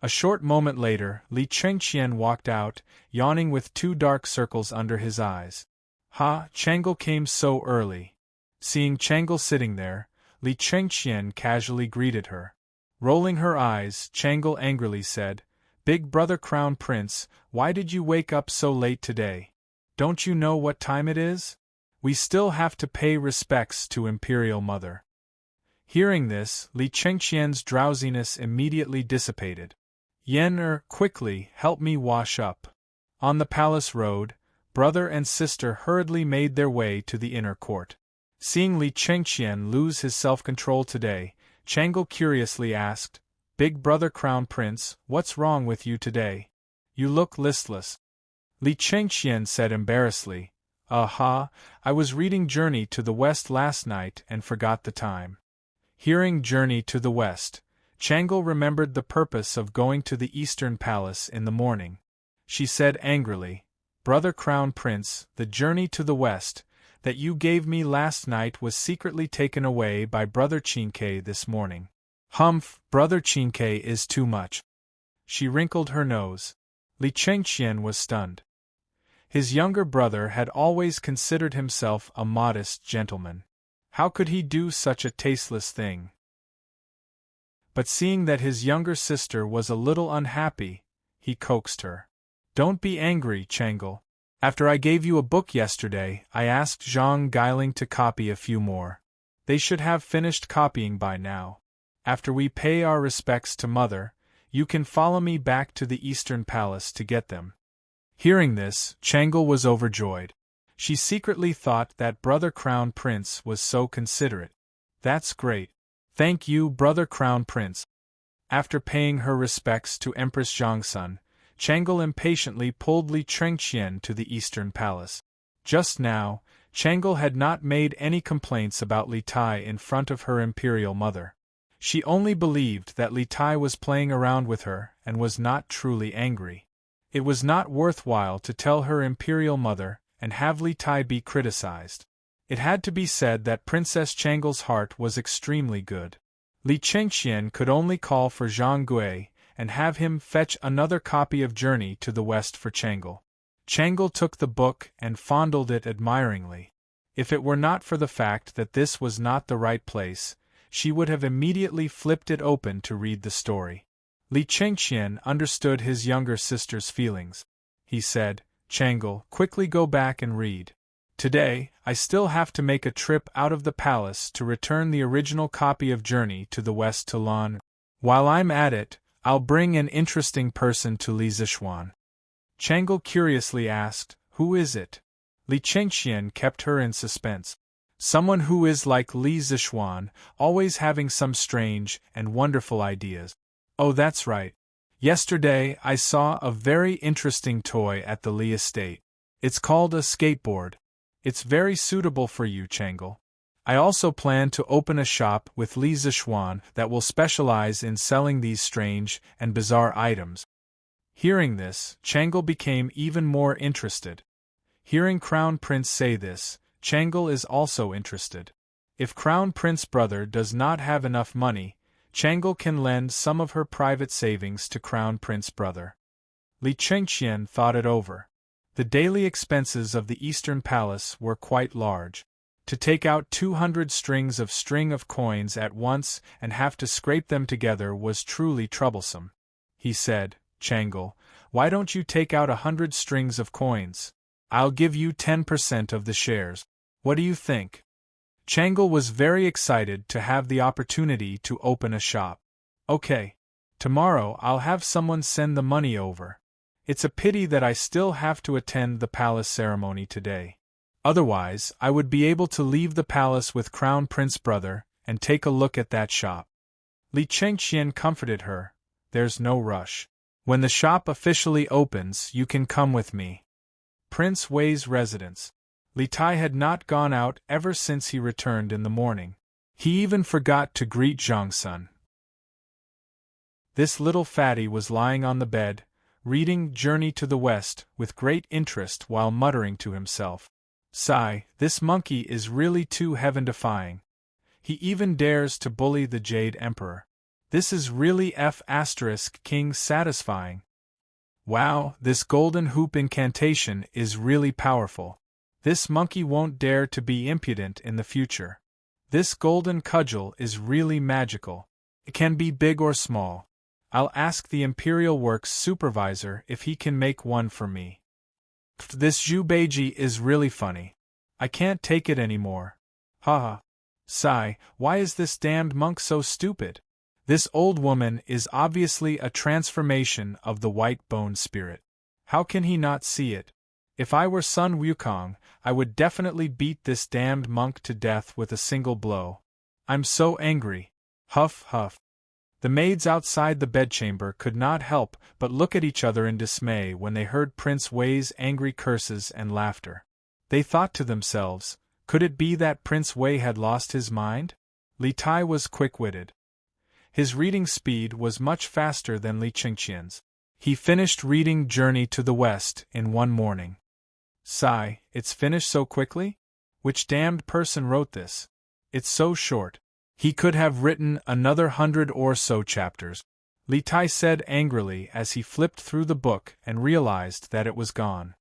A short moment later, Li Chengqian walked out, yawning with 2 dark circles under his eyes. Ha, Chang'e came so early. Seeing Chang'e sitting there, Li Chengqian casually greeted her. Rolling her eyes, Chang'e angrily said, Big brother crown prince, why did you wake up so late today? Don't you know what time it is? We still have to pay respects to imperial mother. Hearing this, Li Chengqian's drowsiness immediately dissipated. Yen-er, quickly, help me wash up. On the palace road, brother and sister hurriedly made their way to the inner court. Seeing Li Chengqian lose his self-control today, Chang'e curiously asked, Big brother crown prince, what's wrong with you today? You look listless. Li Chengqian said embarrassedly, I was reading Journey to the West last night and forgot the time. Hearing Journey to the West, Chang'e remembered the purpose of going to the Eastern Palace in the morning. She said angrily, Brother Crown Prince, the Journey to the West that you gave me last night was secretly taken away by Brother Qingke this morning. Humph, Brother Qingke is too much. She wrinkled her nose. Li Chengqian was stunned. His younger brother had always considered himself a modest gentleman. How could he do such a tasteless thing? But seeing that his younger sister was a little unhappy, he coaxed her. Don't be angry, Chang'e. After I gave you a book yesterday, I asked Zhang Guiling to copy a few more. They should have finished copying by now. After we pay our respects to Mother, you can follow me back to the Eastern Palace to get them. Hearing this, Chang'e was overjoyed. She secretly thought that Brother Crown Prince was so considerate. That's great. Thank you, Brother Crown Prince. After paying her respects to Empress Zhangsun, Chang'e impatiently pulled Li Chengqian to the Eastern Palace. Just now, Chang'e had not made any complaints about Li Tai in front of her imperial mother. She only believed that Li Tai was playing around with her and was not truly angry. It was not worthwhile to tell her imperial mother and have Li Tai be criticized. It had to be said that Princess Chang'e's heart was extremely good. Li Chengqian could only call for Zhang Gui and have him fetch another copy of Journey to the West for Chang'e. Chang'e took the book and fondled it admiringly. If it were not for the fact that this was not the right place, she would have immediately flipped it open to read the story. Li Chengqian understood his younger sister's feelings. He said, Chang'e, quickly go back and read. Today, I still have to make a trip out of the palace to return the original copy of Journey to the West to Lan. While I'm at it, I'll bring an interesting person to Li Zixuan. Chang'e curiously asked, Who is it? Li Chengxian kept her in suspense. Someone who is like Li Zixuan, always having some strange and wonderful ideas. Oh, that's right. Yesterday I saw a very interesting toy at the Li estate. It's called a skateboard. It's very suitable for you, Changle. I also plan to open a shop with Li Zixuan that will specialize in selling these strange and bizarre items. Hearing this, Changle became even more interested. Hearing Crown Prince say this, Changle is also interested. If Crown Prince brother does not have enough money, Changle can lend some of her private savings to Crown Prince brother. Li Chengxian thought it over. The daily expenses of the Eastern Palace were quite large. To take out 200 strings of coins at once and have to scrape them together was truly troublesome. He said, Changle, why don't you take out 100 strings of coins? I'll give you 10% of the shares. What do you think? Changle was very excited to have the opportunity to open a shop. Okay. Tomorrow I'll have someone send the money over. It's a pity that I still have to attend the palace ceremony today. Otherwise, I would be able to leave the palace with Crown Prince brother and take a look at that shop. Li Chengxian comforted her. There's no rush. When the shop officially opens, you can come with me. Prince Wei's residence. Li Tai had not gone out ever since he returned in the morning. He even forgot to greet Zhang Sun. This little fatty was lying on the bed, reading Journey to the West with great interest while muttering to himself. Sigh, this monkey is really too heaven-defying. He even dares to bully the Jade Emperor. This is really King satisfying. Wow, this golden hoop incantation is really powerful. This monkey won't dare to be impudent in the future. This golden cudgel is really magical. It can be big or small. I'll ask the Imperial Works supervisor if he can make one for me. This Zhubeiji is really funny. I can't take it anymore. Haha. Sigh, why is this damned monk so stupid? This old woman is obviously a transformation of the white bone spirit. How can he not see it? If I were Sun Wukong, I would definitely beat this damned monk to death with a single blow. I'm so angry. Huff, huff. The maids outside the bedchamber could not help but look at each other in dismay when they heard Prince Wei's angry curses and laughter. They thought to themselves, could it be that Prince Wei had lost his mind? Li Tai was quick-witted. His reading speed was much faster than Li Chengxian's. He finished reading Journey to the West in one morning. Sigh, it's finished so quickly? Which damned person wrote this? It's so short. He could have written another 100 or so chapters. Li Tai said angrily as he flipped through the book and realized that it was gone.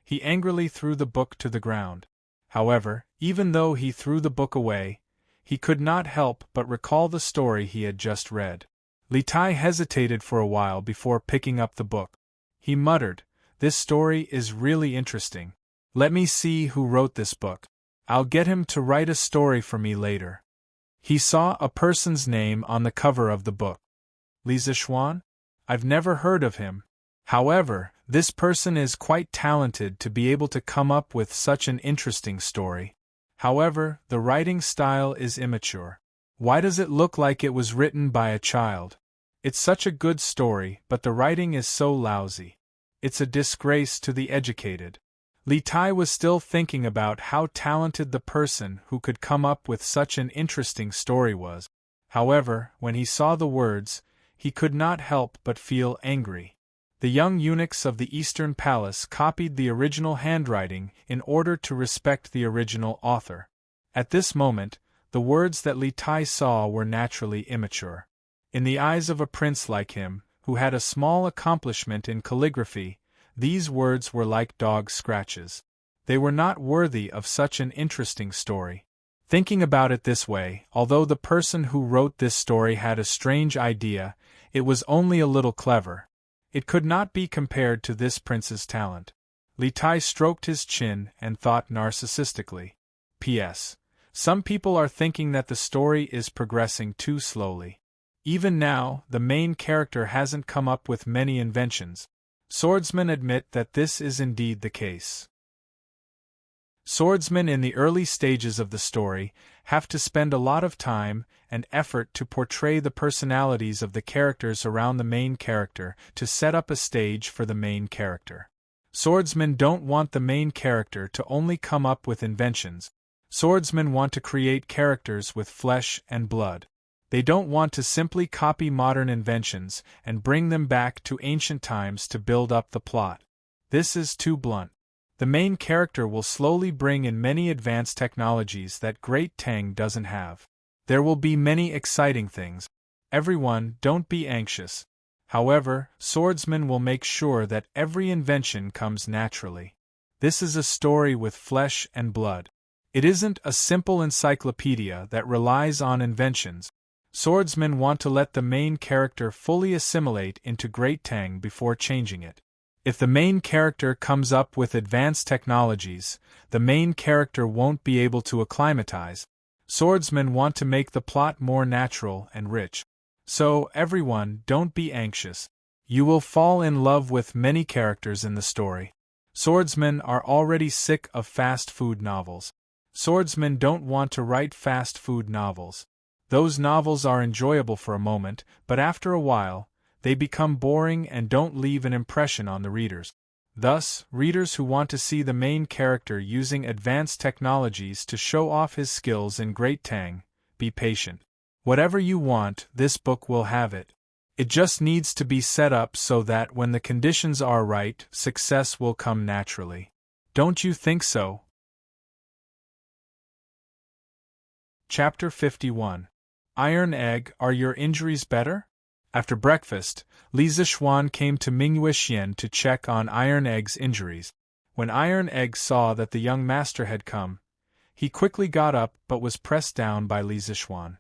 He angrily threw the book to the ground. However, even though he threw the book away, he could not help but recall the story he had just read. Li Tai hesitated for a while before picking up the book. He muttered, "This story is really interesting. Let me see who wrote this book. I'll get him to write a story for me later." He saw a person's name on the cover of the book. Li Zixuan? I've never heard of him. However, this person is quite talented to be able to come up with such an interesting story. However, the writing style is immature. Why does it look like it was written by a child? It's such a good story, but the writing is so lousy. It's a disgrace to the educated. Li Tai was still thinking about how talented the person who could come up with such an interesting story was. However, when he saw the words, he could not help but feel angry. The young eunuchs of the Eastern Palace copied the original handwriting in order to respect the original author. At this moment, the words that Li Tai saw were naturally immature. In the eyes of a prince like him, who had a small accomplishment in calligraphy, these words were like dog scratches. They were not worthy of such an interesting story. Thinking about it this way, although the person who wrote this story had a strange idea, it was only a little clever. It could not be compared to this prince's talent. Li Tai stroked his chin and thought narcissistically. P.S. Some people are thinking that the story is progressing too slowly. Even now, the main character hasn't come up with many inventions. Swordsmen admit that this is indeed the case. Swordsmen in the early stages of the story have to spend a lot of time and effort to portray the personalities of the characters around the main character to set up a stage for the main character. Swordsmen don't want the main character to only come up with inventions. Swordsmen want to create characters with flesh and blood. They don't want to simply copy modern inventions and bring them back to ancient times to build up the plot. This is too blunt. The main character will slowly bring in many advanced technologies that Great Tang doesn't have. There will be many exciting things. Everyone, don't be anxious. However, swordsmen will make sure that every invention comes naturally. This is a story with flesh and blood. It isn't a simple encyclopedia that relies on inventions. Swordsmen want to let the main character fully assimilate into Great Tang before changing it. If the main character comes up with advanced technologies, the main character won't be able to acclimatize. Swordsmen want to make the plot more natural and rich. So, everyone, don't be anxious. You will fall in love with many characters in the story. Swordsmen are already sick of fast food novels. Swordsmen don't want to write fast food novels. Those novels are enjoyable for a moment, but after a while, they become boring and don't leave an impression on the readers. Thus, readers who want to see the main character using advanced technologies to show off his skills in Great Tang, be patient. Whatever you want, this book will have it. It just needs to be set up so that when the conditions are right, success will come naturally. Don't you think so? Chapter 51. Iron Egg, are your injuries better? After breakfast, Li Zixuan came to Mingyue Xian to check on Iron Egg's injuries. When Iron Egg saw that the young master had come, he quickly got up but was pressed down by Li Zixuan.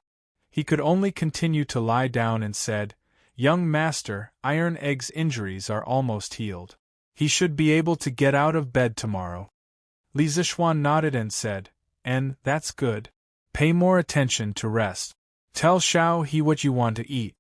He could only continue to lie down and said, "Young master, Iron Egg's injuries are almost healed. He should be able to get out of bed tomorrow." Li Zixuan nodded and said, "That's good. Pay more attention to rest. Tell Xiao He what you want to eat."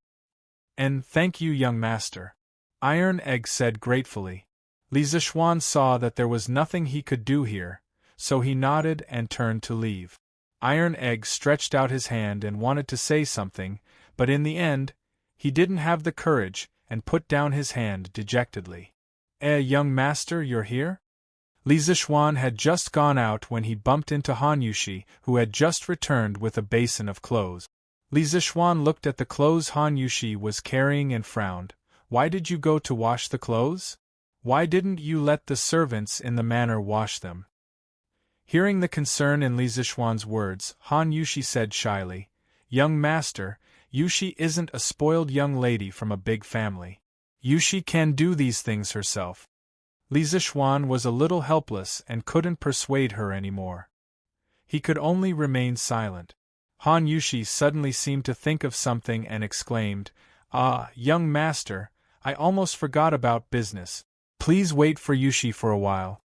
Thank you, young master," Iron Egg said gratefully. Li Zixuan saw that there was nothing he could do here, so he nodded and turned to leave. Iron Egg stretched out his hand and wanted to say something, but in the end, he didn't have the courage and put down his hand dejectedly. Young master, you're here?" Li Zixuan had just gone out when he bumped into Han Yushi, who had just returned with a basin of clothes. Li Zixuan looked at the clothes Han Yushi was carrying and frowned. "Why did you go to wash the clothes? Why didn't you let the servants in the manor wash them?" Hearing the concern in Li Zixuan's words, Han Yushi said shyly, "Young master, Yushi isn't a spoiled young lady from a big family. Yushi can do these things herself." Li Zixuan was a little helpless and couldn't persuade her anymore. He could only remain silent. Han Yushi suddenly seemed to think of something and exclaimed, "Young master, I almost forgot about business. Please wait for Yushi for a while."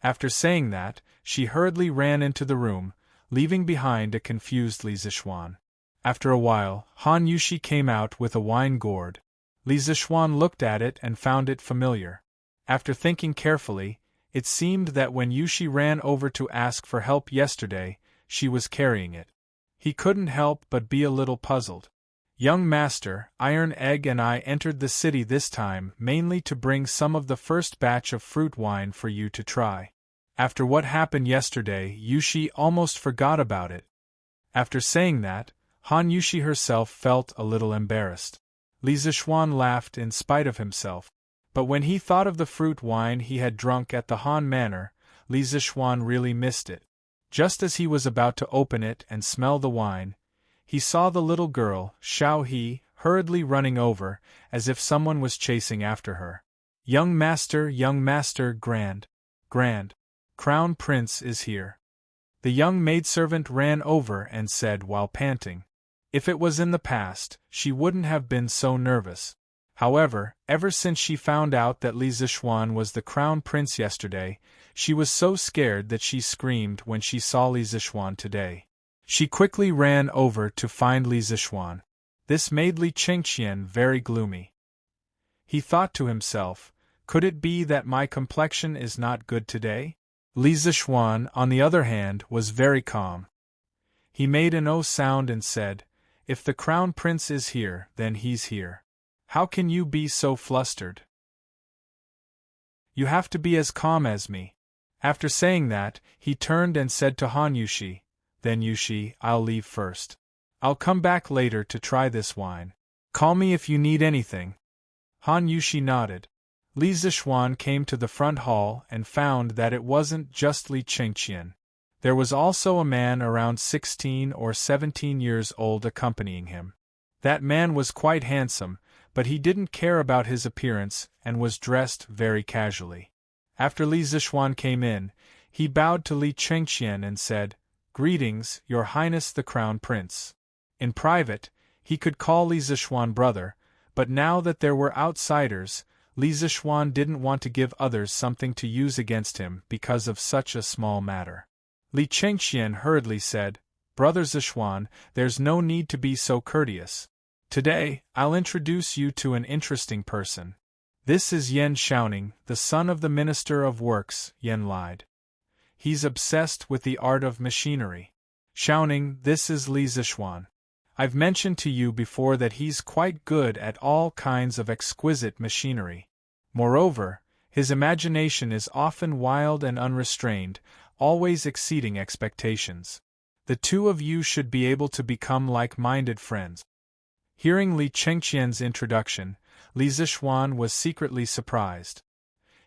After saying that, she hurriedly ran into the room, leaving behind a confused Li Zixuan. After a while, Han Yushi came out with a wine gourd. Li Zixuan looked at it and found it familiar. After thinking carefully, it seemed that when Yushi ran over to ask for help yesterday, she was carrying it. He couldn't help but be a little puzzled. "Young master, Iron Egg and I entered the city this time mainly to bring some of the first batch of fruit wine for you to try. After what happened yesterday, Yushi almost forgot about it." After saying that, Han Yushi herself felt a little embarrassed. Li Zixuan laughed in spite of himself. But when he thought of the fruit wine he had drunk at the Han Manor, Li Zixuan really missed it. Just as he was about to open it and smell the wine, he saw the little girl, Xiao He, hurriedly running over, as if someone was chasing after her. Young master, Grand Crown Prince is here." The young maidservant ran over and said while panting. If it was in the past, she wouldn't have been so nervous. However, ever since she found out that Li Zixuan was the Crown Prince yesterday, she was so scared that she screamed when she saw Li Zixuan today. She quickly ran over to find Li Zixuan. This made Li Chengqian very gloomy. He thought to himself, "Could it be that my complexion is not good today? Li Zishuan, on the other hand, was very calm. He made an O sound and said, "If the crown prince is here, then he's here. How can you be so flustered? You have to be as calm as me." After saying that, he turned and said to Han Yushi, "Then Yushi, I'll leave first. I'll come back later to try this wine. Call me if you need anything." Han Yushi nodded. Li Zishuan came to the front hall and found that it wasn't just Li Chengqian. There was also a man around 16 or 17 years old accompanying him. That man was quite handsome, but he didn't care about his appearance and was dressed very casually. After Li Zishuan came in, he bowed to Li Chengqian and said, "Greetings, Your Highness the Crown Prince." In private, he could call Li Zishuan brother, but now that there were outsiders, Li Zishuan didn't want to give others something to use against him because of such a small matter. Li Chengqian hurriedly said, "Brother Zishuan, there's no need to be so courteous. Today, I'll introduce you to an interesting person. This is Yan Xiaoning, the son of the Minister of Works," Yan lied. "He's obsessed with the art of machinery. Xiaoning, this is Li Zishuan. I've mentioned to you before that he's quite good at all kinds of exquisite machinery. Moreover, his imagination is often wild and unrestrained, always exceeding expectations. The two of you should be able to become like-minded friends." Hearing Li Chengqian's introduction, Li Zishuan was secretly surprised.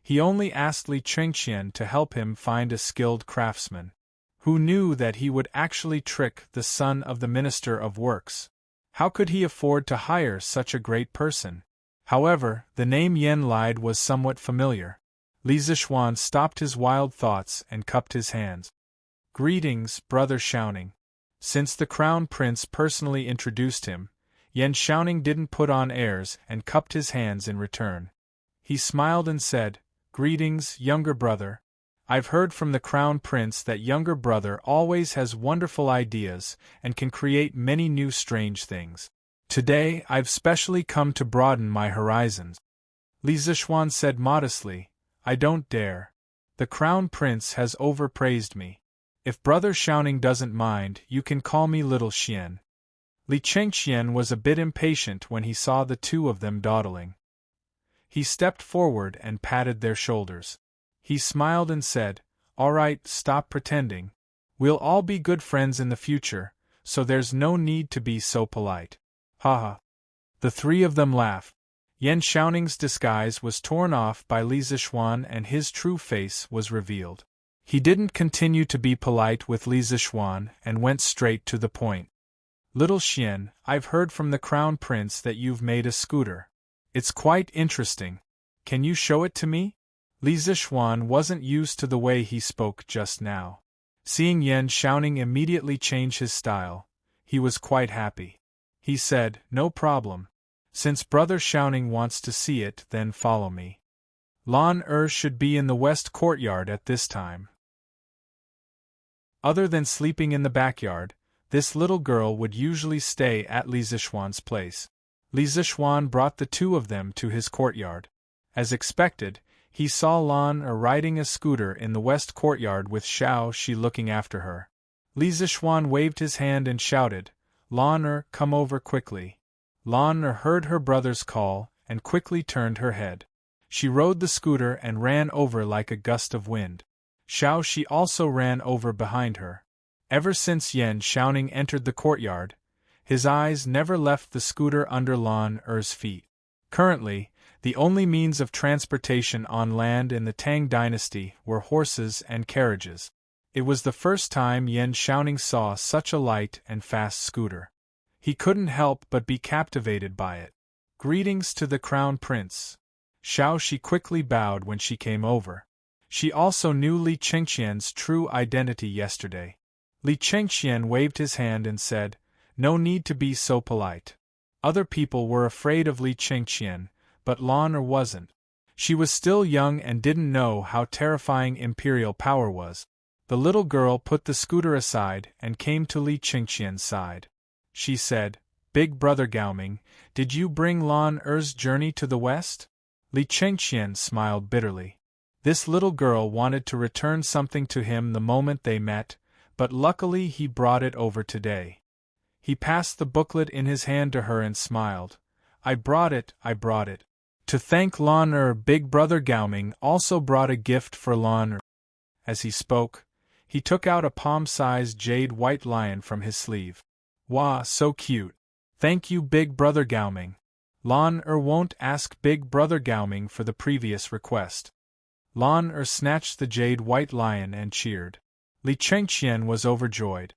He only asked Li Chengqian to help him find a skilled craftsman. Who knew that he would actually trick the son of the Minister of Works? How could he afford to hire such a great person? However, the name Yan lied was somewhat familiar. Li Zishuan stopped his wild thoughts and cupped his hands. "Greetings, Brother Xiaoning." Since the Crown Prince personally introduced him, Yan Xiaoning didn't put on airs and cupped his hands in return. He smiled and said, "Greetings, younger brother. I've heard from the Crown Prince that younger brother always has wonderful ideas and can create many new strange things. Today, I've specially come to broaden my horizons." Li Zishuan said modestly, "I don't dare. The Crown Prince has overpraised me. If Brother Xiaoning doesn't mind, you can call me Little Xian." Li Chengqian was a bit impatient when he saw the two of them dawdling. He stepped forward and patted their shoulders. He smiled and said, "All right, stop pretending. We'll all be good friends in the future, so there's no need to be so polite." "Ha." The three of them laughed. Yan Xiaoning's disguise was torn off by Li Zishuan and his true face was revealed. He didn't continue to be polite with Li Zishuan and went straight to the point. "Little Xian, I've heard from the Crown Prince that you've made a scooter. It's quite interesting. Can you show it to me?" Li Zishuan wasn't used to the way he spoke just now. Seeing Yan Xiaoning immediately change his style, he was quite happy. He said, "No problem. Since Brother Xiaoning wants to see it, then follow me. Lan should be in the west courtyard at this time." Other than sleeping in the backyard, this little girl would usually stay at Li Zishuan's place. Li Zishuan brought the two of them to his courtyard. As expected, he saw Lan riding a scooter in the west courtyard with Xiao Shi looking after her. Li Zishuan waved his hand and shouted, "Lan come over quickly." Lan heard her brother's call and quickly turned her head. She rode the scooter and ran over like a gust of wind. Xiao Shi also ran over behind her. Ever since Yan Xiaoning entered the courtyard, his eyes never left the scooter under Lan's feet. Currently, the only means of transportation on land in the Tang Dynasty were horses and carriages. It was the first time Yan Xiaoning saw such a light and fast scooter. He couldn't help but be captivated by it. "Greetings to the Crown Prince." Xiao Shi quickly bowed when she came over. She also knew Li Chengqian's true identity yesterday. Li Chengqian waved his hand and said, "No need to be so polite." Other people were afraid of Li Chengqian, but Lan wasn't. She was still young and didn't know how terrifying imperial power was. The little girl put the scooter aside and came to Li Chengqian's side. She said, "Big brother Gaoming, did you bring Lan's journey to the west?" Li Chengqian smiled bitterly. This little girl wanted to return something to him the moment they met, but luckily he brought it over today. He passed the booklet in his hand to her and smiled. I brought it. To thank Lan Big Brother Gaoming also brought a gift for Lan. As he spoke, he took out a palm-sized jade white lion from his sleeve. Wah, so cute. Thank you, Big Brother Gaoming. Lan won't ask Big Brother Gaoming for the previous request. Lan snatched the jade white lion and cheered. Li Chengqian was overjoyed.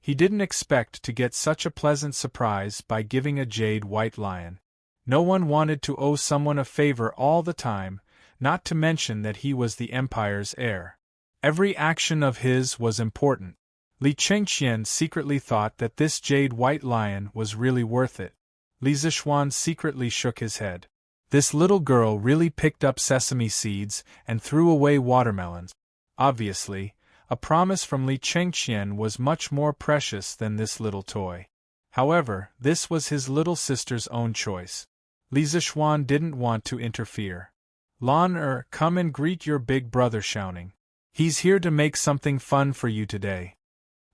He didn't expect to get such a pleasant surprise by giving a jade white lion. No one wanted to owe someone a favor all the time, not to mention that he was the empire's heir. Every action of his was important. Li Chengqian secretly thought that this jade white lion was really worth it. Li Zishuan secretly shook his head. This little girl really picked up sesame seeds and threw away watermelons. Obviously, a promise from Li Chengqian was much more precious than this little toy. However, this was his little sister's own choice. Li Zishuan didn't want to interfere. Lan come and greet your big brother Xiaoning. He's here to make something fun for you today.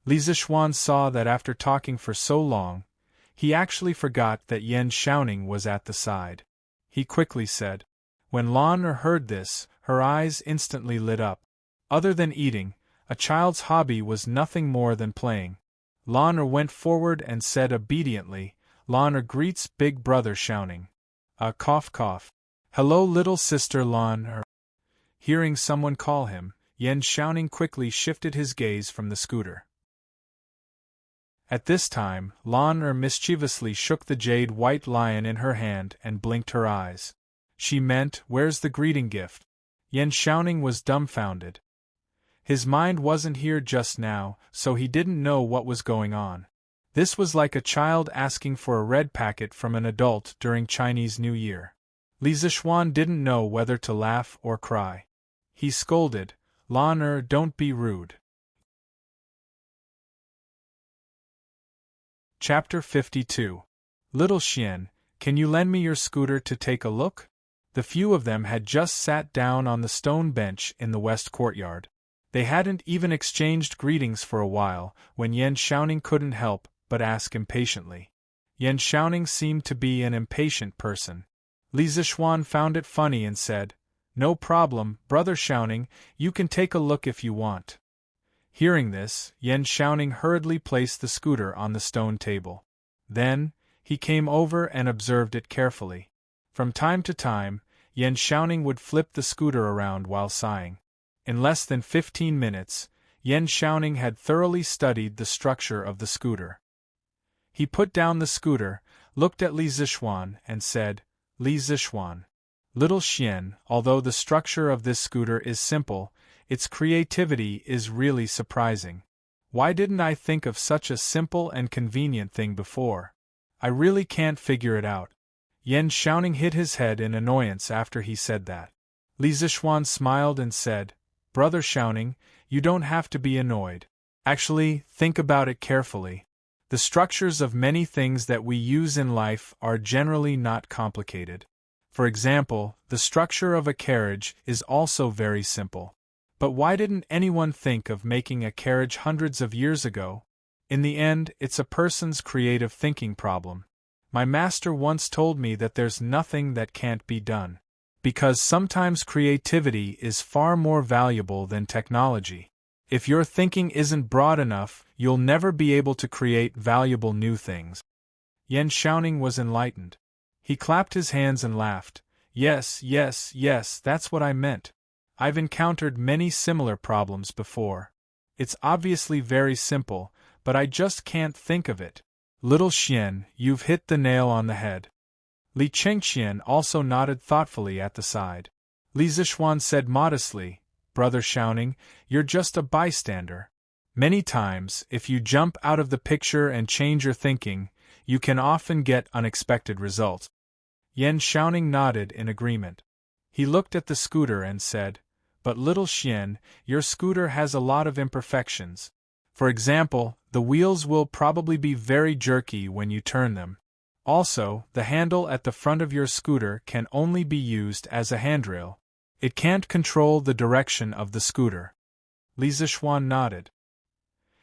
Li Zishuan saw that after talking for so long, he actually forgot that Yan Xiaoning was at the side. He quickly said. When Lan heard this, her eyes instantly lit up. Other than eating, a child's hobby was nothing more than playing. Lan went forward and said obediently, Lan greets big brother Xiaoning. Cough cough. Hello little sister Lan. Hearing someone call him, Yan Xiaoning quickly shifted his gaze from the scooter. At this time, Lan mischievously shook the jade white lion in her hand and blinked her eyes. She meant, where's the greeting gift? Yan Xiaoning was dumbfounded. His mind wasn't here just now, so he didn't know what was going on. This was like a child asking for a red packet from an adult during Chinese New Year. Li Zishuan didn't know whether to laugh or cry. He scolded, Lan don't be rude. Chapter 52. Little Xian, can you lend me your scooter to take a look? The few of them had just sat down on the stone bench in the west courtyard. They hadn't even exchanged greetings for a while, when Yan Xiaoning couldn't help but ask impatiently. Yan Xiaoning seemed to be an impatient person. Li Zishuan found it funny and said, No problem, Brother Xiaoning, you can take a look if you want. Hearing this, Yan Xiaoning hurriedly placed the scooter on the stone table. Then, he came over and observed it carefully. From time to time, Yan Xiaoning would flip the scooter around while sighing. In less than 15 minutes, Yan Xiaoning had thoroughly studied the structure of the scooter. He put down the scooter, looked at Li Zishuan, and said, Li Zishuan. Little Xian, although the structure of this scooter is simple, its creativity is really surprising. Why didn't I think of such a simple and convenient thing before? I really can't figure it out. Yan Xiaoning hit his head in annoyance after he said that. Li Zishuan smiled and said, Brother Xiaoning, you don't have to be annoyed. Actually, think about it carefully. The structures of many things that we use in life are generally not complicated. For example, the structure of a carriage is also very simple. But why didn't anyone think of making a carriage hundreds of years ago? In the end, it's a person's creative thinking problem. My master once told me that there's nothing that can't be done. Because sometimes creativity is far more valuable than technology. If your thinking isn't broad enough, you'll never be able to create valuable new things. Yan Xiaoning was enlightened. He clapped his hands and laughed. Yes, that's what I meant. I've encountered many similar problems before. It's obviously very simple, but I just can't think of it. Little Xian, you've hit the nail on the head. Li Chengqian also nodded thoughtfully at the side. Li Zishuan said modestly, Brother Xiaoning, you're just a bystander. Many times, if you jump out of the picture and change your thinking, you can often get unexpected results. Yan Xiaoning nodded in agreement. He looked at the scooter and said, But little Xian, your scooter has a lot of imperfections. For example, the wheels will probably be very jerky when you turn them. Also, the handle at the front of your scooter can only be used as a handrail. It can't control the direction of the scooter. Li Zishuan nodded.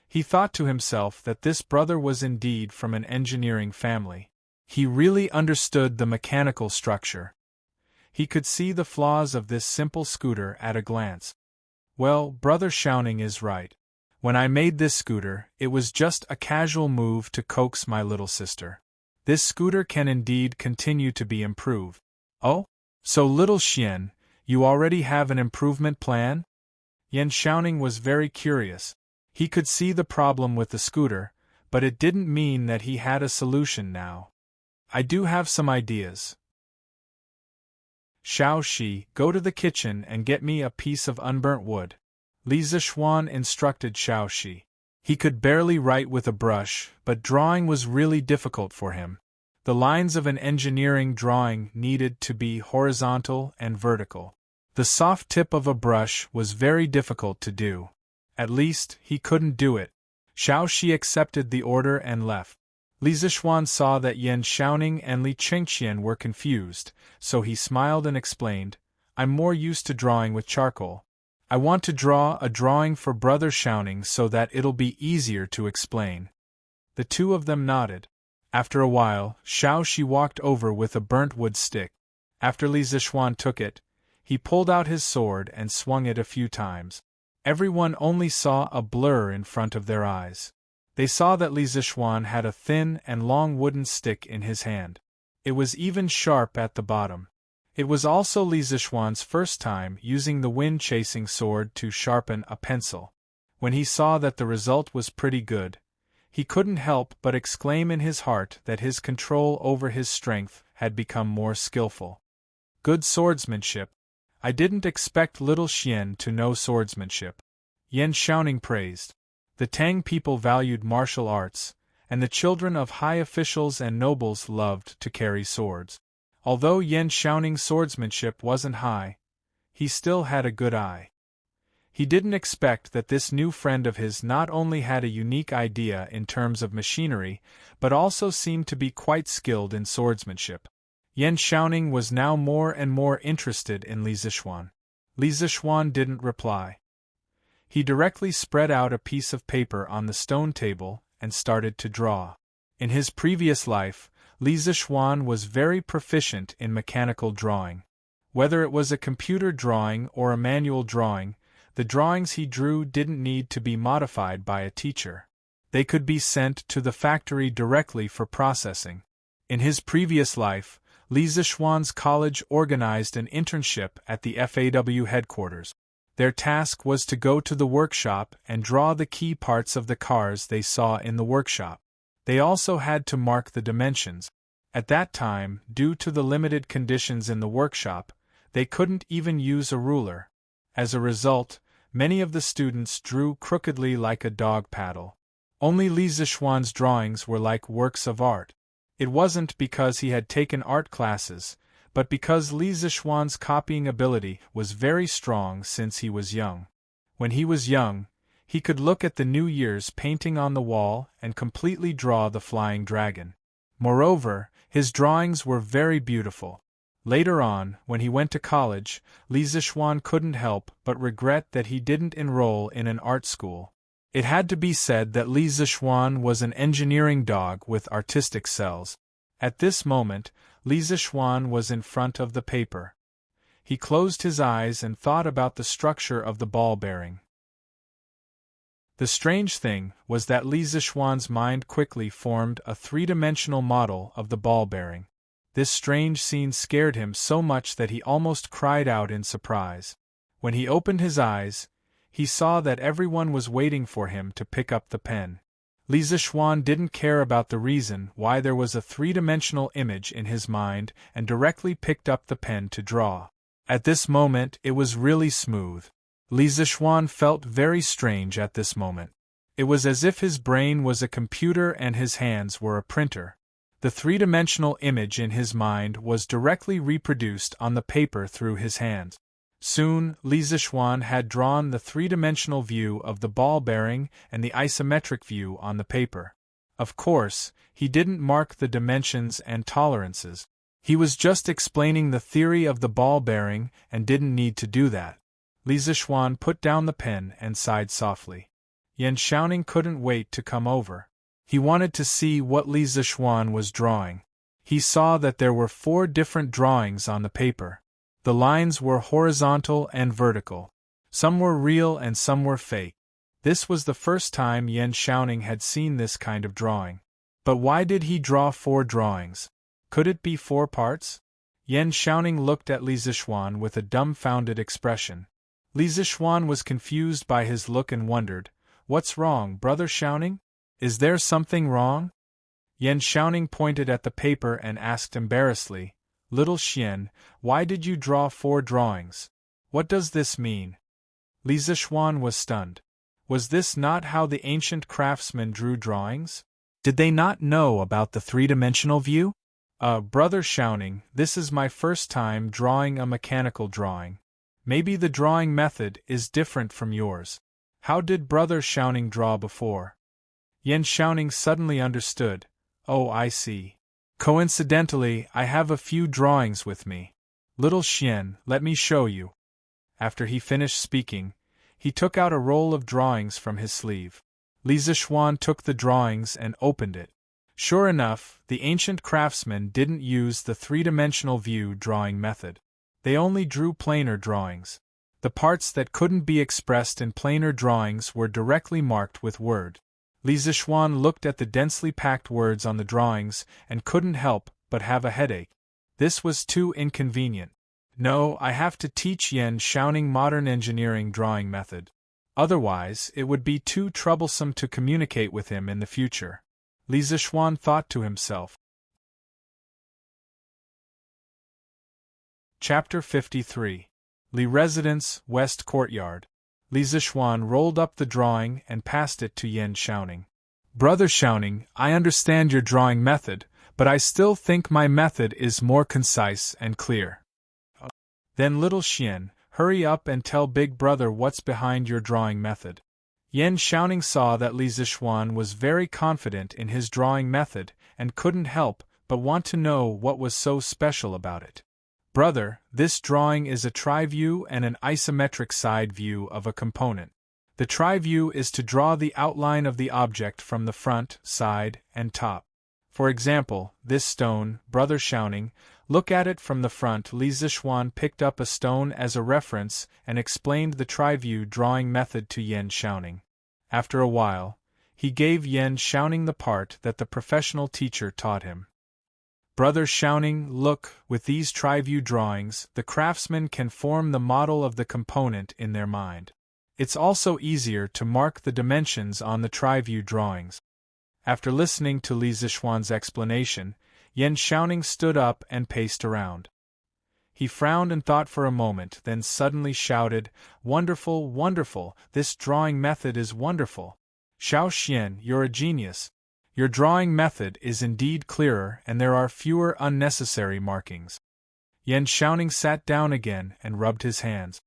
He thought to himself that this brother was indeed from an engineering family. He really understood the mechanical structure. He could see the flaws of this simple scooter at a glance. Well, Brother Xiaoning is right. When I made this scooter, it was just a casual move to coax my little sister. This scooter can indeed continue to be improved. Oh? So little Xian, you already have an improvement plan? Yan Xiaoning was very curious. He could see the problem with the scooter, but it didn't mean that he had a solution now. I do have some ideas. Xiao Shi, go to the kitchen and get me a piece of unburnt wood. Li Zishuan instructed Xiao Shi. He could barely write with a brush, but drawing was really difficult for him. The lines of an engineering drawing needed to be horizontal and vertical. The soft tip of a brush was very difficult to do. At least, he couldn't do it. Xiao Shi accepted the order and left. Li Zishuan saw that Yan Xiaoning and Li Chengxian were confused, so he smiled and explained, I'm more used to drawing with charcoal. I want to draw a drawing for Brother Xiaoning so that it'll be easier to explain. The two of them nodded. After a while, Xiao Shi walked over with a burnt wood stick. After Li Zishuan took it, he pulled out his sword and swung it a few times. Everyone only saw a blur in front of their eyes. They saw that Li Zishuan had a thin and long wooden stick in his hand. It was even sharp at the bottom. It was also Li Zishuan's first time using the wind-chasing sword to sharpen a pencil. When he saw that the result was pretty good, he couldn't help but exclaim in his heart that his control over his strength had become more skillful. Good swordsmanship. I didn't expect little Xian to know swordsmanship. Yan Xiaoning praised. The Tang people valued martial arts, and the children of high officials and nobles loved to carry swords. Although Yan Xiaoning's swordsmanship wasn't high, he still had a good eye. He didn't expect that this new friend of his not only had a unique idea in terms of machinery, but also seemed to be quite skilled in swordsmanship. Yan Xiaoning was now more and more interested in Li Zishuan. Li Zishuan didn't reply. He directly spread out a piece of paper on the stone table and started to draw. In his previous life, Li Zishuan was very proficient in mechanical drawing. Whether it was a computer drawing or a manual drawing, the drawings he drew didn't need to be modified by a teacher. They could be sent to the factory directly for processing. In his previous life, Li Zishuan's college organized an internship at the FAW headquarters. Their task was to go to the workshop and draw the key parts of the cars they saw in the workshop. They also had to mark the dimensions. At that time, due to the limited conditions in the workshop, they couldn't even use a ruler. As a result, many of the students drew crookedly like a dog paddle. Only Li Zishuan's drawings were like works of art. It wasn't because he had taken art classes, but because Li Zishuan's copying ability was very strong since he was young. When he was young, he could look at the New Year's painting on the wall and completely draw the flying dragon. Moreover, his drawings were very beautiful. Later on, when he went to college, Li Zishuan couldn't help but regret that he didn't enroll in an art school. It had to be said that Li Zishuan was an engineering dog with artistic cells. At this moment, Li Zishuan was in front of the paper. He closed his eyes and thought about the structure of the ball bearing. The strange thing was that Li Zishuan's mind quickly formed a three-dimensional model of the ball bearing. This strange scene scared him so much that he almost cried out in surprise. When he opened his eyes, he saw that everyone was waiting for him to pick up the pen. Li Zishuan didn't care about the reason why there was a three-dimensional image in his mind and directly picked up the pen to draw. At this moment it was really smooth. Li Zishuan felt very strange at this moment. It was as if his brain was a computer and his hands were a printer. The three-dimensional image in his mind was directly reproduced on the paper through his hands. Soon, Li Zishuan had drawn the three-dimensional view of the ball bearing and the isometric view on the paper. Of course, he didn't mark the dimensions and tolerances. He was just explaining the theory of the ball bearing and didn't need to do that. Li Zixuan put down the pen and sighed softly. Yan Xiaoning couldn't wait to come over. He wanted to see what Li Zixuan was drawing. He saw that there were 4 different drawings on the paper. The lines were horizontal and vertical. Some were real and some were fake. This was the first time Yan Xiaoning had seen this kind of drawing. But why did he draw 4 drawings? Could it be 4 parts? Yan Xiaoning looked at Li Zixuan with a dumbfounded expression. Li Zixuan was confused by his look and wondered, "What's wrong, Brother Xiaoning? Is there something wrong?" Yan Xiaoning pointed at the paper and asked embarrassedly, "Little Xian, why did you draw 4 drawings? What does this mean?" Li Zixuan was stunned. Was this not how the ancient craftsmen drew drawings? Did they not know about the 3-dimensional view? Brother Xiaoning, this is my first time drawing a mechanical drawing. Maybe the drawing method is different from yours. How did Brother Xiaoning draw before? Yan Xiaoning suddenly understood. Oh, I see. Coincidentally, I have a few drawings with me. Little Xian, let me show you. After he finished speaking, he took out a roll of drawings from his sleeve. Li Zixuan took the drawings and opened it. Sure enough, the ancient craftsmen didn't use the 3-dimensional view drawing method. They only drew planar drawings. The parts that couldn't be expressed in planar drawings were directly marked with word. Li Zixuan looked at the densely packed words on the drawings and couldn't help but have a headache. This was too inconvenient. No, I have to teach Yan Xiaoning modern engineering drawing method. Otherwise, it would be too troublesome to communicate with him in the future. Li Zixuan thought to himself. Chapter 53. Li Residence, West Courtyard. Li Zixuan rolled up the drawing and passed it to Yan Xiaoning. Brother Xiaoning, I understand your drawing method, but I still think my method is more concise and clear. Then little Xian, hurry up and tell big brother what's behind your drawing method. Yan Xiaoning saw that Li Zixuan was very confident in his drawing method and couldn't help but want to know what was so special about it. Brother, this drawing is a tri-view and an isometric side view of a component. The tri-view is to draw the outline of the object from the front, side, and top. For example, this stone, Brother Xiaoning, look at it from the front. Li Zixuan picked up a stone as a reference and explained the tri-view drawing method to Yan Xiaoning. After a while, he gave Yan Xiaoning the part that the professional teacher taught him. Brother Xiaoning, look, with these tri-view drawings, the craftsman can form the model of the component in their mind. It's also easier to mark the dimensions on the tri-view drawings. After listening to Li Zixuan's explanation, Yan Xiaoning stood up and paced around. He frowned and thought for a moment, then suddenly shouted, "Wonderful, wonderful, this drawing method is wonderful. Xiao Xian, you're a genius. Your drawing method is indeed clearer and there are fewer unnecessary markings." Yan Xiaoning sat down again and rubbed his hands.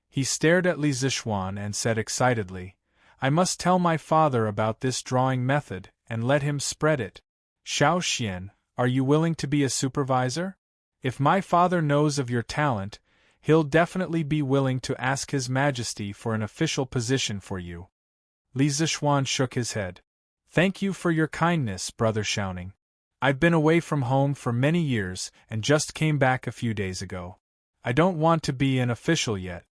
He stared at Li Zixuan and said excitedly, "I must tell my father about this drawing method and let him spread it. Xiao Xian, are you willing to be a supervisor? If my father knows of your talent, he'll definitely be willing to ask His Majesty for an official position for you." Li Zixuan shook his head. "Thank you for your kindness, Brother Xiaoning. I've been away from home for many years and just came back a few days ago. I don't want to be an official yet."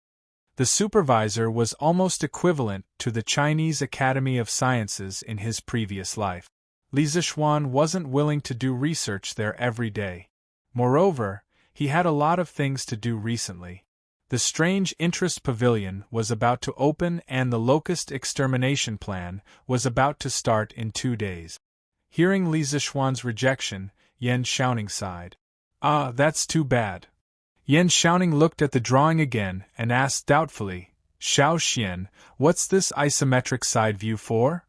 The supervisor was almost equivalent to the Chinese Academy of Sciences in his previous life. Li Zixuan wasn't willing to do research there every day. Moreover, he had a lot of things to do recently. The Strange Interest Pavilion was about to open and the locust extermination plan was about to start in 2 days. Hearing Li Zixuan's rejection, Yan Xiaoning sighed. "Ah, that's too bad." Yan Xiaoning looked at the drawing again and asked doubtfully, "Xiao Xian, what's this isometric side view for?"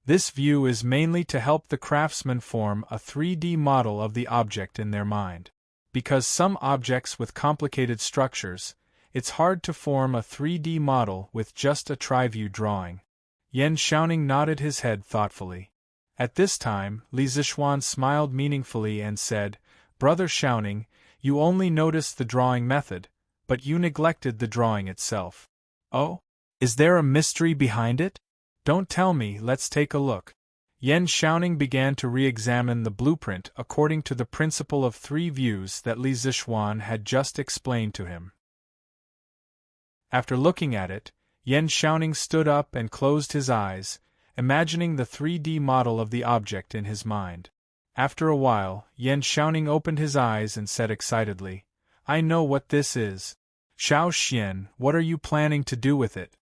This view is mainly to help the craftsman form a 3D model of the object in their mind. Because some objects with complicated structures, it's hard to form a 3D model with just a tri-view drawing. Yan Xiaoning nodded his head thoughtfully. At this time, Li Zixuan smiled meaningfully and said, Brother Shouting, you only noticed the drawing method, but you neglected the drawing itself. Oh? Is there a mystery behind it? Don't tell me, let's take a look. Yan Shouting began to re-examine the blueprint according to the principle of 3 views that Li Zixuan had just explained to him. After looking at it, Yan Shouting stood up and closed his eyes, imagining the 3D model of the object in his mind. After a while, Yan Shouting opened his eyes and said excitedly, I know what this is. Xiao Xian, what are you planning to do with it?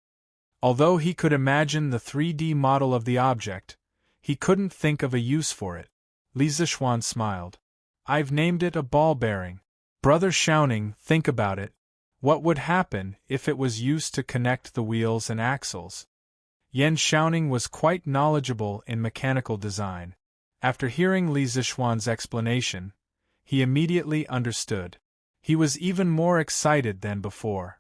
Although he could imagine the 3D model of the object, he couldn't think of a use for it. Li Zixuan smiled. I've named it a ball bearing. Brother Shouting, think about it. What would happen if it was used to connect the wheels and axles? Yan Shouting was quite knowledgeable in mechanical design. After hearing Li Zixuan's explanation, he immediately understood. He was even more excited than before.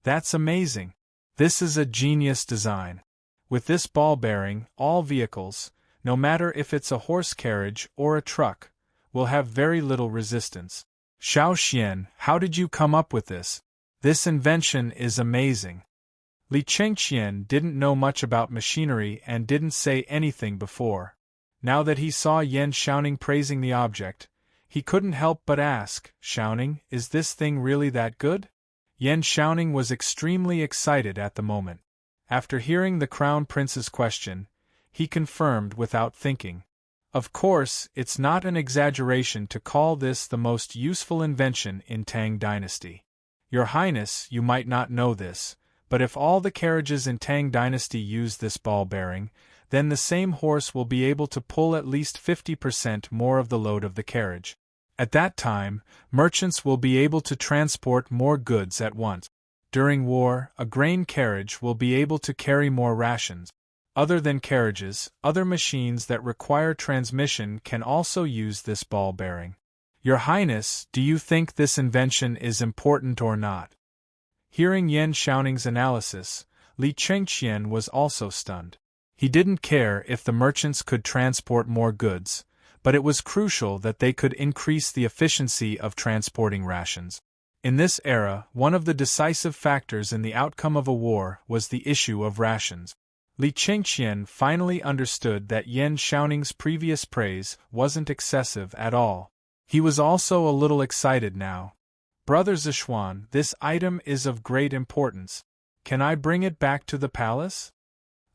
That's amazing. This is a genius design. With this ball bearing, all vehicles, no matter if it's a horse carriage or a truck, will have very little resistance. Xiao Xian, how did you come up with this? This invention is amazing. Li Chengqian didn't know much about machinery and didn't say anything before. Now that he saw Yan Shouting praising the object, he couldn't help but ask, Shouting, is this thing really that good? Yan Shouting was extremely excited at the moment. After hearing the Crown Prince's question, he confirmed without thinking. Of course, it's not an exaggeration to call this the most useful invention in Tang Dynasty. Your Highness, you might not know this, but if all the carriages in Tang Dynasty use this ball bearing, then the same horse will be able to pull at least 50% more of the load of the carriage. At that time, merchants will be able to transport more goods at once. During war, a grain carriage will be able to carry more rations. Other than carriages, other machines that require transmission can also use this ball bearing. Your Highness, do you think this invention is important or not? Hearing Yan Shouting's analysis, Li Chengqian was also stunned. He didn't care if the merchants could transport more goods, but it was crucial that they could increase the efficiency of transporting rations. In this era, one of the decisive factors in the outcome of a war was the issue of rations. Li Chengqian finally understood that Yan Shouting's previous praise wasn't excessive at all. He was also a little excited now. Brother Zixuan, this item is of great importance. Can I bring it back to the palace?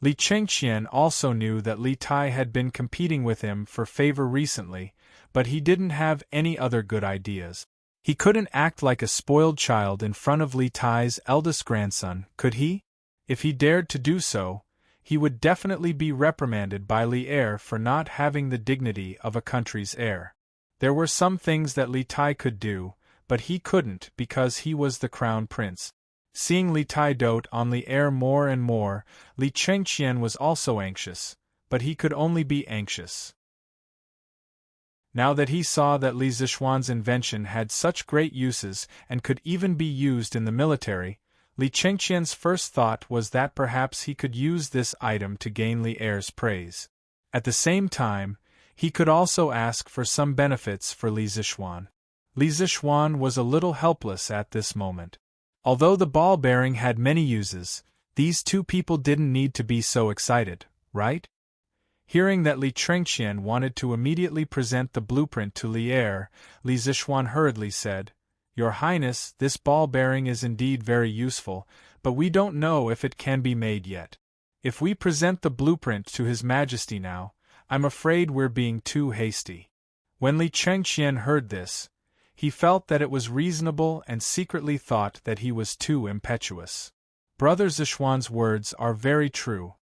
Li Chengqian also knew that Li Tai had been competing with him for favor recently, but he didn't have any other good ideas. He couldn't act like a spoiled child in front of Li Tai's eldest grandson, could he? If he dared to do so, he would definitely be reprimanded by Li Er for not having the dignity of a country's heir. There were some things that Li Tai could do, but he couldn't because he was the crown prince. Seeing Li Tai dote on Li Er more and more, Li Chengqian was also anxious, but he could only be anxious. Now that he saw that Li Zixuan's invention had such great uses and could even be used in the military, Li Chengqian's first thought was that perhaps he could use this item to gain Li Er's praise. At the same time, he could also ask for some benefits for Li Zixuan. Li Zixuan was a little helpless at this moment. Although the ball bearing had many uses, these two people didn't need to be so excited, right? Hearing that Li Chengqian wanted to immediately present the blueprint to Li Er, Li Zixuan hurriedly said, Your Highness, this ball bearing is indeed very useful, but we don't know if it can be made yet. If we present the blueprint to His Majesty now, I'm afraid we're being too hasty. When Li Chengqian heard this, he felt that it was reasonable and secretly thought that he was too impetuous. Brother Zixuan's words are very true.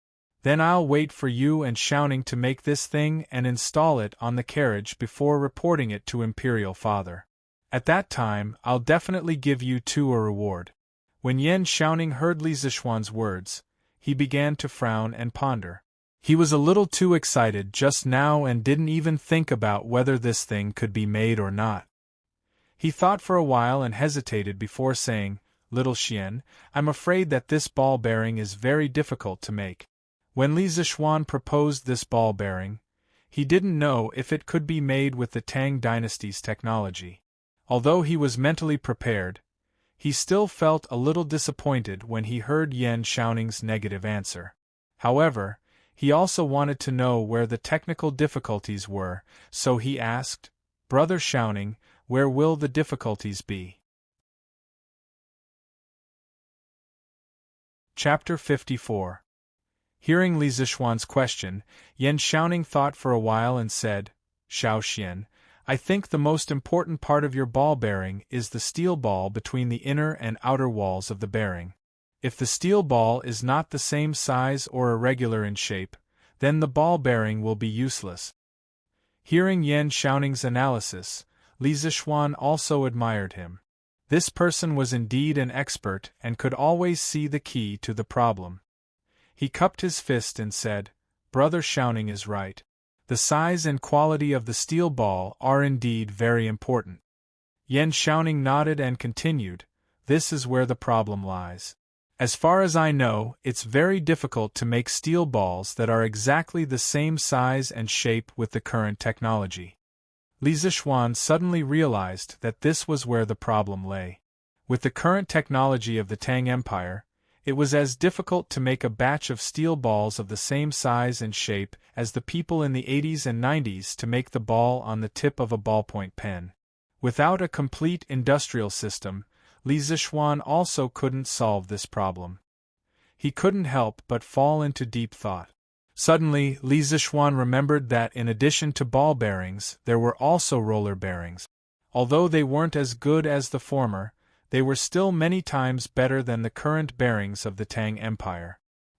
Then I'll wait for you and Shouting to make this thing and install it on the carriage before reporting it to Imperial Father. At that time, I'll definitely give you two a reward. When Yan Shouting heard Li Zixuan's words, he began to frown and ponder. He was a little too excited just now and didn't even think about whether this thing could be made or not. He thought for a while and hesitated before saying, Little Xian, I'm afraid that this ball bearing is very difficult to make. When Li Zixuan proposed this ball bearing, He didn't know if it could be made with the Tang Dynasty's technology. Although he was mentally prepared, he still felt a little disappointed when he heard Yan Xiaoning's negative answer. However, he also wanted to know where the technical difficulties were, so he asked, "Brother Xiaoning, where will the difficulties be?" Chapter 54. Hearing Li Zixuan's question, Yan Xiaoning thought for a while and said, "Xiao Xian, I think the most important part of your ball bearing is the steel ball between the inner and outer walls of the bearing. If the steel ball is not the same size or irregular in shape, then the ball bearing will be useless." Hearing Yan Xiaoning's analysis, Li Zixuan also admired him. This person was indeed an expert and could always see the key to the problem. He cupped his fist and said, "Brother Xiaoning is right. The size and quality of the steel ball are indeed very important." Yan Xiaoning nodded and continued, "This is where the problem lies. As far as I know, it's very difficult to make steel balls that are exactly the same size and shape with the current technology." Li Zixuan suddenly realized that this was where the problem lay. With the current technology of the Tang Empire, it was as difficult to make a batch of steel balls of the same size and shape as the people in the 80s and 90s to make the ball on the tip of a ballpoint pen. Without a complete industrial system, Li Zixuan also couldn't solve this problem. He couldn't help but fall into deep thought. Suddenly, Li Zixuan remembered that in addition to ball bearings, there were also roller bearings. Although they weren't as good as the former, they were still many times better than the current bearings of the Tang Empire.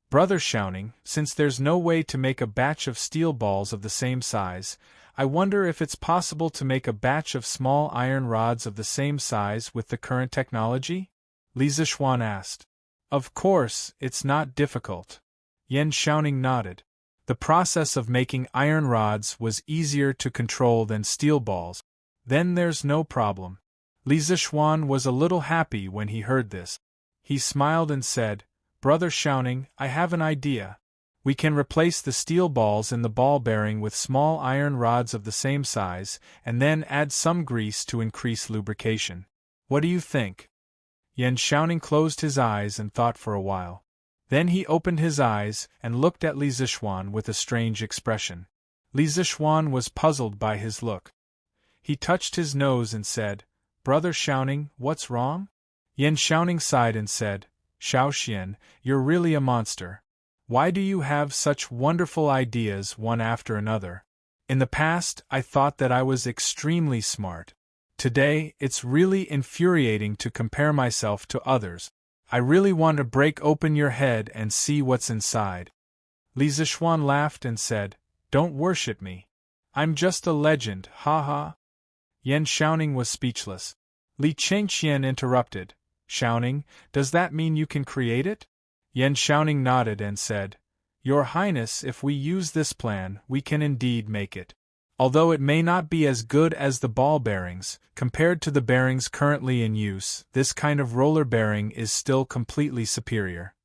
"Brother Xiaoning, since there's no way to make a batch of steel balls of the same size, I wonder if it's possible to make a batch of small iron rods of the same size with the current technology?" Li Zixuan asked. "Of course, it's not difficult." Yan Xiaoning nodded. The process of making iron rods was easier to control than steel balls. Then there's no problem. Li Zixuan was a little happy when he heard this. He smiled and said, "Brother Xiaoning, I have an idea. We can replace the steel balls in the ball bearing with small iron rods of the same size, and then add some grease to increase lubrication. What do you think?" Yan Xiaoning closed his eyes and thought for a while. Then he opened his eyes and looked at Li Zixuan with a strange expression. Li Zixuan was puzzled by his look. He touched his nose and said, "Brother Xiaoning, what's wrong?" Yan Xiaoning sighed and said, "Xiao Xian, you're really a monster. Why do you have such wonderful ideas one after another? In the past, I thought that I was extremely smart. Today, it's really infuriating to compare myself to others. I really want to break open your head and see what's inside." Li Zixuan laughed and said, "Don't worship me. I'm just a legend, ha." Yan Xiaoning was speechless. Li Chengqian interrupted, "Xiaoning, does that mean you can create it?" Yan Xiaoning nodded and said, "Your Highness, if we use this plan, we can indeed make it. Although it may not be as good as the ball bearings, compared to the bearings currently in use, this kind of roller bearing is still completely superior.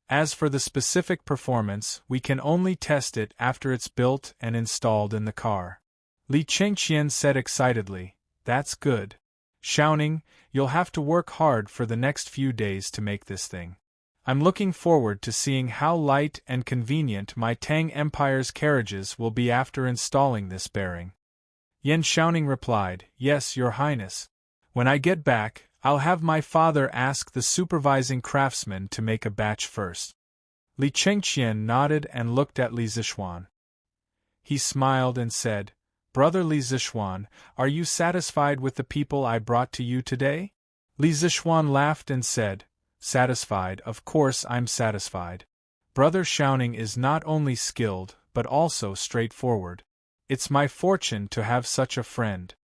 As for the specific performance, we can only test it after it's built and installed in the car." Li Chengqian said excitedly, "That's good. Xiaoning, you'll have to work hard for the next few days to make this thing. I'm looking forward to seeing how light and convenient my Tang Empire's carriages will be after installing this bearing." Yan Xiaoning replied, "Yes, Your Highness. When I get back, I'll have my father ask the supervising craftsman to make a batch first." Li Chengqian nodded and looked at Li Zixuan. He smiled and said, "Brother Li Zixuan, are you satisfied with the people I brought to you today?" Li Zixuan laughed and said, "Satisfied, of course I'm satisfied. Brother Xiaoning is not only skilled, but also straightforward. It's my fortune to have such a friend."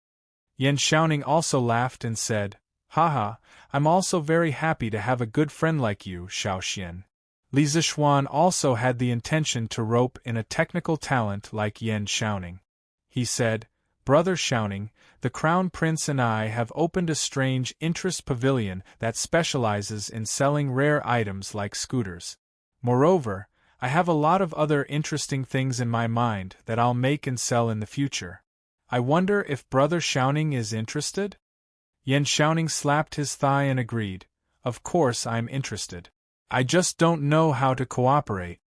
Yan Xiaoning also laughed and said, "Haha, I'm also very happy to have a good friend like you, Xiao Xian." Li Zixuan also had the intention to rope in a technical talent like Yan Xiaoning. He said, "Brother Xiaoning, the Crown Prince and I have opened a strange interest pavilion that specializes in selling rare items like scooters. Moreover, I have a lot of other interesting things in my mind that I'll make and sell in the future. I wonder if Brother Shouting is interested? Yan Shouting slapped his thigh and agreed. Of course I'm interested. I just don't know how to cooperate.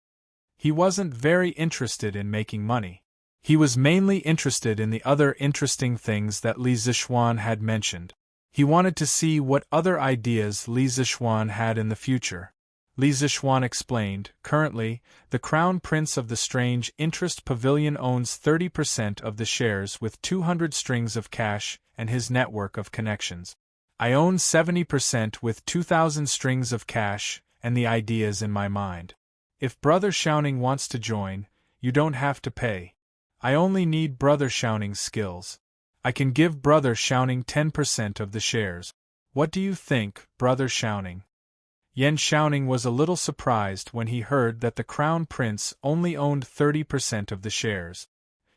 He wasn't very interested in making money. He was mainly interested in the other interesting things that Li Zixuan had mentioned. He wanted to see what other ideas Li Zixuan had in the future. Li Zixuan explained, currently, the Crown Prince of the Strange Interest Pavilion owns 30% of the shares with 200 strings of cash and his network of connections. I own 70% with 2,000 strings of cash and the ideas in my mind. If Brother Shouting wants to join, you don't have to pay. I only need Brother Shouting's skills. I can give Brother Shouting 10% of the shares. What do you think, Brother Shouting? Yan Shouting was a little surprised when he heard that the Crown Prince only owned 30% of the shares.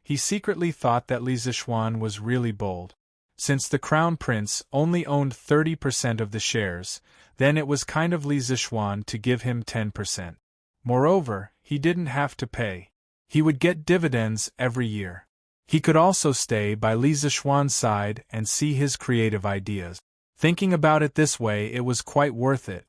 He secretly thought that Li Zixuan was really bold. Since the Crown Prince only owned 30% of the shares, then it was kind of Li Zixuan to give him 10%. Moreover, he didn't have to pay. He would get dividends every year. He could also stay by Li Zixuan's side and see his creative ideas. Thinking about it this way, it was quite worth it.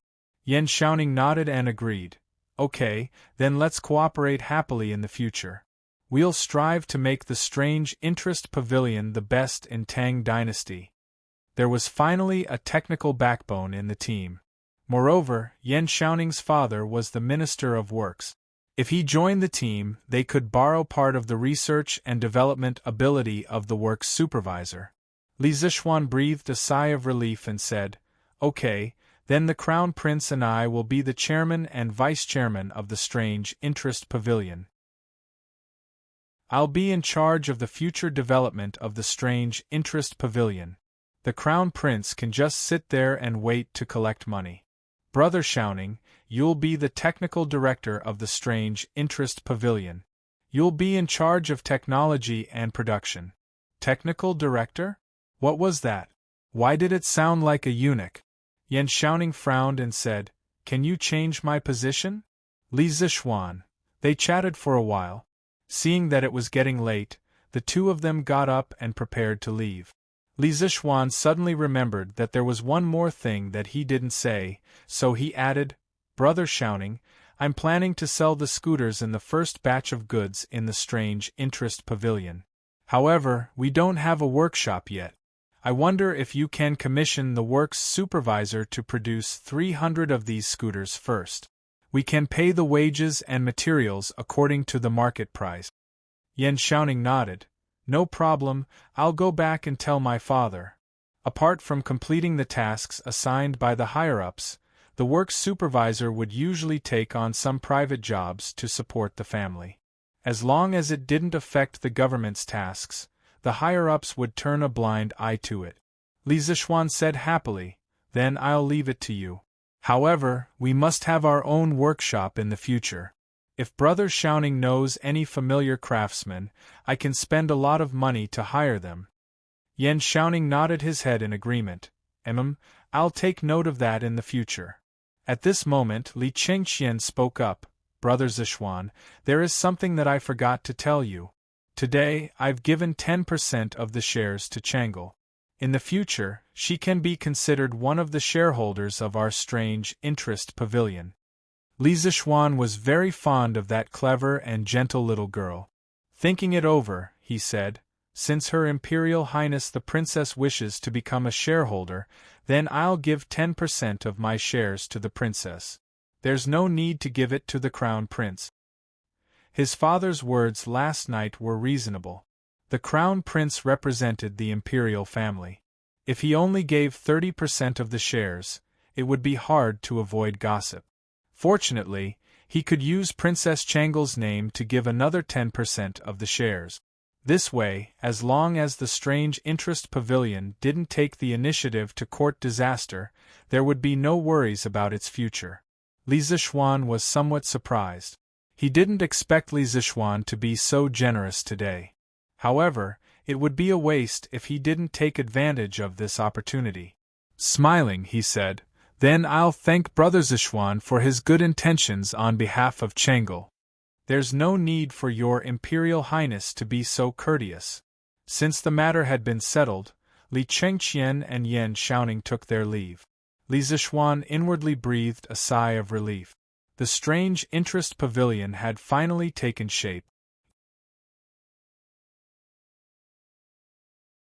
Yan Shouting nodded and agreed. Okay, then let's cooperate happily in the future. We'll strive to make the Strange Interest Pavilion the best in Tang Dynasty. There was finally a technical backbone in the team. Moreover, Yan Shouting's father was the Minister of Works. If he joined the team, they could borrow part of the research and development ability of the works supervisor. Li Zixuan breathed a sigh of relief and said, Okay, then the Crown Prince and I will be the chairman and vice-chairman of the Strange Interest Pavilion. I'll be in charge of the future development of the Strange Interest Pavilion. The Crown Prince can just sit there and wait to collect money. Brother Shouting, you'll be the technical director of the Strange Interest Pavilion. You'll be in charge of technology and production. Technical director? What was that? Why did it sound like a eunuch? Yan Shouting frowned and said, Can you change my position? Li Zixuan. They chatted for a while. Seeing that it was getting late, the two of them got up and prepared to leave. Li Zixuan suddenly remembered that there was one more thing that he didn't say, so he added, Brother Shouting, I'm planning to sell the scooters in the first batch of goods in the Strange Interest Pavilion. However, we don't have a workshop yet. I wonder if you can commission the works supervisor to produce 300 of these scooters first. We can pay the wages and materials according to the market price. Yan Shouting nodded. No problem, I'll go back and tell my father. Apart from completing the tasks assigned by the higher-ups, the works supervisor would usually take on some private jobs to support the family. As long as it didn't affect the government's tasks, the higher-ups would turn a blind eye to it. Li Zixuan said happily, Then I'll leave it to you. However, we must have our own workshop in the future. If Brother Shouting knows any familiar craftsmen, I can spend a lot of money to hire them. Yan Shouting nodded his head in agreement. I'll take note of that in the future. At this moment Li Chengxian spoke up. Brother Zixuan, there is something that I forgot to tell you. Today, I've given 10% of the shares to Chang'e. In the future, she can be considered one of the shareholders of our Strange Interest Pavilion. Li Zixuan was very fond of that clever and gentle little girl. Thinking it over, he said, Since Her Imperial Highness the Princess wishes to become a shareholder, then I'll give 10% of my shares to the princess. There's no need to give it to the Crown Prince. His father's words last night were reasonable. The Crown Prince represented the imperial family. If he only gave 30% of the shares, it would be hard to avoid gossip. Fortunately, he could use Princess Chang'e's name to give another 10% of the shares. This way, as long as the Strange Interest Pavilion didn't take the initiative to court disaster, there would be no worries about its future. Li Zixuan was somewhat surprised. He didn't expect Li Zixuan to be so generous today. However, it would be a waste if he didn't take advantage of this opportunity. Smiling, he said, Then I'll thank Brother Zixuan for his good intentions on behalf of Chang'e. There's no need for your Imperial Highness to be so courteous. Since the matter had been settled, Li Chengqian and Yan Xiaoning took their leave. Li Zishuan inwardly breathed a sigh of relief. The strange interest pavilion had finally taken shape.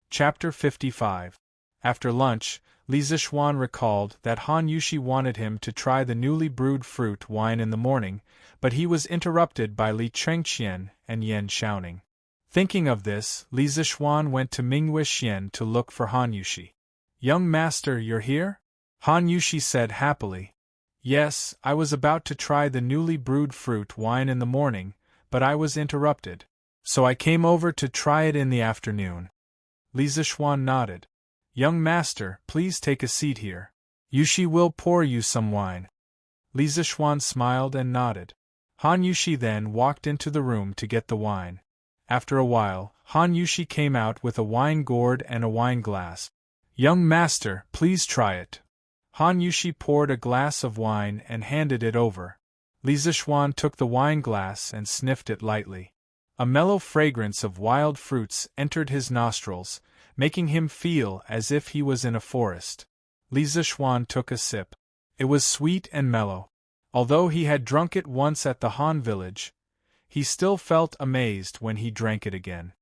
Chapter 55. After lunch, Li Zishuan recalled that Han Yushi wanted him to try the newly brewed fruit wine in the morning, but he was interrupted by Li Chengqian and Yan Xiaoning. Thinking of this, Li Zishuan went to Mingyue Xian to look for Han Yushi. "Young master, you're here?" Han Yushi said happily. "Yes, I was about to try the newly brewed fruit wine in the morning, but I was interrupted. So I came over to try it in the afternoon." Li Zishuan nodded. "Young master, please take a seat here. Yushi will pour you some wine." Li Zishuan smiled and nodded. Han Yushi then walked into the room to get the wine. After a while, Han Yushi came out with a wine gourd and a wine glass. "Young master, please try it." Han Yushi poured a glass of wine and handed it over. Li Zishuan took the wine glass and sniffed it lightly. A mellow fragrance of wild fruits entered his nostrils, making him feel as if he was in a forest. Li Zishuan took a sip. It was sweet and mellow. Although he had drunk it once at the Han village, he still felt amazed when he drank it again.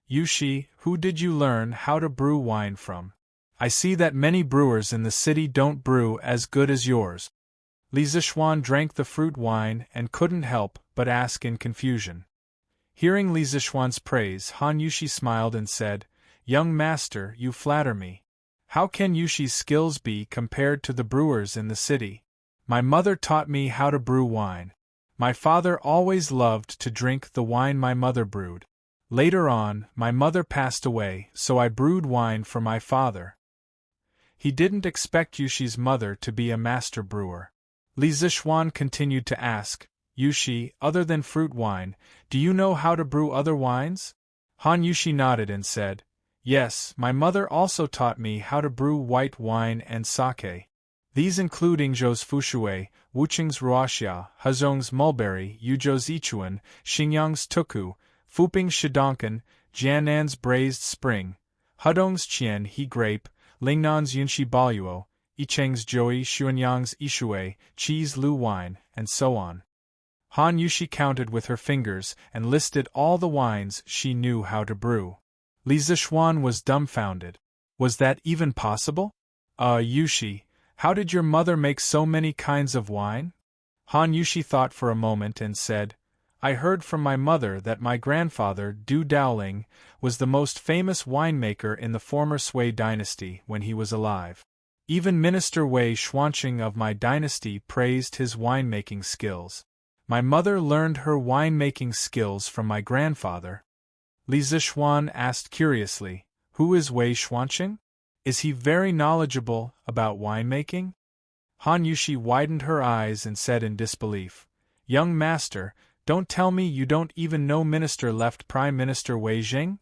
"Yushi, who did you learn how to brew wine from? I see that many brewers in the city don't brew as good as yours." Li Zishuan drank the fruit wine and couldn't help but ask in confusion. Hearing Li Zishuan's praise, Han Yushi smiled and said, "Young master, you flatter me. How can Yushi's skills be compared to the brewers in the city? My mother taught me how to brew wine. My father always loved to drink the wine my mother brewed. Later on, my mother passed away, so I brewed wine for my father." He didn't expect Yushi's mother to be a master brewer. Li Zishuan continued to ask, "Yushi, other than fruit wine, do you know how to brew other wines?" Han Yushi nodded and said, "Yes, my mother also taught me how to brew white wine and sake. These include Ingzhou's Fushui, Wuqing's Ruoxia, Hezong's Mulberry, Yuzhou's Ichuan, Xingyang's Tuku, Fuping's Shidonkan, Jiannan's Braised Spring, Hudong's Qian He Grape, Lingnan's Yunshi Baluo, Icheng's Joey, Xuanyang's Ishui, Qi's Lu Wine, and so on." Han Yushi counted with her fingers and listed all the wines she knew how to brew. Li Zishuan was dumbfounded. Was that even possible? Yushi, how did your mother make so many kinds of wine?" Han Yushi thought for a moment and said, "I heard from my mother that my grandfather, Du Daoling, was the most famous winemaker in the former Sui dynasty when he was alive. Even Minister Wei Xuanqing of my dynasty praised his winemaking skills. My mother learned her winemaking skills from my grandfather." Li Zishuan asked curiously, "Who is Wei Xuanqing? Is he very knowledgeable about winemaking?" Han Yushi widened her eyes and said in disbelief, "Young master, don't tell me you don't even know Minister left Prime Minister Wei Zheng?"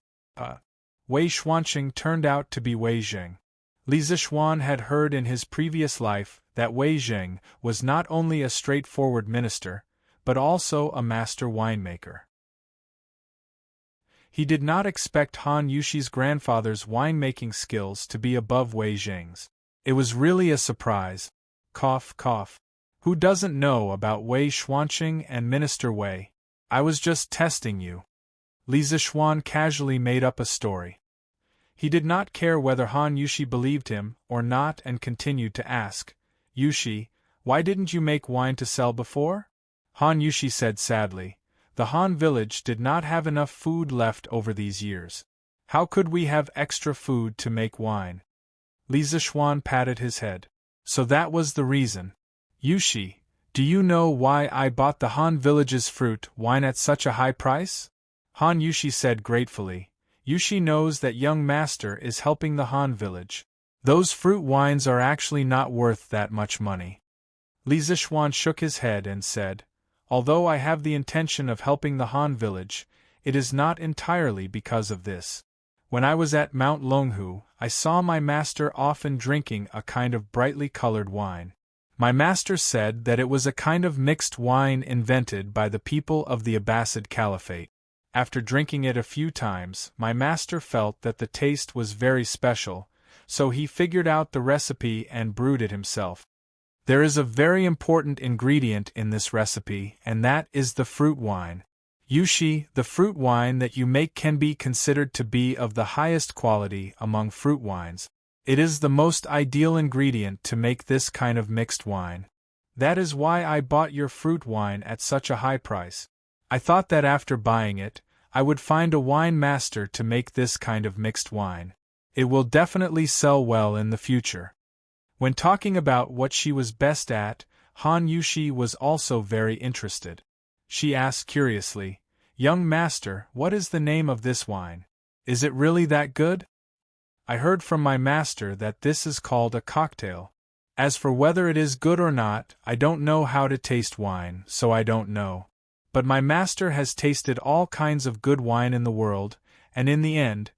Wei Xuanqing turned out to be Wei Zheng. Li Zishuan had heard in his previous life that Wei Zheng was not only a straightforward minister, but also a master winemaker. He did not expect Han Yushi's grandfather's winemaking skills to be above Wei Zheng's. It was really a surprise. Cough, cough. Who doesn't know about Wei Xuanqing and Minister Wei? I was just testing you. Li Zishuan casually made up a story. He did not care whether Han Yushi believed him or not and continued to ask, "Yushi, why didn't you make wine to sell before?" Han Yushi said sadly, "The Han village did not have enough food left over these years. How could we have extra food to make wine?" Li Zishuan patted his head. "So that was the reason. Yushi, do you know why I bought the Han village's fruit wine at such a high price?" Han Yushi said gratefully, "Yushi knows that young master is helping the Han village. Those fruit wines are actually not worth that much money." Li Zishuan shook his head and said, "Although I have the intention of helping the Han village, it is not entirely because of this. When I was at Mount Longhu, I saw my master often drinking a kind of brightly colored wine. My master said that it was a kind of mixed wine invented by the people of the Abbasid Caliphate. After drinking it a few times, my master felt that the taste was very special, so he figured out the recipe and brewed it himself. There is a very important ingredient in this recipe, and that is the fruit wine. Yushi, the fruit wine that you make can be considered to be of the highest quality among fruit wines. It is the most ideal ingredient to make this kind of mixed wine. That is why I bought your fruit wine at such a high price. I thought that after buying it, I would find a wine master to make this kind of mixed wine. It will definitely sell well in the future. When talking about what she was best at, Han Yushi was also very interested. She asked curiously, "Young master, what is the name of this wine? Is it really that good?" I heard from my master that this is called a cocktail. As for whether it is good or not, I don't know how to taste wine, so I don't know. But my master has tasted all kinds of good wine in the world, and in the end,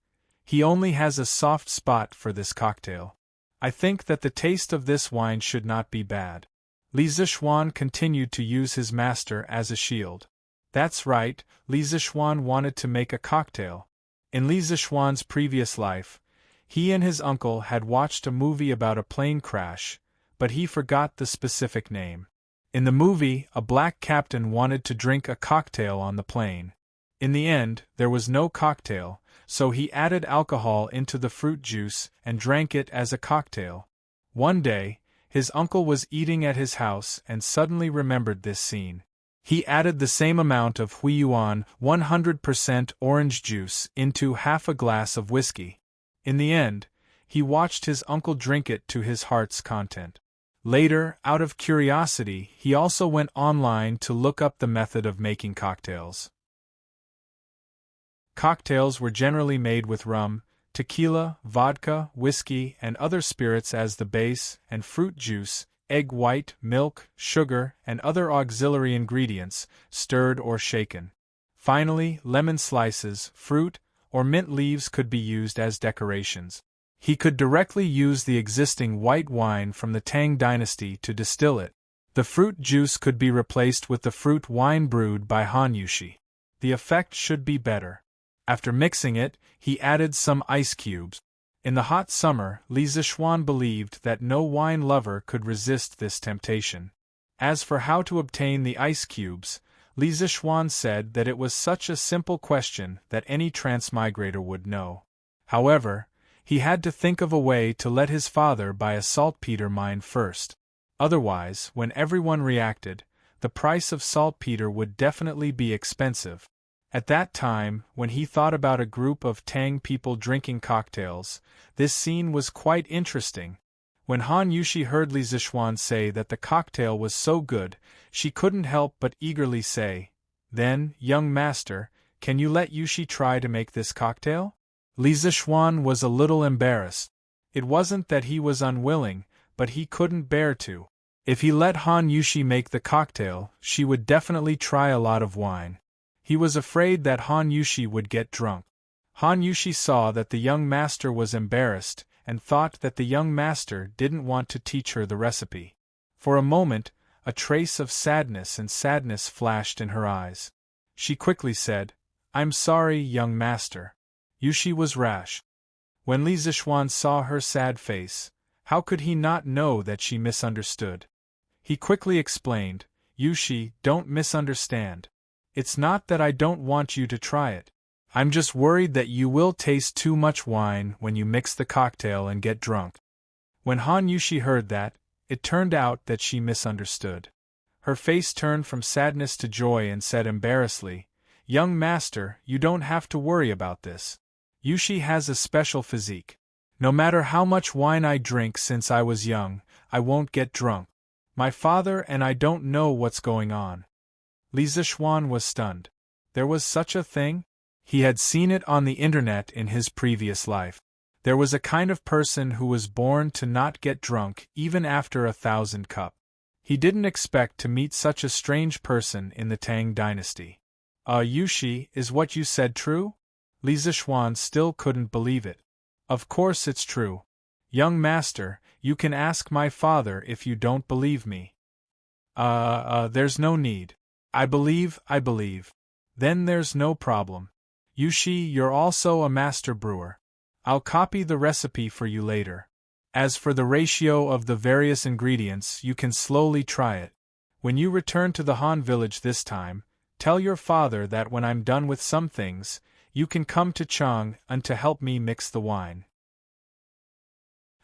he only has a soft spot for this cocktail. I think that the taste of this wine should not be bad. Li Zixuan continued to use his master as a shield. That's right, Li Zixuan wanted to make a cocktail. In Li Zixuan's previous life, he and his uncle had watched a movie about a plane crash, but he forgot the specific name. In the movie, a black captain wanted to drink a cocktail on the plane. In the end, there was no cocktail, so he added alcohol into the fruit juice and drank it as a cocktail. One day, his uncle was eating at his house and suddenly remembered this scene. He added the same amount of Huiyuan 100% orange juice into half a glass of whiskey. In the end, he watched his uncle drink it to his heart's content. Later, out of curiosity, he also went online to look up the method of making cocktails. Cocktails were generally made with rum, tequila, vodka, whiskey, and other spirits as the base, and fruit juice, egg white, milk, sugar, and other auxiliary ingredients, stirred or shaken. Finally, lemon slices, fruit, or mint leaves could be used as decorations. He could directly use the existing white wine from the Tang Dynasty to distill it. The fruit juice could be replaced with the fruit wine brewed by Han Yushi. The effect should be better. After mixing it, he added some ice cubes. In the hot summer, Li Zixuan believed that no wine lover could resist this temptation. As for how to obtain the ice cubes, Li Zixuan said that it was such a simple question that any transmigrator would know. However, he had to think of a way to let his father buy a saltpeter mine first. Otherwise, when everyone reacted, the price of saltpeter would definitely be expensive. At that time, when he thought about a group of Tang people drinking cocktails, this scene was quite interesting. When Han Yushi heard Li Zixuan say that the cocktail was so good, she couldn't help but eagerly say, "Then, young master, can you let Yushi try to make this cocktail?" Li Zixuan was a little embarrassed. It wasn't that he was unwilling, but he couldn't bear to. If he let Han Yushi make the cocktail, she would definitely try a lot of wine. He was afraid that Han Yushi would get drunk. Han Yushi saw that the young master was embarrassed, and thought that the young master didn't want to teach her the recipe. For a moment, a trace of sadness flashed in her eyes. She quickly said, "I'm sorry, young master." Yushi was rash. When Li Zixuan saw her sad face, how could he not know that she misunderstood? He quickly explained, "Yushi, don't misunderstand. It's not that I don't want you to try it. I'm just worried that you will taste too much wine when you mix the cocktail and get drunk." When Han Yushi heard that, it turned out that she misunderstood. Her face turned from sadness to joy and said embarrassedly, "Young master, you don't have to worry about this. Yushi has a special physique. No matter how much wine I drink since I was young, I won't get drunk. My father and I don't know what's going on." Li Zixuan was stunned. There was such a thing? He had seen it on the internet in his previous life. There was a kind of person who was born to not get drunk even after 1,000 cup. He didn't expect to meet such a strange person in the Tang Dynasty. Yushi, is what you said true?" Li Zixuan still couldn't believe it. "Of course it's true. Young master, you can ask my father if you don't believe me. There's no need. I believe. Then there's no problem. Yushi, you're also a master brewer. I'll copy the recipe for you later. As for the ratio of the various ingredients, you can slowly try it. When you return to the Han village this time, tell your father that when I'm done with some things, you can come to Chang and to help me mix the wine.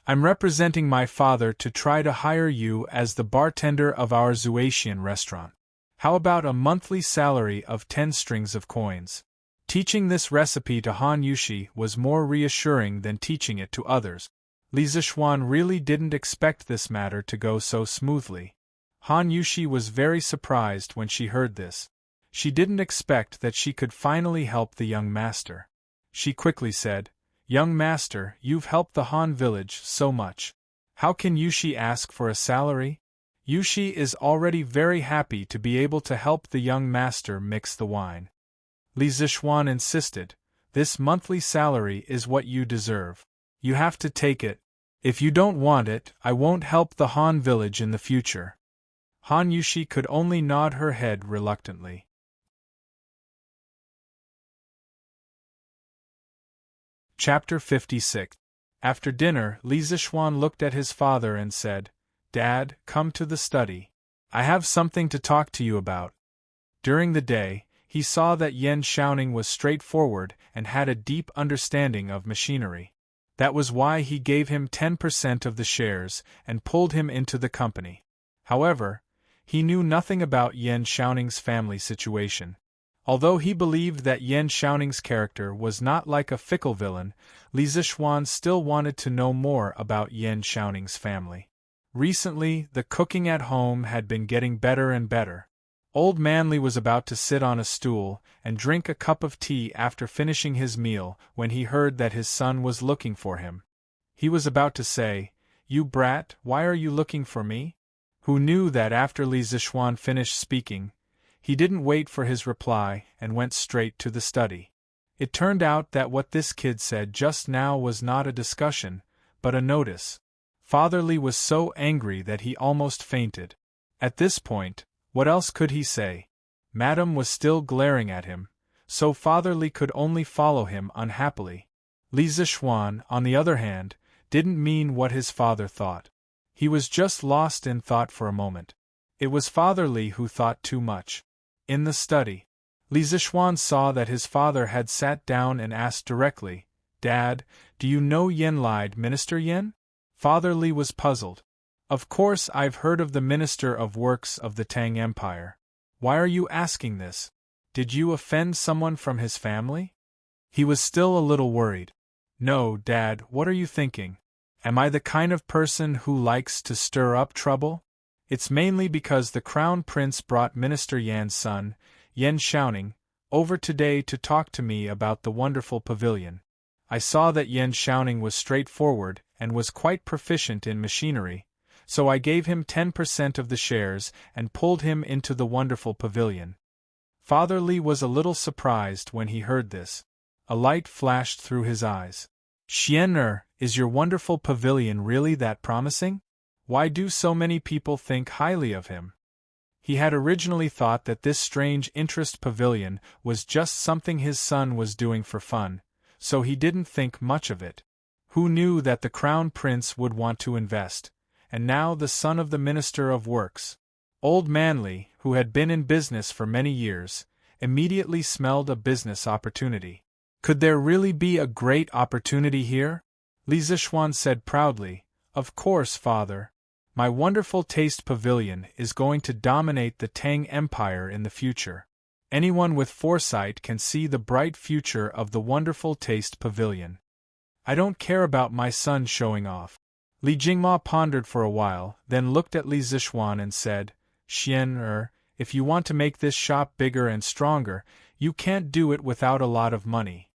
I'm representing my father to try to hire you as the bartender of our Zuatian restaurant. How about a monthly salary of 10 strings of coins? Teaching this recipe to Han Yushi was more reassuring than teaching it to others. Li Zishuan really didn't expect this matter to go so smoothly. Han Yushi was very surprised when she heard this. She didn't expect that she could finally help the young master. She quickly said, "Young master, you've helped the Han village so much. How can Yushi ask for a salary?" Yushi is already very happy to be able to help the young master mix the wine. Li Zishuan insisted, "This monthly salary is what you deserve. You have to take it. If you don't want it, I won't help the Han village in the future." Han Yushi could only nod her head reluctantly. Chapter 56. After dinner, Li Zishuan looked at his father and said, "Dad, come to the study. I have something to talk to you about." During the day, he saw that Yan Xiaoning was straightforward and had a deep understanding of machinery. That was why he gave him 10% of the shares and pulled him into the company. However, he knew nothing about Yan Xiaoning's family situation. Although he believed that Yan Xiaoning's character was not like a fickle villain, Li Zishuan still wanted to know more about Yan Xiaoning's family. Recently, the cooking at home had been getting better and better. Old Manly was about to sit on a stool and drink a cup of tea after finishing his meal when he heard that his son was looking for him. He was about to say, "You brat, why are you looking for me?" Who knew that after Li Zishuan finished speaking, he didn't wait for his reply and went straight to the study. It turned out that what this kid said just now was not a discussion, but a notice. Father Li was so angry that he almost fainted. At this point, what else could he say? Madam was still glaring at him, so Father Li could only follow him unhappily. Li Zishuan, on the other hand, didn't mean what his father thought. He was just lost in thought for a moment. It was Father Li who thought too much. In the study, Li Zishuan saw that his father had sat down and asked directly, "Dad, do you know Yenlied Minister Yen?" Father Li was puzzled. "Of course I've heard of the Minister of Works of the Tang Empire. Why are you asking this? Did you offend someone from his family?" He was still a little worried. "No, Dad, what are you thinking? Am I the kind of person who likes to stir up trouble? It's mainly because the Crown Prince brought Minister Yan's son, Yan Xiaoning, over today to talk to me about the wonderful pavilion. I saw that Yan Xiaoning was straightforward and was quite proficient in machinery, so I gave him 10% of the shares and pulled him into the wonderful pavilion." Father Li was a little surprised when he heard this. A light flashed through his eyes. "Xian is your wonderful pavilion really that promising? Why do so many people think highly of him?" He had originally thought that this strange interest pavilion was just something his son was doing for fun, so he didn't think much of it. Who knew that the Crown Prince would want to invest? And now the son of the Minister of Works. Old Manly, who had been in business for many years, immediately smelled a business opportunity. Could there really be a great opportunity here? Li Zishuan said proudly, "Of course, father. My wonderful taste pavilion is going to dominate the Tang Empire in the future. Anyone with foresight can see the bright future of the wonderful taste pavilion. I don't care about my son showing off." Li Jingma pondered for a while, then looked at Li Zishuan and said, "Xian if you want to make this shop bigger and stronger, you can't do it without a lot of money.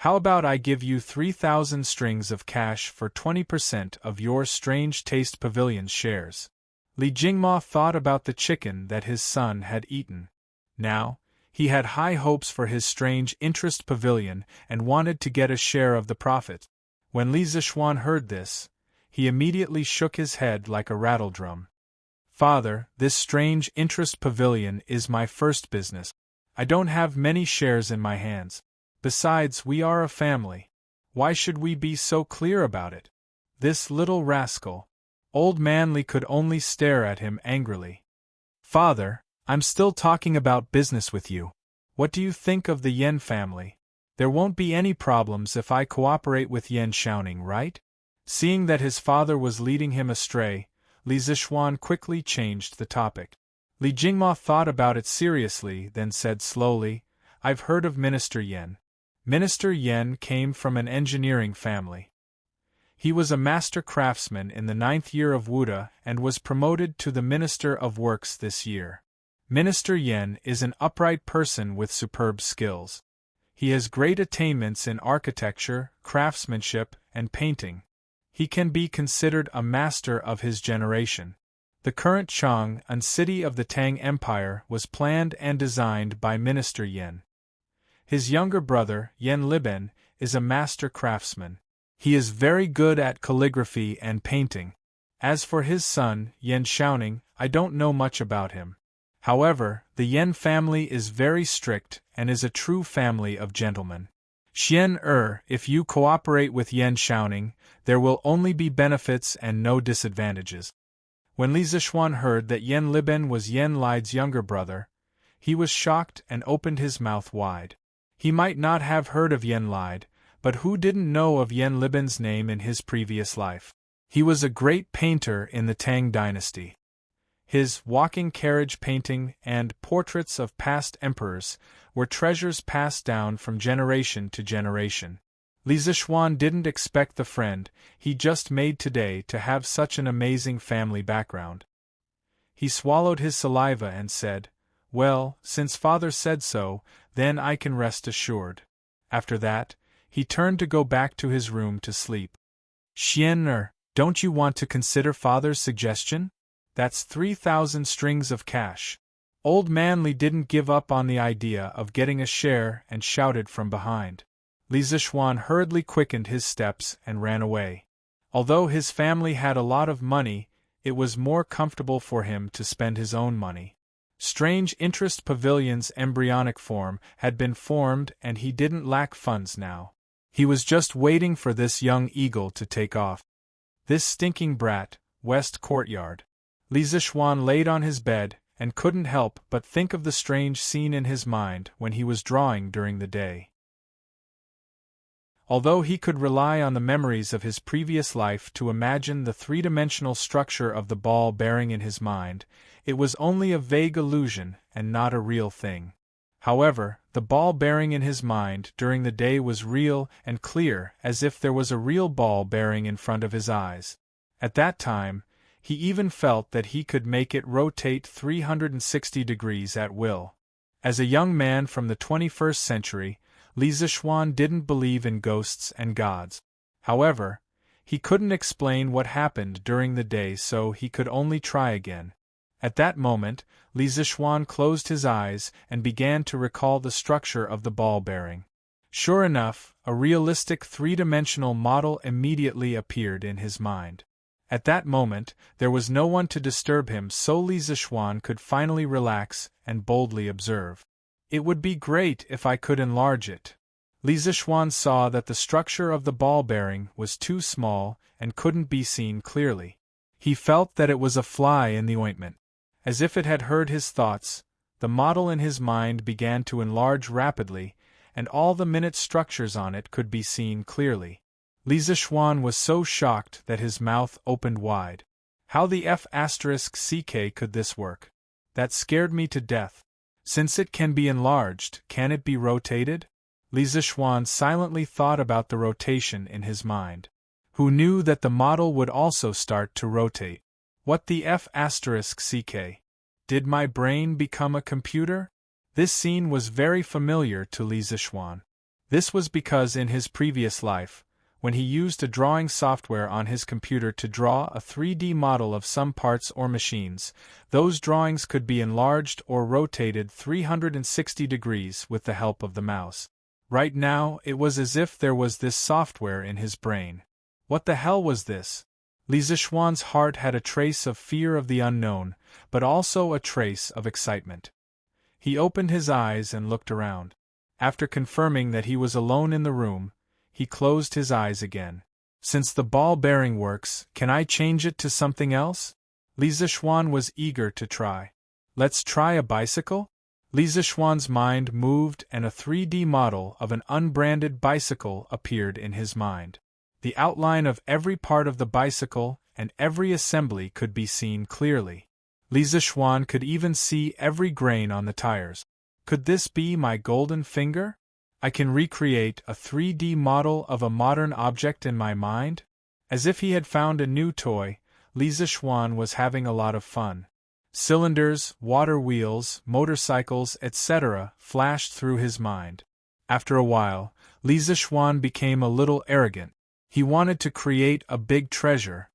How about I give you 3,000 strings of cash for 20% of your Strange Taste Pavilion's shares?" Li Jingma thought about the chicken that his son had eaten. Now, he had high hopes for his Strange Interest Pavilion and wanted to get a share of the profit. When Li Zixuan heard this, he immediately shook his head like a rattledrum. Father, this strange interest pavilion is my first business. I don't have many shares in my hands. Besides, we are a family. Why should we be so clear about it? This little rascal. Old man Li could only stare at him angrily. Father, I'm still talking about business with you. What do you think of the Yan family? There won't be any problems if I cooperate with Yan Xiaoning, right? Seeing that his father was leading him astray, Li Zixuan quickly changed the topic. Li Jingma thought about it seriously, then said slowly, I've heard of Minister Yan. Minister Yan came from an engineering family. He was a master craftsman in the 9th year of Wuda and was promoted to the Minister of Works this year. Minister Yan is an upright person with superb skills. He has great attainments in architecture, craftsmanship, and painting. He can be considered a master of his generation. The current Chang, a city of the Tang Empire, was planned and designed by Minister Yan. His younger brother, Yan Liben, is a master craftsman. He is very good at calligraphy and painting. As for his son, Yan Xiaoning, I don't know much about him. However, the Yan family is very strict and is a true family of gentlemen. Xian if you cooperate with Yan Xiaoning, there will only be benefits and no disadvantages. When Li Zixuan heard that Yan Liben was Yan Lide's younger brother, he was shocked and opened his mouth wide. He might not have heard of Yan Lide, but who didn't know of Yan Liben's name in his previous life? He was a great painter in the Tang Dynasty. His walking carriage painting and portraits of past emperors were treasures passed down from generation to generation. Li Zixuan didn't expect the friend he just made today to have such an amazing family background. He swallowed his saliva and said, Well, since father said so, then I can rest assured. After that, he turned to go back to his room to sleep. Xian don't you want to consider father's suggestion? That's 3,000 strings of cash. Old man Li didn't give up on the idea of getting a share and shouted from behind. Li Zixuan hurriedly quickened his steps and ran away. Although his family had a lot of money, it was more comfortable for him to spend his own money. Strange Interest Pavilion's embryonic form had been formed and he didn't lack funds now. He was just waiting for this young eagle to take off. This stinking brat, West Courtyard. Li Zixuan laid on his bed and couldn't help but think of the strange scene in his mind when he was drawing during the day. Although he could rely on the memories of his previous life to imagine the three-dimensional structure of the ball bearing in his mind, it was only a vague illusion and not a real thing. However, the ball bearing in his mind during the day was real and clear, as if there was a real ball bearing in front of his eyes. At that time, he even felt that he could make it rotate 360 degrees at will. As a young man from the 21st century, Li Zixuan didn't believe in ghosts and gods. However, he couldn't explain what happened during the day, so he could only try again. At that moment, Li Zixuan closed his eyes and began to recall the structure of the ball bearing. Sure enough, a realistic three-dimensional model immediately appeared in his mind. At that moment, there was no one to disturb him, so Li Zixuan could finally relax and boldly observe. It would be great if I could enlarge it. Li Zixuan saw that the structure of the ball bearing was too small and couldn't be seen clearly. He felt that it was a fly in the ointment. As if it had heard his thoughts, the model in his mind began to enlarge rapidly, and all the minute structures on it could be seen clearly. Li Zixuan was so shocked that his mouth opened wide. How the F***ck could this work? That scared me to death. Since it can be enlarged, can it be rotated? Li Zixuan silently thought about the rotation in his mind. Who knew that the model would also start to rotate? What the F***ck? Did my brain become a computer? This scene was very familiar to Li Zixuan. This was because in his previous life, when he used a drawing software on his computer to draw a 3D model of some parts or machines, those drawings could be enlarged or rotated 360 degrees with the help of the mouse. Right now, it was as if there was this software in his brain. What the hell was this? Li Zishuan's heart had a trace of fear of the unknown, but also a trace of excitement. He opened his eyes and looked around. After confirming that he was alone in the room, he closed his eyes again. Since the ball bearing works, can I change it to something else? Li Zishuan was eager to try. Let's try a bicycle? Li Zishuan's mind moved and a 3D model of an unbranded bicycle appeared in his mind. The outline of every part of the bicycle and every assembly could be seen clearly. Li Zishuan could even see every grain on the tires. Could this be my golden finger? I can recreate a 3D model of a modern object in my mind? As if he had found a new toy, Li Zishuan was having a lot of fun. Cylinders, water wheels, motorcycles, etc. flashed through his mind. After a while, Li Zishuan became a little arrogant. He wanted to create a big treasure.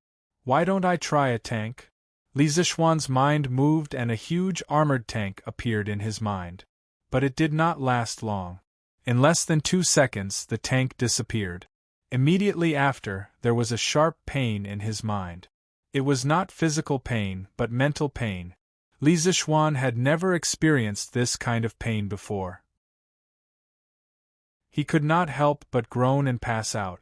Why don't I try a tank? Li Zishuan's mind moved and a huge armored tank appeared in his mind. But it did not last long. In less than 2 seconds, the tank disappeared. Immediately after, there was a sharp pain in his mind. It was not physical pain, but mental pain. Li Zishuan had never experienced this kind of pain before. He could not help but groan and pass out.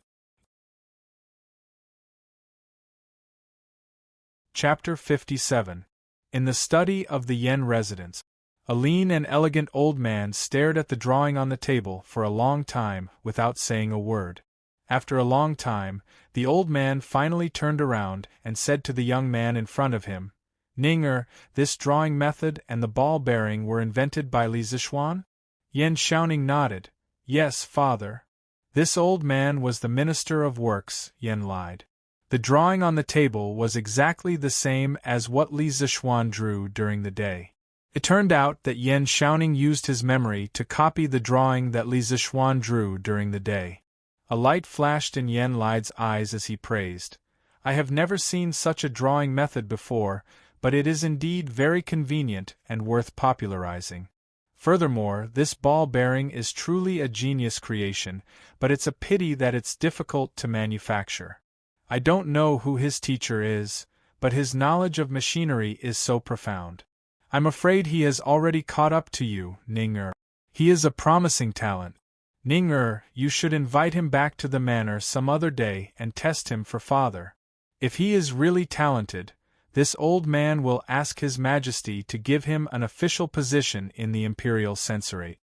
Chapter 57. In the study of the Yen residence. A lean and elegant old man stared at the drawing on the table for a long time without saying a word. After a long time, the old man finally turned around and said to the young man in front of him, "Ning, this drawing method and the ball bearing were invented by Li Zishuan?" Yen Xiaoning nodded. "Yes, father." This old man was the Minister of Works, Yen lied. The drawing on the table was exactly the same as what Li Zishuan drew during the day. It turned out that Yen Xiaoning used his memory to copy the drawing that Li Zishuan drew during the day. A light flashed in Yen Lide's eyes as he praised. "I have never seen such a drawing method before, but it is indeed very convenient and worth popularizing. Furthermore, this ball bearing is truly a genius creation, but it's a pity that it's difficult to manufacture. I don't know who his teacher is, but his knowledge of machinery is so profound. I'm afraid he has already caught up to you, Ning. He is a promising talent. Ning, you should invite him back to the manor some other day and test him for father. If he is really talented, this old man will ask His Majesty to give him an official position in the Imperial Censorate."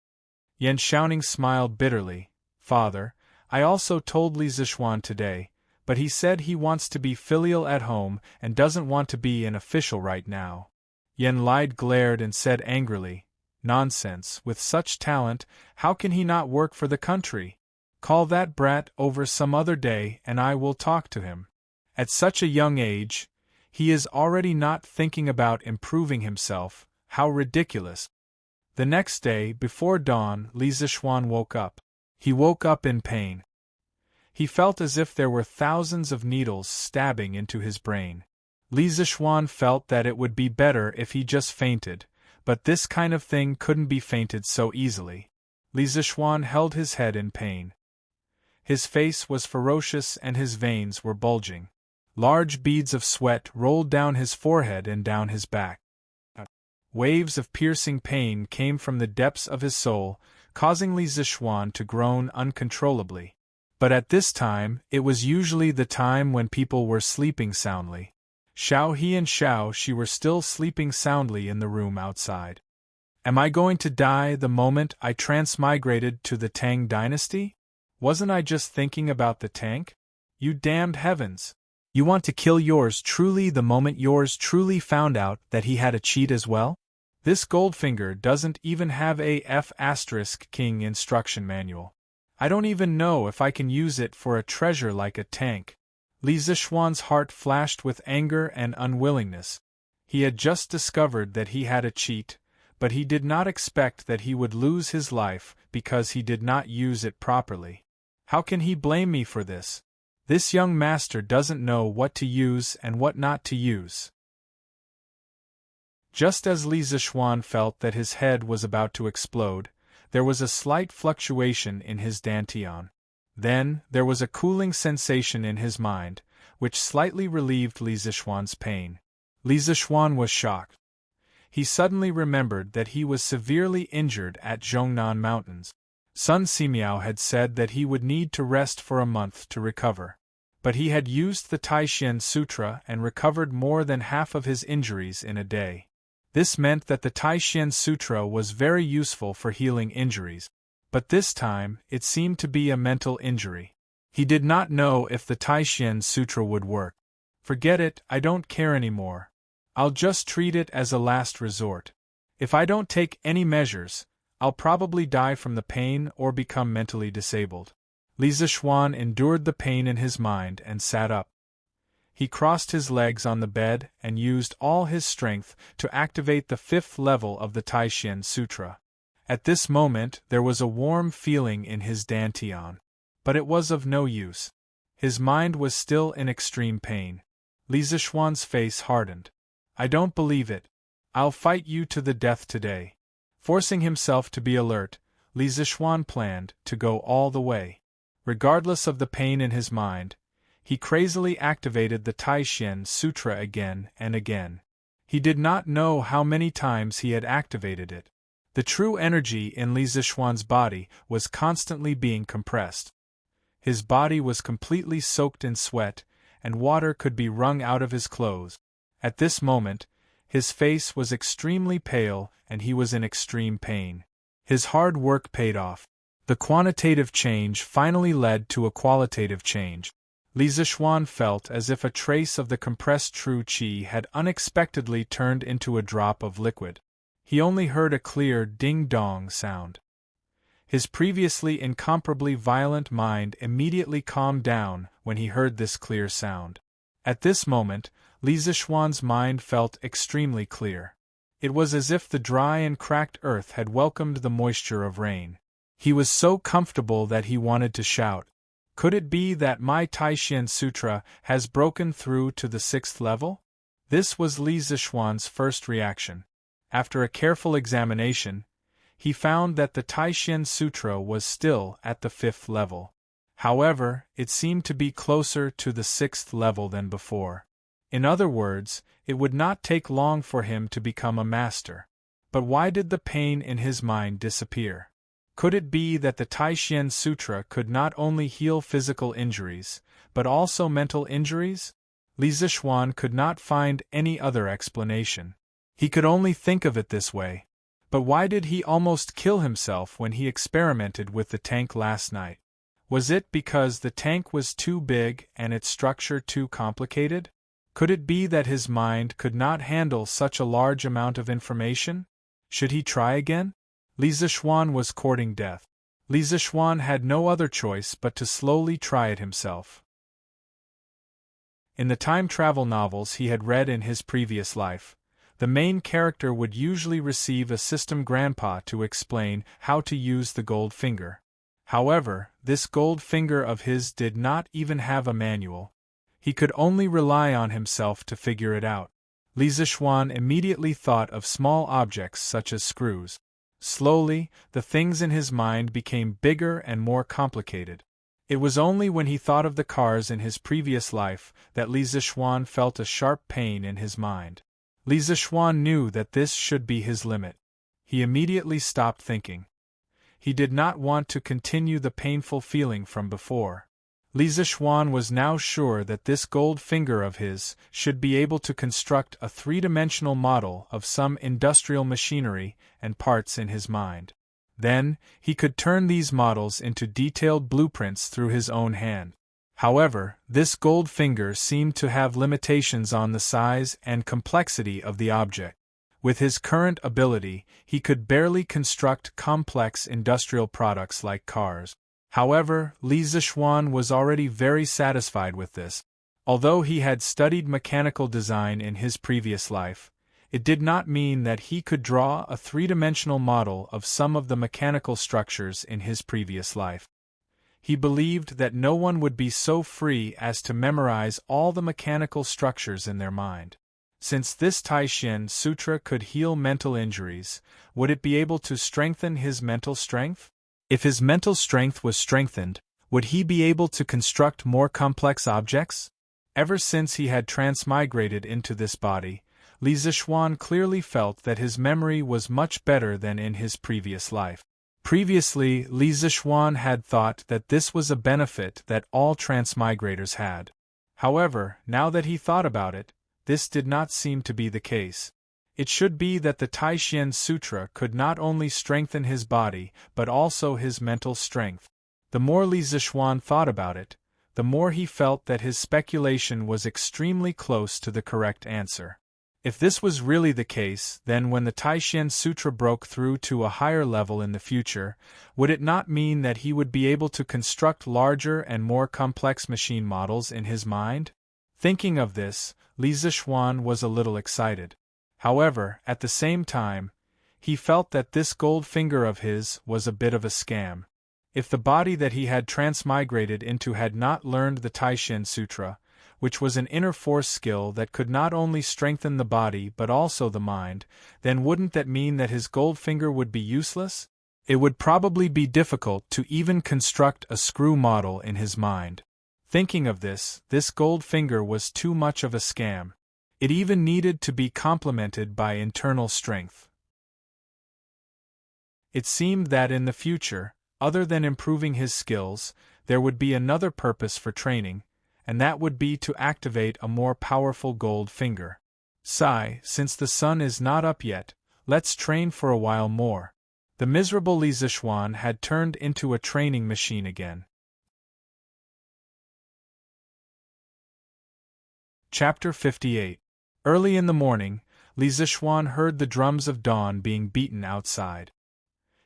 Yen Xiaoning smiled bitterly. "Father, I also told Li Zishuan today, but he said he wants to be filial at home and doesn't want to be an official right now." Yen Lide glared and said angrily, "Nonsense, with such talent, how can he not work for the country? Call that brat over some other day and I will talk to him. At such a young age, he is already not thinking about improving himself. How ridiculous." The next day, before dawn, Li Zishuan woke up. He woke up in pain. He felt as if there were thousands of needles stabbing into his brain. Li Zishuan felt that it would be better if he just fainted, but this kind of thing couldn't be fainted so easily. Li Zishuan held his head in pain. His face was ferocious and his veins were bulging. Large beads of sweat rolled down his forehead and down his back. Waves of piercing pain came from the depths of his soul, causing Li Zishuan to groan uncontrollably. But at this time, it was usually the time when people were sleeping soundly. Xiao He and Xiao Shi were still sleeping soundly in the room outside. Am I going to die the moment I transmigrated to the Tang Dynasty? Wasn't I just thinking about the tank? You damned heavens! You want to kill yours truly the moment yours truly found out that he had a cheat as well? This Goldfinger doesn't even have a F***king instruction manual. I don't even know if I can use it for a treasure like a tank. Li Zishuan's heart flashed with anger and unwillingness. He had just discovered that he had a cheat, but he did not expect that he would lose his life because he did not use it properly. How can he blame me for this? This young master doesn't know what to use and what not to use. Just as Li Zishuan felt that his head was about to explode, There was a slight fluctuation in his dantian. Then, there was a cooling sensation in his mind, which slightly relieved Li Zishuan's pain. Li Zishuan was shocked. He suddenly remembered that he was severely injured at Zhongnan Mountains. Sun Simiao had said that he would need to rest for a month to recover. But he had used the Taishan Sutra and recovered more than half of his injuries in a day. This meant that the Taishan Sutra was very useful for healing injuries. But this time, it seemed to be a mental injury. He did not know if the Taishan Sutra would work. Forget it, I don't care anymore. I'll just treat it as a last resort. If I don't take any measures, I'll probably die from the pain or become mentally disabled. Li Zishuan endured the pain in his mind and sat up. He crossed his legs on the bed and used all his strength to activate the 5th level of the Taishan Sutra. At this moment there was a warm feeling in his dantian. But it was of no use. His mind was still in extreme pain. Li Zishuan's face hardened. I don't believe it. I'll fight you to the death today. Forcing himself to be alert, Li Zishuan planned to go all the way. Regardless of the pain in his mind, he crazily activated the Taishan Sutra again and again. He did not know how many times he had activated it. The true energy in Li Zishuan's body was constantly being compressed. His body was completely soaked in sweat, and water could be wrung out of his clothes. At this moment, his face was extremely pale and he was in extreme pain. His hard work paid off. The quantitative change finally led to a qualitative change. Li Zishuan felt as if a trace of the compressed true qi had unexpectedly turned into a drop of liquid. He only heard a clear ding-dong sound. His previously incomparably violent mind immediately calmed down when he heard this clear sound. At this moment, Li Zishuan's mind felt extremely clear. It was as if the dry and cracked earth had welcomed the moisture of rain. He was so comfortable that he wanted to shout. Could it be that my Taishan Sutra has broken through to the 6th level? This was Li Zishuan's first reaction. After a careful examination, he found that the Taishan Sutra was still at the 5th level. However, it seemed to be closer to the 6th level than before. In other words, it would not take long for him to become a master. But why did the pain in his mind disappear? Could it be that the Taishan Sutra could not only heal physical injuries, but also mental injuries? Li Zishuan could not find any other explanation. He could only think of it this way. But why did he almost kill himself when he experimented with the tank last night? Was it because the tank was too big and its structure too complicated? Could it be that his mind could not handle such a large amount of information? Should he try again? Li Zishuan was courting death. Li Zishuan had no other choice but to slowly try it himself. In the time travel novels he had read in his previous life, the main character would usually receive a system grandpa to explain how to use the gold finger. However, this gold finger of his did not even have a manual. He could only rely on himself to figure it out. Li Zishuan immediately thought of small objects such as screws. Slowly, the things in his mind became bigger and more complicated. It was only when he thought of the cars in his previous life that Li Zishuan felt a sharp pain in his mind. Li Zishuan knew that this should be his limit. He immediately stopped thinking. He did not want to continue the painful feeling from before. Li Zishuan was now sure that this gold finger of his should be able to construct a three-dimensional model of some industrial machinery and parts in his mind. Then, he could turn these models into detailed blueprints through his own hand. However, this gold finger seemed to have limitations on the size and complexity of the object. With his current ability, he could barely construct complex industrial products like cars. However, Li Zishuan was already very satisfied with this. Although he had studied mechanical design in his previous life, it did not mean that he could draw a three-dimensional model of some of the mechanical structures in his previous life. He believed that no one would be so free as to memorize all the mechanical structures in their mind. Since this Tai-Shin Sutra could heal mental injuries, would it be able to strengthen his mental strength? If his mental strength was strengthened, would he be able to construct more complex objects? Ever since he had transmigrated into this body, Li Zixuan clearly felt that his memory was much better than in his previous life. Previously, Li Zixuan had thought that this was a benefit that all transmigrators had. However, now that he thought about it, this did not seem to be the case. It should be that the Tai-Shin Sutra could not only strengthen his body but also his mental strength. The more Li Zixuan thought about it, the more he felt that his speculation was extremely close to the correct answer. If this was really the case, then when the Tai-Shin Sutra broke through to a higher level in the future, would it not mean that he would be able to construct larger and more complex machine models in his mind? Thinking of this, Li Zixuan was a little excited. However, at the same time, he felt that this gold finger of his was a bit of a scam. If the body that he had transmigrated into had not learned the Tai-Shin Sutra, which was an inner force skill that could not only strengthen the body but also the mind, then wouldn't that mean that his gold finger would be useless? It would probably be difficult to even construct a screw model in his mind. Thinking of this gold finger was too much of a scam. It even needed to be complemented by internal strength. It seemed that in the future, other than improving his skills, there would be another purpose for training, and that would be to activate a more powerful gold finger. Since the sun is not up yet, let's train for a while more. The miserable Li Zixuan had turned into a training machine again. Chapter 58. Early in the morning, Li Zixuan heard the drums of dawn being beaten outside.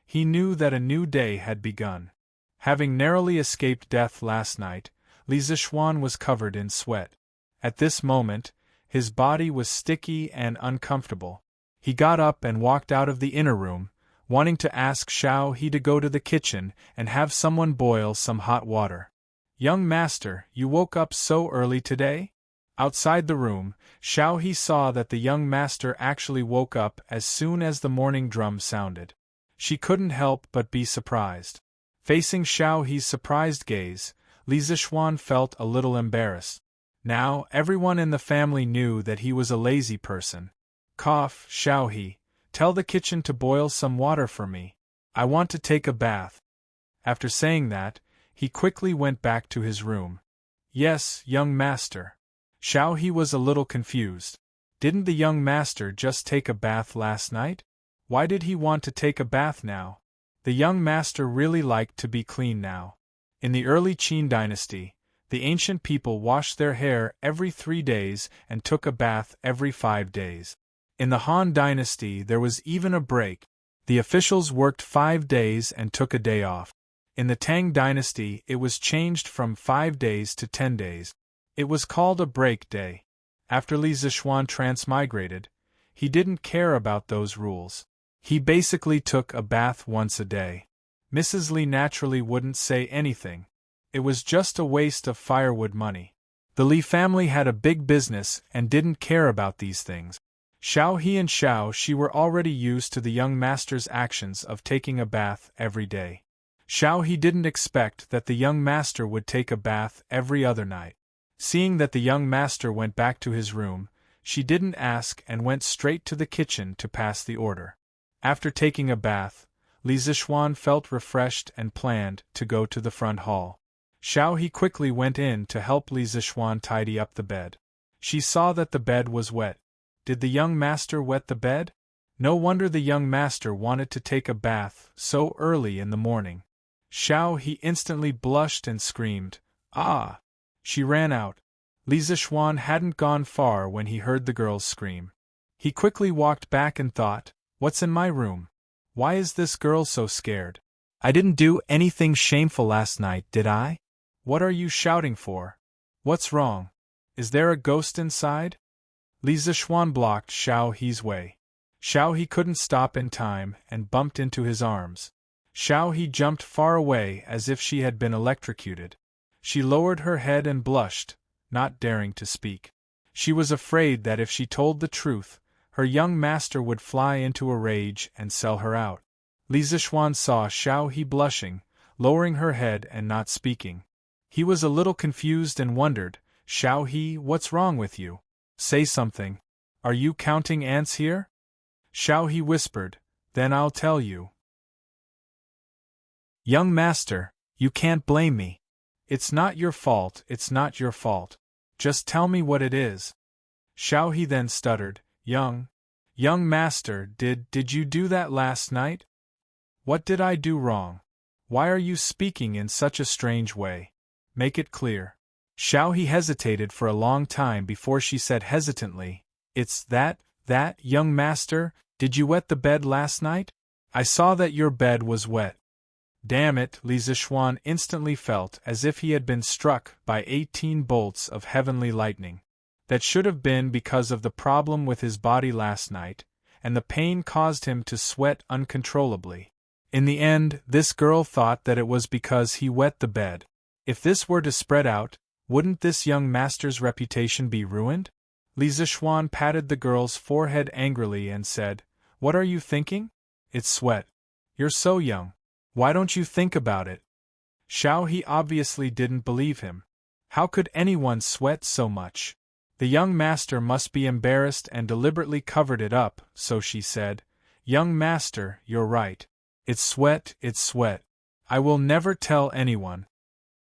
He knew that a new day had begun. Having narrowly escaped death last night, Li Zixuan was covered in sweat. At this moment, his body was sticky and uncomfortable. He got up and walked out of the inner room, wanting to ask Xiao He to go to the kitchen and have someone boil some hot water. "Young master, you woke up so early today?" Outside the room, Xiao He saw that the young master actually woke up as soon as the morning drum sounded. She couldn't help but be surprised. Facing Xiao He's surprised gaze, Li Zixuan felt a little embarrassed. Now, everyone in the family knew that he was a lazy person. Xiao He, tell the kitchen to boil some water for me. I want to take a bath." After saying that, he quickly went back to his room. "Yes, young master." Xiao He was a little confused. Didn't the young master just take a bath last night? Why did he want to take a bath now? The young master really liked to be clean now. In the early Qin dynasty, the ancient people washed their hair every 3 days and took a bath every 5 days. In the Han dynasty there was even a break. The officials worked 5 days and took a day off. In the Tang dynasty it was changed from 5 days to 10 days. It was called a break day. After Li Zixuan transmigrated, he didn't care about those rules. He basically took a bath once a day. Mrs. Li naturally wouldn't say anything. It was just a waste of firewood money. The Li family had a big business and didn't care about these things. Xiao He and Xiao Shi were already used to the young master's actions of taking a bath every day. Xiao He didn't expect that the young master would take a bath every other night. Seeing that the young master went back to his room, she didn't ask and went straight to the kitchen to pass the order. After taking a bath, Li Zixuan felt refreshed and planned to go to the front hall. Xiao He quickly went in to help Li Zixuan tidy up the bed. She saw that the bed was wet. Did the young master wet the bed? No wonder the young master wanted to take a bath so early in the morning. Xiao He instantly blushed and screamed, "Ah!" She ran out. Li Zixuan hadn't gone far when he heard the girl's scream. He quickly walked back and thought, "What's in my room? Why is this girl so scared? I didn't do anything shameful last night, did I? What are you shouting for? What's wrong? Is there a ghost inside?" Li Zixuan blocked Xiao He's way. Xiao He couldn't stop in time and bumped into his arms. Xiao He jumped far away as if she had been electrocuted. She lowered her head and blushed, not daring to speak. She was afraid that if she told the truth, her young master would fly into a rage and sell her out. Li Zixuan saw Xiao He blushing, lowering her head and not speaking. He was a little confused and wondered, "Xiao He, what's wrong with you? Say something. Are you counting ants here?" Xiao He whispered, "Then I'll tell you. Young master, you can't blame me. It's not your fault, it's not your fault. Just tell me what it is." Xiao He then stuttered, Young master, did you do that last night? What did I do wrong? Why are you speaking in such a strange way? Make it clear." Xiao He hesitated for a long time before she said hesitantly, "It's that, young master, did you wet the bed last night? I saw that your bed was wet." Damn it, Li Zixuan instantly felt as if he had been struck by 18 bolts of heavenly lightning. That should have been because of the problem with his body last night, and the pain caused him to sweat uncontrollably. In the end, this girl thought that it was because he wet the bed. If this were to spread out, wouldn't this young master's reputation be ruined? Li Zixuan patted the girl's forehead angrily and said, "What are you thinking? It's sweat. You're so young. Why don't you think about it?" Xiao He obviously didn't believe him. How could anyone sweat so much? The young master must be embarrassed and deliberately covered it up, so she said, "Young master, you're right. It's sweat, it's sweat. I will never tell anyone."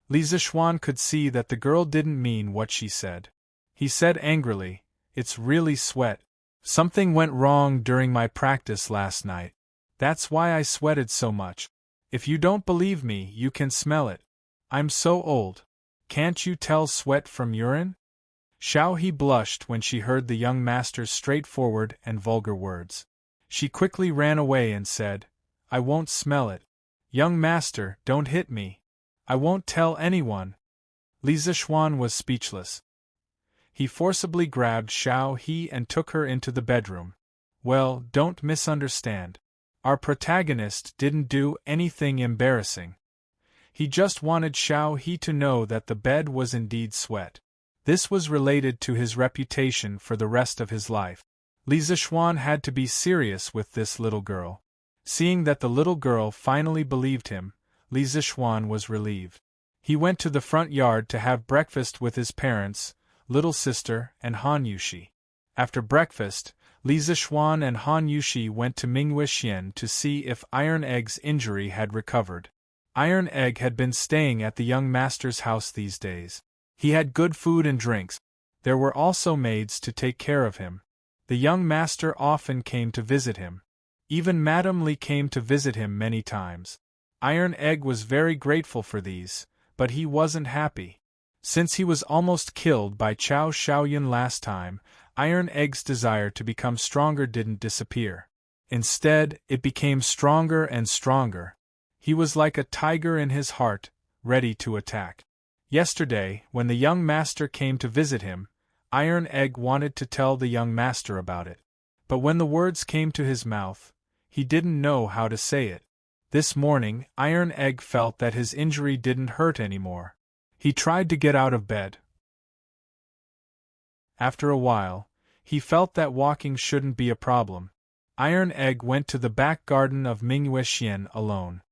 Li Zixuan could see that the girl didn't mean what she said. He said angrily, "It's really sweat. Something went wrong during my practice last night. That's why I sweated so much. If you don't believe me, you can smell it. I'm so old. Can't you tell sweat from urine?" Xiao He blushed when she heard the young master's straightforward and vulgar words. She quickly ran away and said, "I won't smell it. Young master, don't hit me. I won't tell anyone." Li Zixuan was speechless. He forcibly grabbed Xiao He and took her into the bedroom. Well, don't misunderstand. Our protagonist didn't do anything embarrassing. He just wanted Xiao He to know that the bed was indeed sweat. This was related to his reputation for the rest of his life. Li Zixuan had to be serious with this little girl. Seeing that the little girl finally believed him, Li Zixuan was relieved. He went to the front yard to have breakfast with his parents, little sister, and Han Yushi. After breakfast, Li Zixuan and Han Yushi went to Mingwuxian to see if Iron Egg's injury had recovered. Iron Egg had been staying at the young master's house these days. He had good food and drinks. There were also maids to take care of him. The young master often came to visit him. Even Madame Li came to visit him many times. Iron Egg was very grateful for these, but he wasn't happy. Since he was almost killed by Chao Xiaoyun last time, Iron Egg's desire to become stronger didn't disappear. Instead, it became stronger and stronger. He was like a tiger in his heart, ready to attack. Yesterday, when the young master came to visit him, Iron Egg wanted to tell the young master about it. But when the words came to his mouth, he didn't know how to say it. This morning, Iron Egg felt that his injury didn't hurt anymore. He tried to get out of bed. After a while, he felt that walking shouldn't be a problem. Iron Egg went to the back garden of Mingwuxian alone.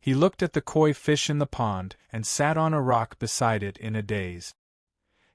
He looked at the koi fish in the pond and sat on a rock beside it in a daze.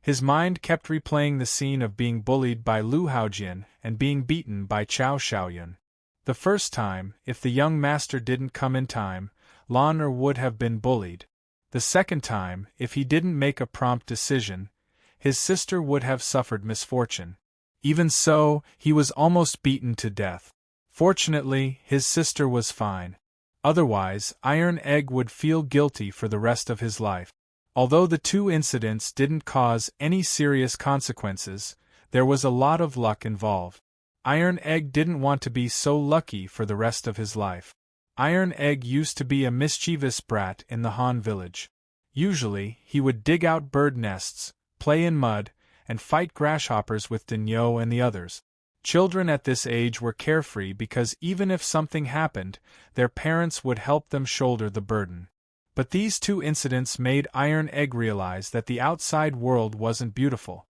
His mind kept replaying the scene of being bullied by Lu Haojian and being beaten by Chao Xiaoyun. The first time, if the young master didn't come in time, Lan Er would have been bullied. The second time, if he didn't make a prompt decision, his sister would have suffered misfortune. Even so, he was almost beaten to death. Fortunately, his sister was fine. Otherwise, Iron Egg would feel guilty for the rest of his life. Although the two incidents didn't cause any serious consequences, there was a lot of luck involved. Iron Egg didn't want to be so lucky for the rest of his life. Iron Egg used to be a mischievous brat in the Han village. Usually, he would dig out bird nests, play in mud, and fight grasshoppers with Dinyo and the others. Children at this age were carefree because even if something happened, their parents would help them shoulder the burden. But these two incidents made Iron Egg realize that the outside world wasn't beautiful.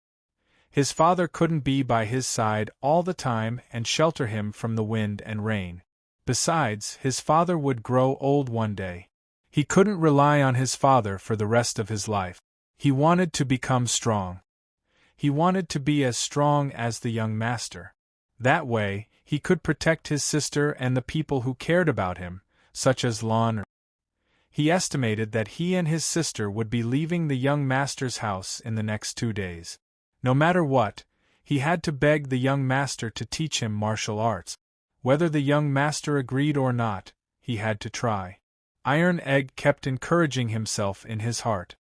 His father couldn't be by his side all the time and shelter him from the wind and rain. Besides, his father would grow old one day. He couldn't rely on his father for the rest of his life. He wanted to become strong. He wanted to be as strong as the young master. That way, he could protect his sister and the people who cared about him, such as Lon. He estimated that he and his sister would be leaving the young master's house in the next 2 days. No matter what, he had to beg the young master to teach him martial arts. Whether the young master agreed or not, he had to try. Iron Egg kept encouraging himself in his heart.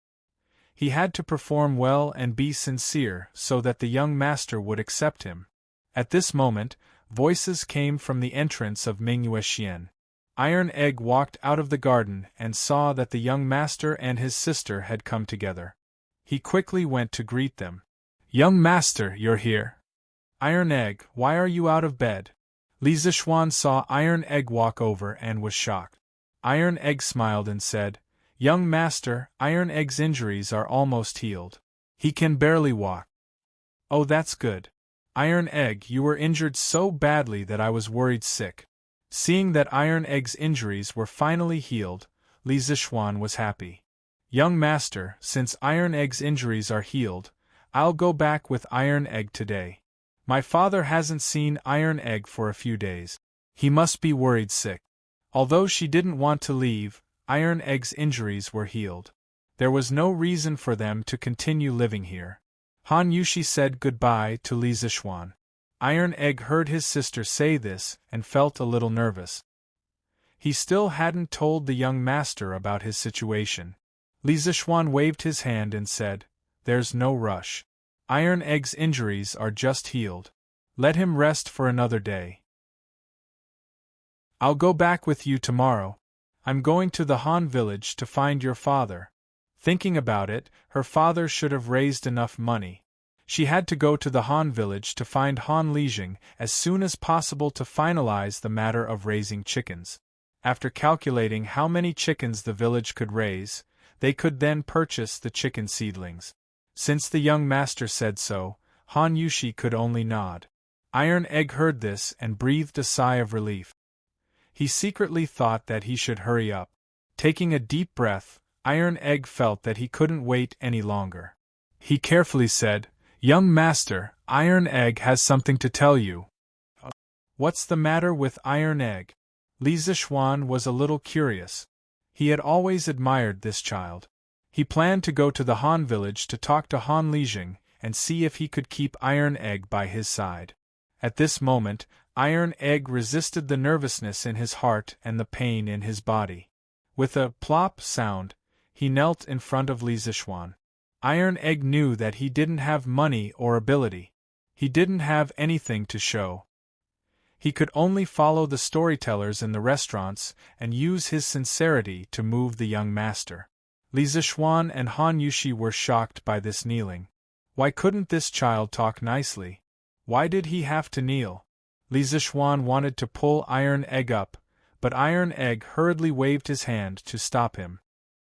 He had to perform well and be sincere so that the young master would accept him. At this moment, voices came from the entrance of Mingyue Xian. Iron Egg walked out of the garden and saw that the young master and his sister had come together. He quickly went to greet them. "Young master, you're here." "Iron Egg, why are you out of bed?" Li Zishuan saw Iron Egg walk over and was shocked. Iron Egg smiled and said, "Young master, Iron Egg's injuries are almost healed. He can barely walk." "Oh, that's good. Iron Egg, you were injured so badly that I was worried sick." Seeing that Iron Egg's injuries were finally healed, Li Zishuan was happy. "Young master, since Iron Egg's injuries are healed, I'll go back with Iron Egg today. My father hasn't seen Iron Egg for a few days. He must be worried sick." Although she didn't want to leave, Iron Egg's injuries were healed. There was no reason for them to continue living here. Han Yushi said goodbye to Li Zishuan. Iron Egg heard his sister say this and felt a little nervous. He still hadn't told the young master about his situation. Li Zishuan waved his hand and said, "There's no rush. Iron Egg's injuries are just healed. Let him rest for another day. I'll go back with you tomorrow. I'm going to the Han village to find your father." Thinking about it, her father should have raised enough money. She had to go to the Han village to find Han Lijing as soon as possible to finalize the matter of raising chickens. After calculating how many chickens the village could raise, they could then purchase the chicken seedlings. Since the young master said so, Han Yushi could only nod. Iron Egg heard this and breathed a sigh of relief. He secretly thought that he should hurry up. Taking a deep breath, Iron Egg felt that he couldn't wait any longer. He carefully said, "Young master, Iron Egg has something to tell you." What's the matter with Iron Egg? Li Zishuan was a little curious. He had always admired this child. He planned to go to the Han village to talk to Han Lijing and see if he could keep Iron Egg by his side. At this moment, Iron Egg resisted the nervousness in his heart and the pain in his body. With a plop sound, he knelt in front of Li Zishuan. Iron Egg knew that he didn't have money or ability. He didn't have anything to show. He could only follow the storytellers in the restaurants and use his sincerity to move the young master. Li Zishuan and Han Yushi were shocked by this kneeling. Why couldn't this child talk nicely? Why did he have to kneel? Li Zishuan wanted to pull Iron Egg up, but Iron Egg hurriedly waved his hand to stop him.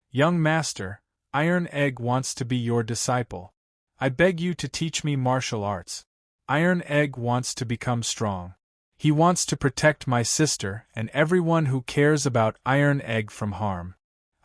"Young master, Iron Egg wants to be your disciple. I beg you to teach me martial arts. Iron Egg wants to become strong. He wants to protect my sister and everyone who cares about Iron Egg from harm.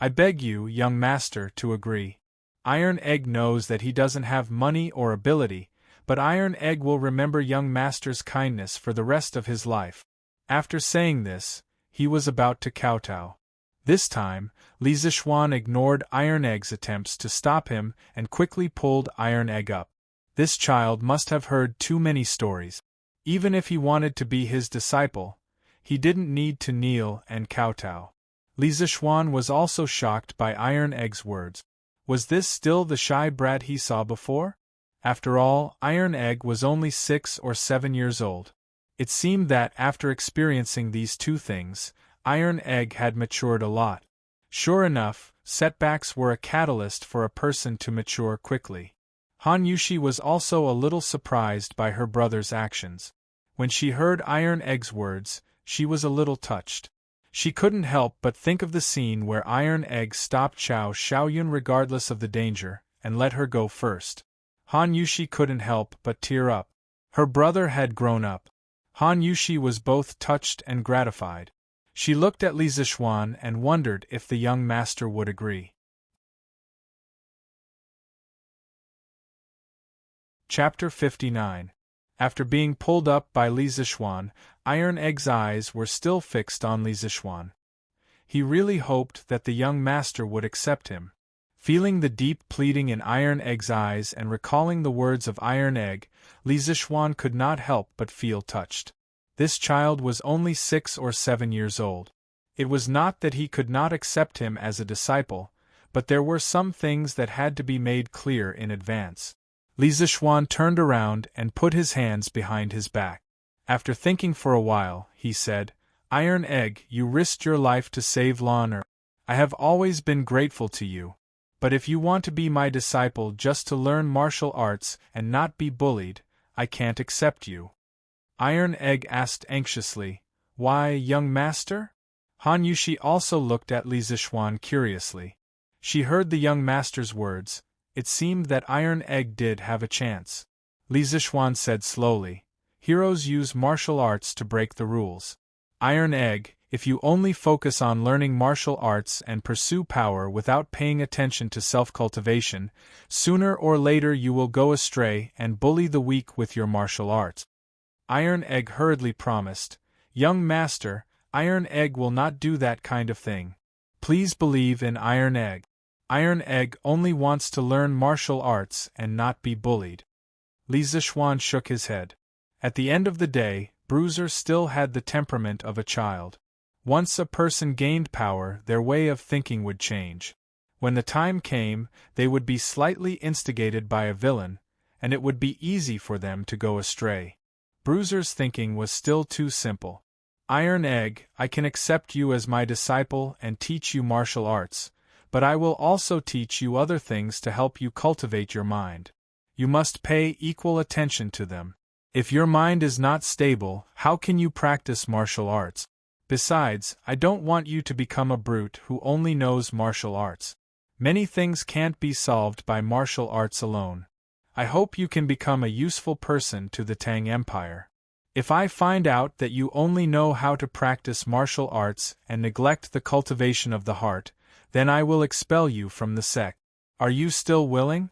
I beg you, young master, to agree. Iron Egg knows that he doesn't have money or ability, but Iron Egg will remember young master's kindness for the rest of his life." After saying this, he was about to kowtow. This time, Li Zishuan ignored Iron Egg's attempts to stop him and quickly pulled Iron Egg up. This child must have heard too many stories. Even if he wanted to be his disciple, he didn't need to kneel and kowtow. Li Zishuan was also shocked by Iron Egg's words. Was this still the shy brat he saw before? After all, Iron Egg was only 6 or 7 years old. It seemed that after experiencing these two things, Iron Egg had matured a lot. Sure enough, setbacks were a catalyst for a person to mature quickly. Han Yushi was also a little surprised by her brother's actions. When she heard Iron Egg's words, she was a little touched. She couldn't help but think of the scene where Iron Egg stopped Xiao Xiaoyun regardless of the danger, and let her go first. Han Yushi couldn't help but tear up. Her brother had grown up. Han Yushi was both touched and gratified. She looked at Li Zixuan and wondered if the young master would agree. Chapter 59. After being pulled up by Li Zixuan, Iron Egg's eyes were still fixed on Li Zixuan. He really hoped that the young master would accept him. Feeling the deep pleading in Iron Egg's eyes and recalling the words of Iron Egg, Li Zixuan could not help but feel touched. This child was only 6 or 7 years old. It was not that he could not accept him as a disciple, but there were some things that had to be made clear in advance. Li Zixuan turned around and put his hands behind his back. After thinking for a while, he said, "Iron Egg, you risked your life to save Lawner. I have always been grateful to you. But if you want to be my disciple just to learn martial arts and not be bullied, I can't accept you." Iron Egg asked anxiously, "Why, young master?" Han Yushi also looked at Li Zixuan curiously. She heard the young master's words. It seemed that Iron Egg did have a chance. Li Zixuan said slowly, "Heroes use martial arts to break the rules. Iron Egg, if you only focus on learning martial arts and pursue power without paying attention to self-cultivation, sooner or later you will go astray and bully the weak with your martial arts." Iron Egg hurriedly promised, "Young master, Iron Egg will not do that kind of thing. Please believe in Iron Egg. Iron Egg only wants to learn martial arts and not be bullied." Li Zixuan shook his head. At the end of the day, Bruiser still had the temperament of a child. Once a person gained power, their way of thinking would change. When the time came, they would be slightly instigated by a villain, and it would be easy for them to go astray. Bruiser's thinking was still too simple. "Iron Egg, I can accept you as my disciple and teach you martial arts, but I will also teach you other things to help you cultivate your mind. You must pay equal attention to them. If your mind is not stable, how can you practice martial arts? Besides, I don't want you to become a brute who only knows martial arts. Many things can't be solved by martial arts alone. I hope you can become a useful person to the Tang Empire. If I find out that you only know how to practice martial arts and neglect the cultivation of the heart, then I will expel you from the sect. Are you still willing?"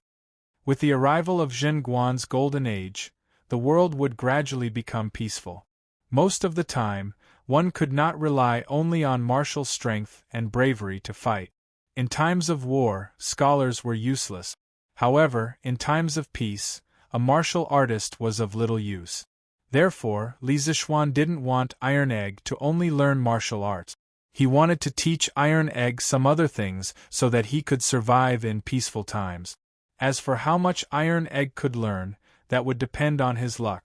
With the arrival of Zhen Guan's golden age, the world would gradually become peaceful. Most of the time, one could not rely only on martial strength and bravery to fight. In times of war, scholars were useless. However, in times of peace, a martial artist was of little use. Therefore, Li Zixuan didn't want Iron Egg to only learn martial arts. He wanted to teach Iron Egg some other things so that he could survive in peaceful times. As for how much Iron Egg could learn, that would depend on his luck.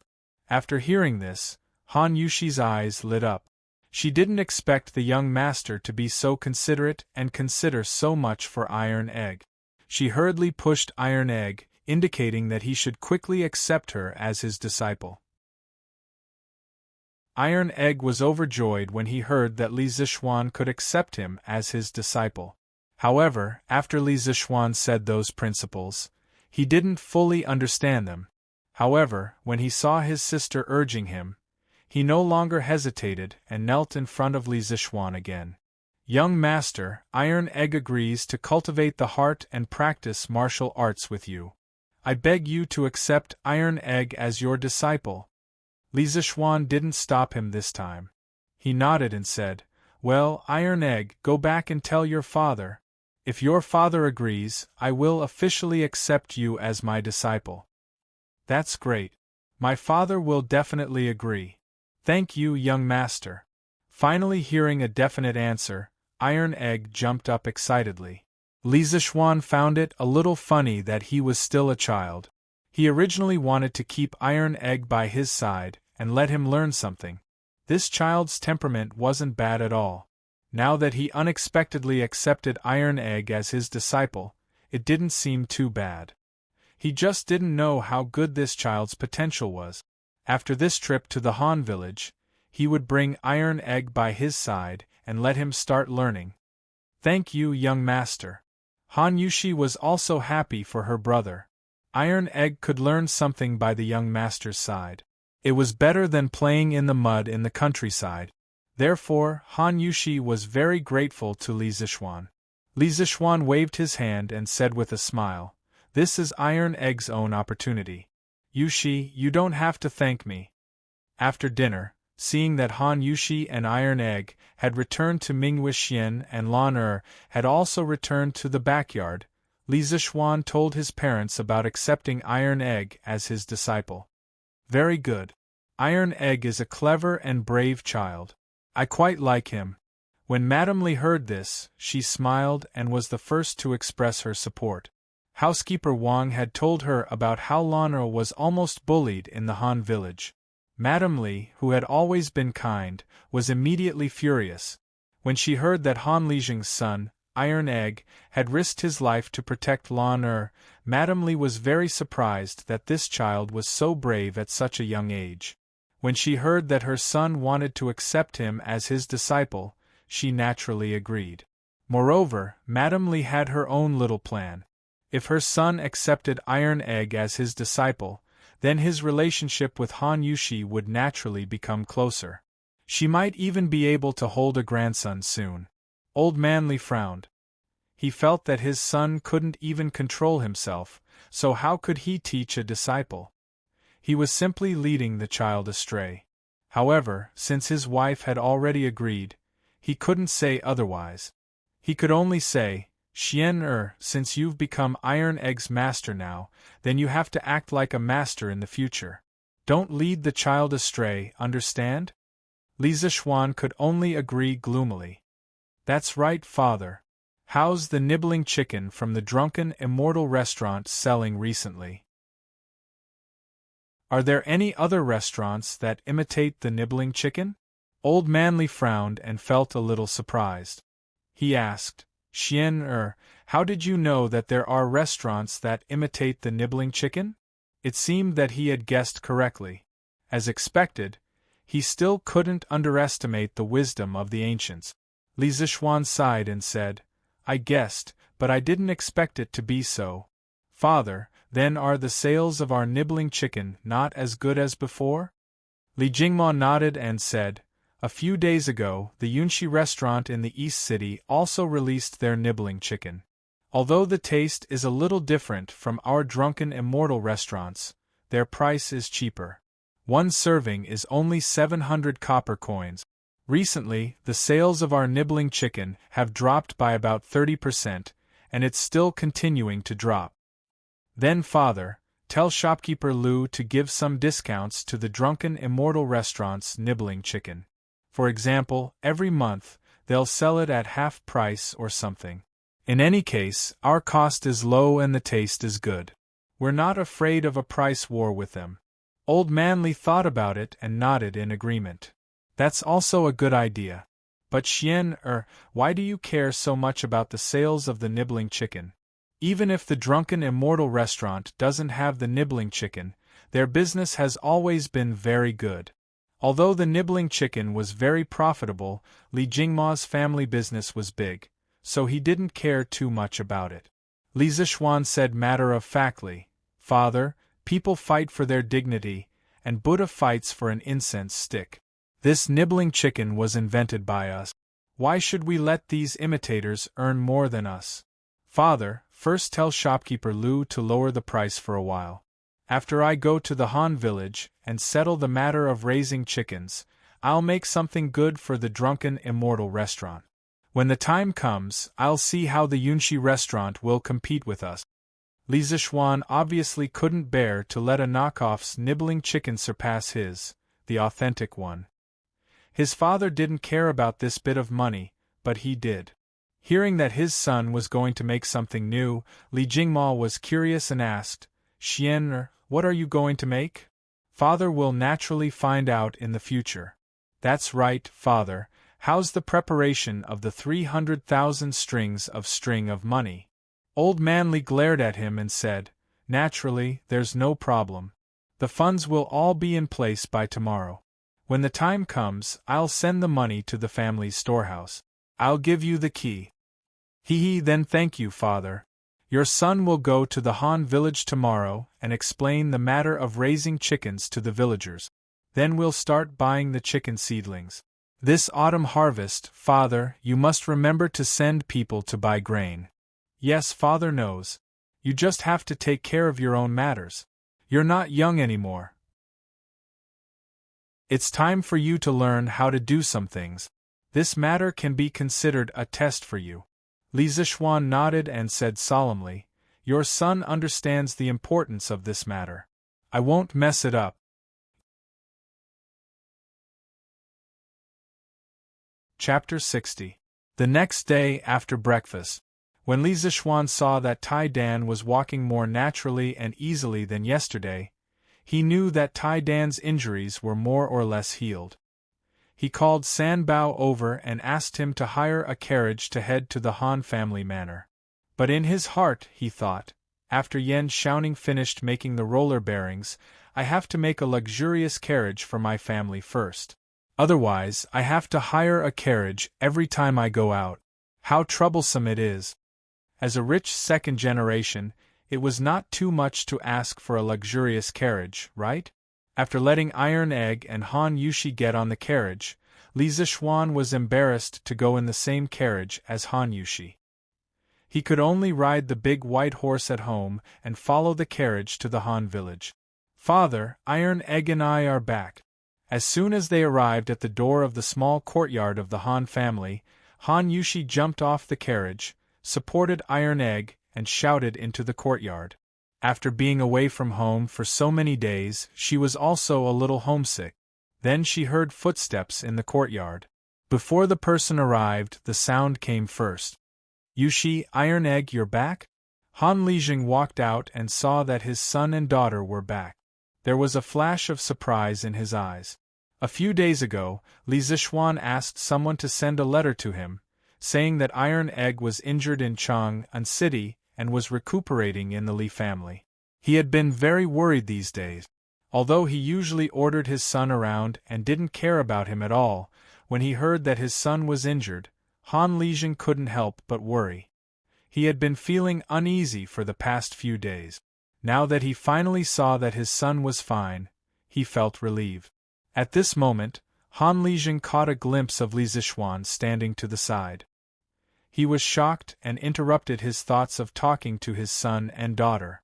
After hearing this, Han Yushi's eyes lit up. She didn't expect the young master to be so considerate and consider so much for Iron Egg. She hurriedly pushed Iron Egg, indicating that he should quickly accept her as his disciple. Iron Egg was overjoyed when he heard that Li Zixuan could accept him as his disciple. However, after Li Zixuan said those principles, he didn't fully understand them. However, when he saw his sister urging him, he no longer hesitated and knelt in front of Li Zixuan again. "Young master, Iron Egg agrees to cultivate the heart and practice martial arts with you. I beg you to accept Iron Egg as your disciple." Li Zixuan didn't stop him this time. He nodded and said, "Well, Iron Egg, go back and tell your father. If your father agrees, I will officially accept you as my disciple." "That's great. My father will definitely agree. Thank you, young master." Finally hearing a definite answer, Iron Egg jumped up excitedly. Li Zixuan found it a little funny that he was still a child. He originally wanted to keep Iron Egg by his side and let him learn something. This child's temperament wasn't bad at all. Now that he unexpectedly accepted Iron Egg as his disciple, it didn't seem too bad. He just didn't know how good this child's potential was. After this trip to the Han village, he would bring Iron Egg by his side and let him start learning. "Thank you, young master." Han Yushi was also happy for her brother. Iron Egg could learn something by the young master's side. It was better than playing in the mud in the countryside. Therefore, Han Yushi was very grateful to Li Zixuan. Li Zixuan waved his hand and said with a smile, "This is Iron Egg's own opportunity. Yushi, you don't have to thank me." After dinner, seeing that Han Yushi and Iron Egg had returned to Minghui Xian and Lan had also returned to the backyard, Li Zixuan told his parents about accepting Iron Egg as his disciple. "Very good. Iron Egg is a clever and brave child. I quite like him." When Madame Li heard this, she smiled and was the first to express her support. Housekeeper Wang had told her about how Lan was almost bullied in the Han village. Madame Li, who had always been kind, was immediately furious. When she heard that Han Lizhing's son, Iron Egg, had risked his life to protect Lan Madame Li was very surprised that this child was so brave at such a young age. When she heard that her son wanted to accept him as his disciple, she naturally agreed. Moreover, Madame Li had her own little plan. If her son accepted Iron Egg as his disciple, then his relationship with Han Yushi would naturally become closer. She might even be able to hold a grandson soon. Old Man Li frowned. He felt that his son couldn't even control himself, so how could he teach a disciple? He was simply leading the child astray. However, since his wife had already agreed, he couldn't say otherwise. He could only say, "Xian since you've become Iron Egg's master now, then you have to act like a master in the future. Don't lead the child astray, understand?" Li Zixuan could only agree gloomily. "That's right, father. How's the nibbling chicken from the Drunken Immortal restaurant selling recently? Are there any other restaurants that imitate the nibbling chicken?" Old Man Li frowned and felt a little surprised. He asked, "Xian how did you know that there are restaurants that imitate the nibbling chicken?" It seemed that he had guessed correctly. As expected, he still couldn't underestimate the wisdom of the ancients. Li Zixuan sighed and said, "I guessed, but I didn't expect it to be so. Father, then are the sales of our nibbling chicken not as good as before?" Li Jingma nodded and said, "A few days ago, the Yunxi restaurant in the East City also released their nibbling chicken. Although the taste is a little different from our Drunken Immortal restaurants, their price is cheaper. One serving is only 700 copper coins. Recently, the sales of our nibbling chicken have dropped by about 30%, and it's still continuing to drop. Then father, tell shopkeeper Lu to give some discounts to the Drunken Immortal restaurant's nibbling chicken. For example, every month, they'll sell it at half price or something. In any case, our cost is low and the taste is good. We're not afraid of a price war with them." Old Man Li thought about it and nodded in agreement. "That's also a good idea. But Xian why do you care so much about the sales of the nibbling chicken? Even if the Drunken Immortal restaurant doesn't have the nibbling chicken, their business has always been very good." Although the nibbling chicken was very profitable, Li Jingma's family business was big, so he didn't care too much about it. Li Zixuan said matter-of-factly, "Father, people fight for their dignity, and Buddha fights for an incense stick. This nibbling chicken was invented by us. Why should we let these imitators earn more than us? Father, first tell shopkeeper Lu to lower the price for a while. After I go to the Han village and settle the matter of raising chickens, I'll make something good for the Drunken Immortal restaurant. When the time comes, I'll see how the Yunxi restaurant will compete with us." Li Zixuan obviously couldn't bear to let a knockoff's nibbling chicken surpass the authentic one. His father didn't care about this bit of money, but he did. Hearing that his son was going to make something new, Li Jingma was curious and asked, "Xian what are you going to make?" "Father will naturally find out in the future." "That's right, father. How's the preparation of the 300,000 strings of string of money?" Old Man Li glared at him and said, "Naturally, there's no problem. The funds will all be in place by tomorrow. When the time comes, I'll send the money to the family's storehouse. I'll give you the key." Then thank you, father. Your son will go to the Han village tomorrow and explain the matter of raising chickens to the villagers. Then we'll start buying the chicken seedlings. This autumn harvest, Father, you must remember to send people to buy grain. Yes, Father knows. You just have to take care of your own matters. You're not young anymore. It's time for you to learn how to do some things. This matter can be considered a test for you. Li Zishuan nodded and said solemnly, Your son understands the importance of this matter. I won't mess it up. Chapter 60. The next day after breakfast, when Li Zishuan saw that Tai Dan was walking more naturally and easily than yesterday, he knew that Tai Dan's injuries were more or less healed. He called San Bao over and asked him to hire a carriage to head to the Han family manor. But in his heart, he thought, after Yan Xiaoning finished making the roller bearings, I have to make a luxurious carriage for my family first. Otherwise, I have to hire a carriage every time I go out. How troublesome it is. As a rich second generation, it was not too much to ask for a luxurious carriage, right? After letting Iron Egg and Han Yushi get on the carriage, Li Zishuan was embarrassed to go in the same carriage as Han Yushi. He could only ride the big white horse at home and follow the carriage to the Han village. Father, Iron Egg and I are back. As soon as they arrived at the door of the small courtyard of the Han family, Han Yushi jumped off the carriage, supported Iron Egg, and shouted into the courtyard. After being away from home for so many days, she was also a little homesick. Then she heard footsteps in the courtyard. Before the person arrived, the sound came first. Yushi, Iron Egg, you're back? Han Lijing walked out and saw that his son and daughter were back. There was a flash of surprise in his eyes. A few days ago, Li Zishuan asked someone to send a letter to him, saying that Iron Egg was injured in Chang'an City and was recuperating in the Li family. He had been very worried these days. Although he usually ordered his son around and didn't care about him at all, when he heard that his son was injured, Han Lijing couldn't help but worry. He had been feeling uneasy for the past few days. Now that he finally saw that his son was fine, he felt relieved. At this moment, Han Lijing caught a glimpse of Li Zishuan standing to the side. He was shocked and interrupted his thoughts of talking to his son and daughter.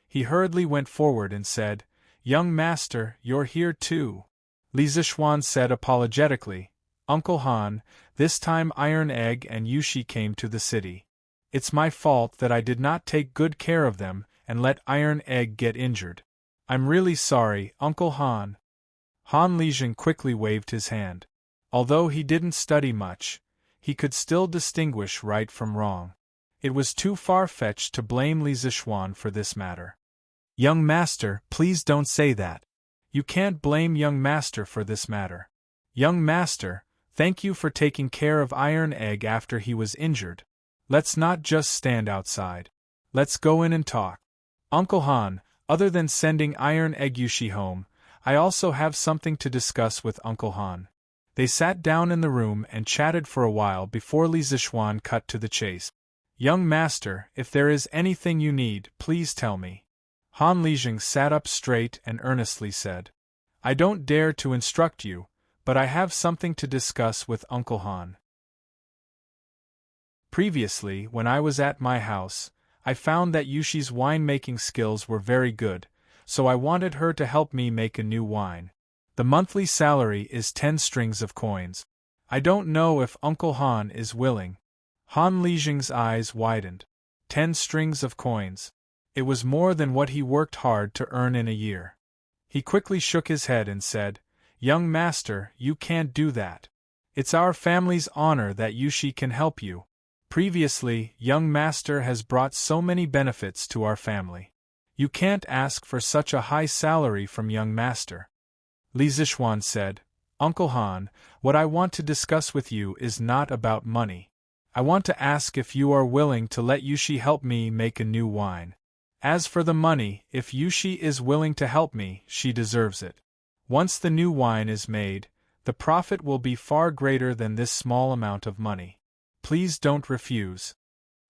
He hurriedly went forward and said, Young master, you're here too. Li Zishuan said apologetically, Uncle Han, this time Iron Egg and Yushi came to the city. It's my fault that I did not take good care of them and let Iron Egg get injured. I'm really sorry, Uncle Han. Han Lijing quickly waved his hand. Although he didn't study much, he could still distinguish right from wrong. It was too far-fetched to blame Li Zishuan for this matter. Young master, please don't say that. You can't blame young master for this matter. Young master, thank you for taking care of Iron Egg after he was injured. Let's not just stand outside. Let's go in and talk. Uncle Han, other than sending Iron Egg Yushi home, I also have something to discuss with Uncle Han. They sat down in the room and chatted for a while before Li Zishuan cut to the chase. Young master, if there is anything you need, please tell me. Han Lijing sat up straight and earnestly said, I don't dare to instruct you, but I have something to discuss with Uncle Han. Previously, when I was at my house, I found that Yushi's wine-making skills were very good, so I wanted her to help me make a new wine. The monthly salary is 10 strings of coins. I don't know if Uncle Han is willing. Han Lijing's eyes widened. 10 strings of coins. It was more than what he worked hard to earn in a year. He quickly shook his head and said, Young master, you can't do that. It's our family's honor that Yushi can help you. Previously, young master has brought so many benefits to our family. You can't ask for such a high salary from young master. Li Zishuan said, Uncle Han, what I want to discuss with you is not about money. I want to ask if you are willing to let Yushi help me make a new wine. As for the money, if Yushi is willing to help me, she deserves it. Once the new wine is made, the profit will be far greater than this small amount of money. Please don't refuse.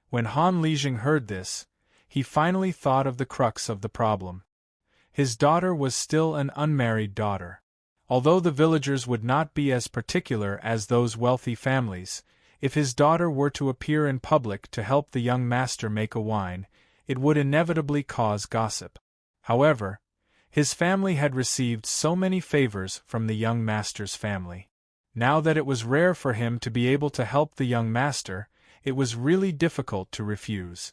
When Han Lijing heard this, he finally thought of the crux of the problem. His daughter was still an unmarried daughter. Although the villagers would not be as particular as those wealthy families, if his daughter were to appear in public to help the young master make a wine, it would inevitably cause gossip. However, his family had received so many favors from the young master's family. Now that it was rare for him to be able to help the young master, it was really difficult to refuse.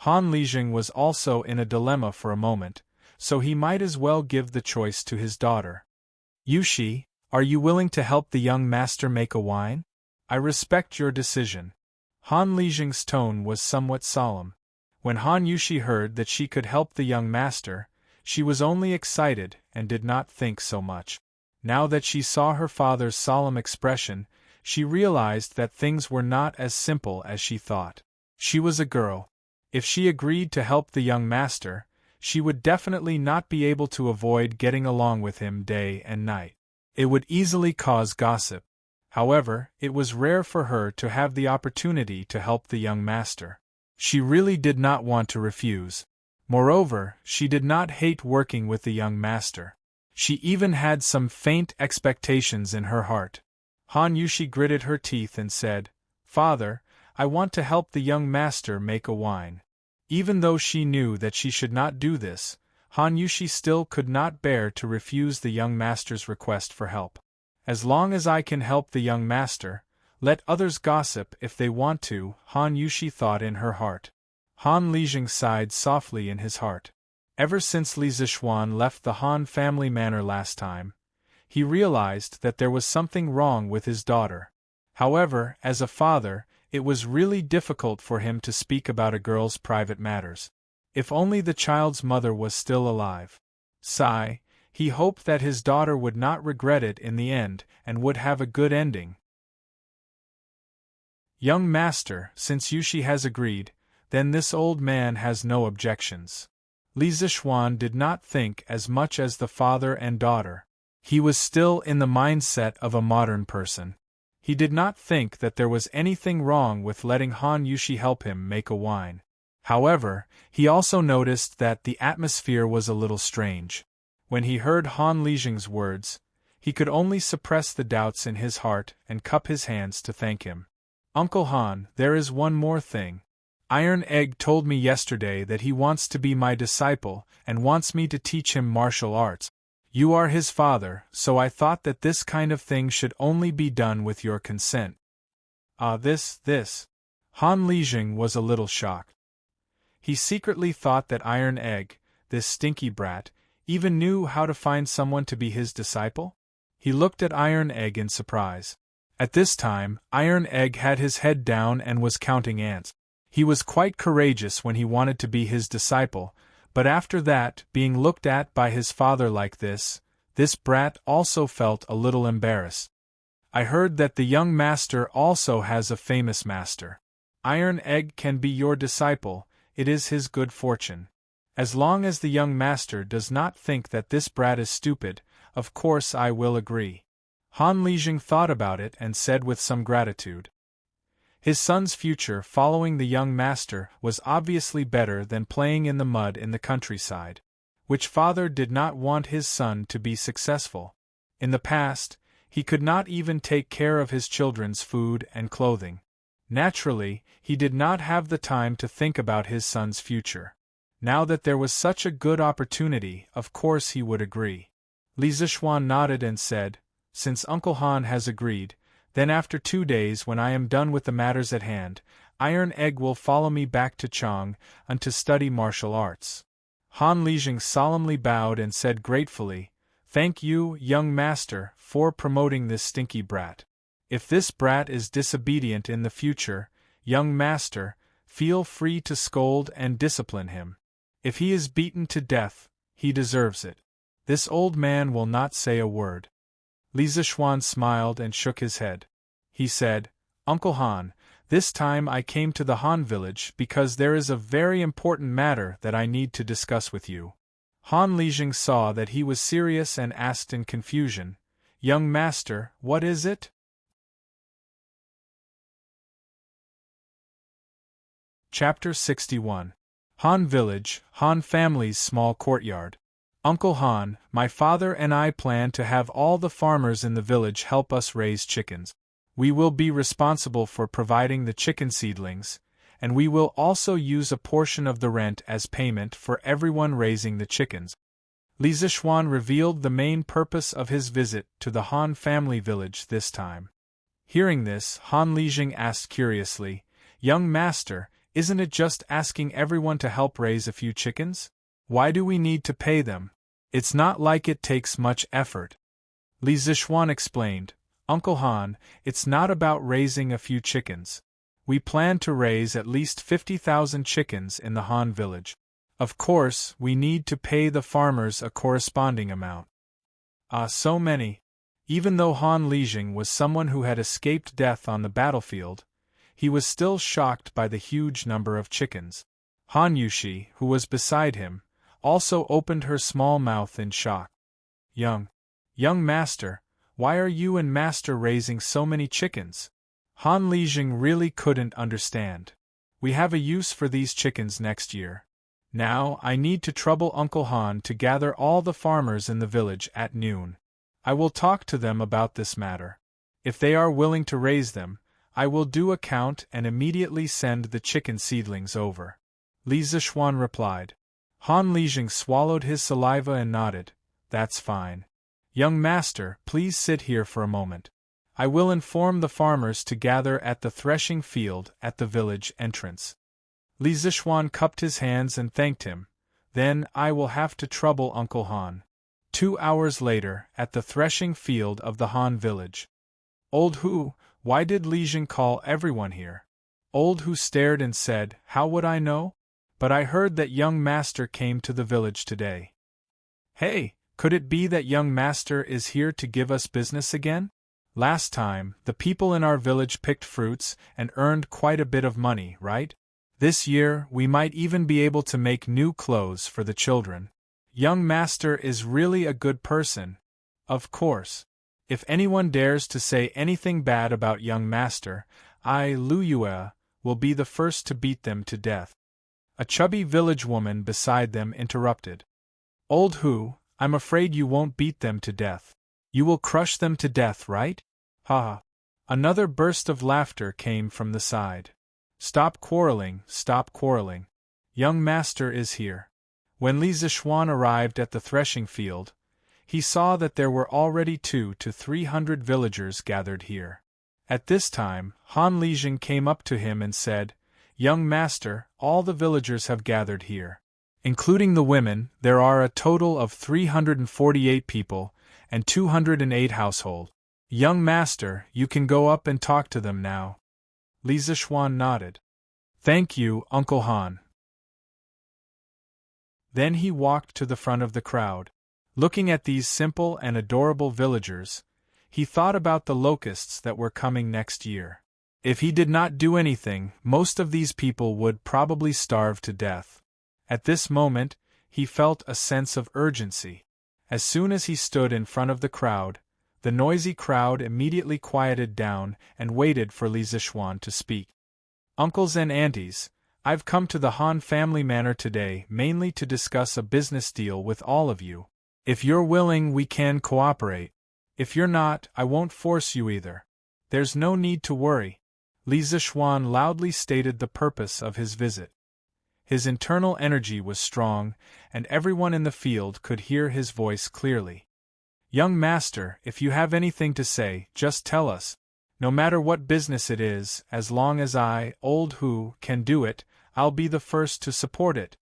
Han Lijing was also in a dilemma for a moment, so he might as well give the choice to his daughter. Yushi, are you willing to help the young master make a wine? I respect your decision. Han Lijing's tone was somewhat solemn. When Han Yushi heard that she could help the young master, she was only excited and did not think so much. Now that she saw her father's solemn expression, she realized that things were not as simple as she thought. She was a girl. If she agreed to help the young master, she would definitely not be able to avoid getting along with him day and night. It would easily cause gossip. However, it was rare for her to have the opportunity to help the young master. She really did not want to refuse. Moreover, she did not hate working with the young master. She even had some faint expectations in her heart. Han Yushi gritted her teeth and said, "Father, I want to help the young master make a wine." Even though she knew that she should not do this, Han Yushi still could not bear to refuse the young master's request for help. As long as I can help the young master, let others gossip if they want to, Han Yushi thought in her heart. Han Lijing sighed softly in his heart. Ever since Li Zixuan left the Han family manor last time, he realized that there was something wrong with his daughter. However, as a father, it was really difficult for him to speak about a girl's private matters. If only the child's mother was still alive. Sigh, he hoped that his daughter would not regret it in the end and would have a good ending. Young master, since Yushi has agreed, then this old man has no objections. Li Zixuan did not think as much as the father and daughter. He was still in the mindset of a modern person. He did not think that there was anything wrong with letting Han Yushi help him make a wine. However, he also noticed that the atmosphere was a little strange. When he heard Han Lijing's words, he could only suppress the doubts in his heart and cup his hands to thank him. Uncle Han, there is one more thing. Iron Egg told me yesterday that he wants to be my disciple and wants me to teach him martial arts. You are his father, so I thought that this kind of thing should only be done with your consent. This. Han Lijing was a little shocked. He secretly thought that Iron Egg, this stinky brat, even knew how to find someone to be his disciple? He looked at Iron Egg in surprise. At this time, Iron Egg had his head down and was counting ants. He was quite courageous when he wanted to be his disciple, but after that, being looked at by his father like this brat also felt a little embarrassed. I heard that the young master also has a famous master. Iron Egg can be your disciple, it is his good fortune. As long as the young master does not think that this brat is stupid, of course I will agree. Han Lijing thought about it and said with some gratitude. His son's future following the young master was obviously better than playing in the mud in the countryside. Which father did not want his son to be successful? In the past, he could not even take care of his children's food and clothing. Naturally, he did not have the time to think about his son's future. Now that there was such a good opportunity, of course he would agree. Li Zixuan nodded and said, "Since Uncle Han has agreed, then after 2 days when I am done with the matters at hand, Iron Egg will follow me back to Chang and to study martial arts." Han Lijing solemnly bowed and said gratefully, "Thank you, young master, for promoting this stinky brat. If this brat is disobedient in the future, young master, feel free to scold and discipline him. If he is beaten to death, he deserves it. This old man will not say a word." Li Zixuan smiled and shook his head. He said, "Uncle Han, this time I came to the Han village because there is a very important matter that I need to discuss with you." Han Lijing saw that he was serious and asked in confusion, "Young master, what is it?" Chapter 61. Han Village, Han family's small courtyard. Uncle Han, my father and I plan to have all the farmers in the village help us raise chickens. We will be responsible for providing the chicken seedlings, and we will also use a portion of the rent as payment for everyone raising the chickens. Li Zishuan revealed the main purpose of his visit to the Han family village this time. Hearing this, Han Lijing asked curiously, "Young master, isn't it just asking everyone to help raise a few chickens? Why do we need to pay them? It's not like it takes much effort." Li Zishuan explained, "Uncle Han, it's not about raising a few chickens. We plan to raise at least 50,000 chickens in the Han village. Of course, we need to pay the farmers a corresponding amount." Ah, so many! Even though Han Lijing was someone who had escaped death on the battlefield, he was still shocked by the huge number of chickens. Han Yushi, who was beside him, also opened her small mouth in shock. Young master, why are you and master raising so many chickens?" Han Lijing really couldn't understand. "We have a use for these chickens next year. Now, I need to trouble Uncle Han to gather all the farmers in the village at noon. I will talk to them about this matter. If they are willing to raise them, I will do a count and immediately send the chicken seedlings over." Li Zishuan replied. Han Lijing swallowed his saliva and nodded. "That's fine. Young master, please sit here for a moment. I will inform the farmers to gather at the threshing field at the village entrance." Li Zishuan cupped his hands and thanked him. "Then I will have to trouble Uncle Han." 2 hours later, at the threshing field of the Han village. "Old Hu, why did Lijing call everyone here?" Old Hu stared and said, "How would I know? But I heard that young master came to the village today." "Hey, could it be that young master is here to give us business again? Last time, the people in our village picked fruits and earned quite a bit of money, right? This year, we might even be able to make new clothes for the children. Young master is really a good person. Of course. If anyone dares to say anything bad about young master, I, Lu Yue, will be the first to beat them to death." A chubby village woman beside them interrupted. "Old Hu, I'm afraid you won't beat them to death. You will crush them to death, right? Ha ha." Another burst of laughter came from the side. Stop quarreling, young master is here." When Li Zishuan arrived at the threshing field, he saw that there were already 200 to 300 villagers gathered here. At this time, Han Lijing came up to him and said, "Young master, all the villagers have gathered here. Including the women, there are a total of 348 people, and 208 households. Young master, you can go up and talk to them now." Li Zishuan nodded. "Thank you, Uncle Han." Then he walked to the front of the crowd. Looking at these simple and adorable villagers, he thought about the locusts that were coming next year. If he did not do anything, most of these people would probably starve to death. At this moment, he felt a sense of urgency. As soon as he stood in front of the crowd, the noisy crowd immediately quieted down and waited for Li Zishuan to speak. "Uncles and aunties, I've come to the Han family manor today mainly to discuss a business deal with all of you. If you're willing, we can cooperate. If you're not, I won't force you either. There's no need to worry." Li Zishuan loudly stated the purpose of his visit. His internal energy was strong, and everyone in the field could hear his voice clearly. "Young master, if you have anything to say, just tell us. No matter what business it is, as long as I, Old Hu, can do it, I'll be the first to support it."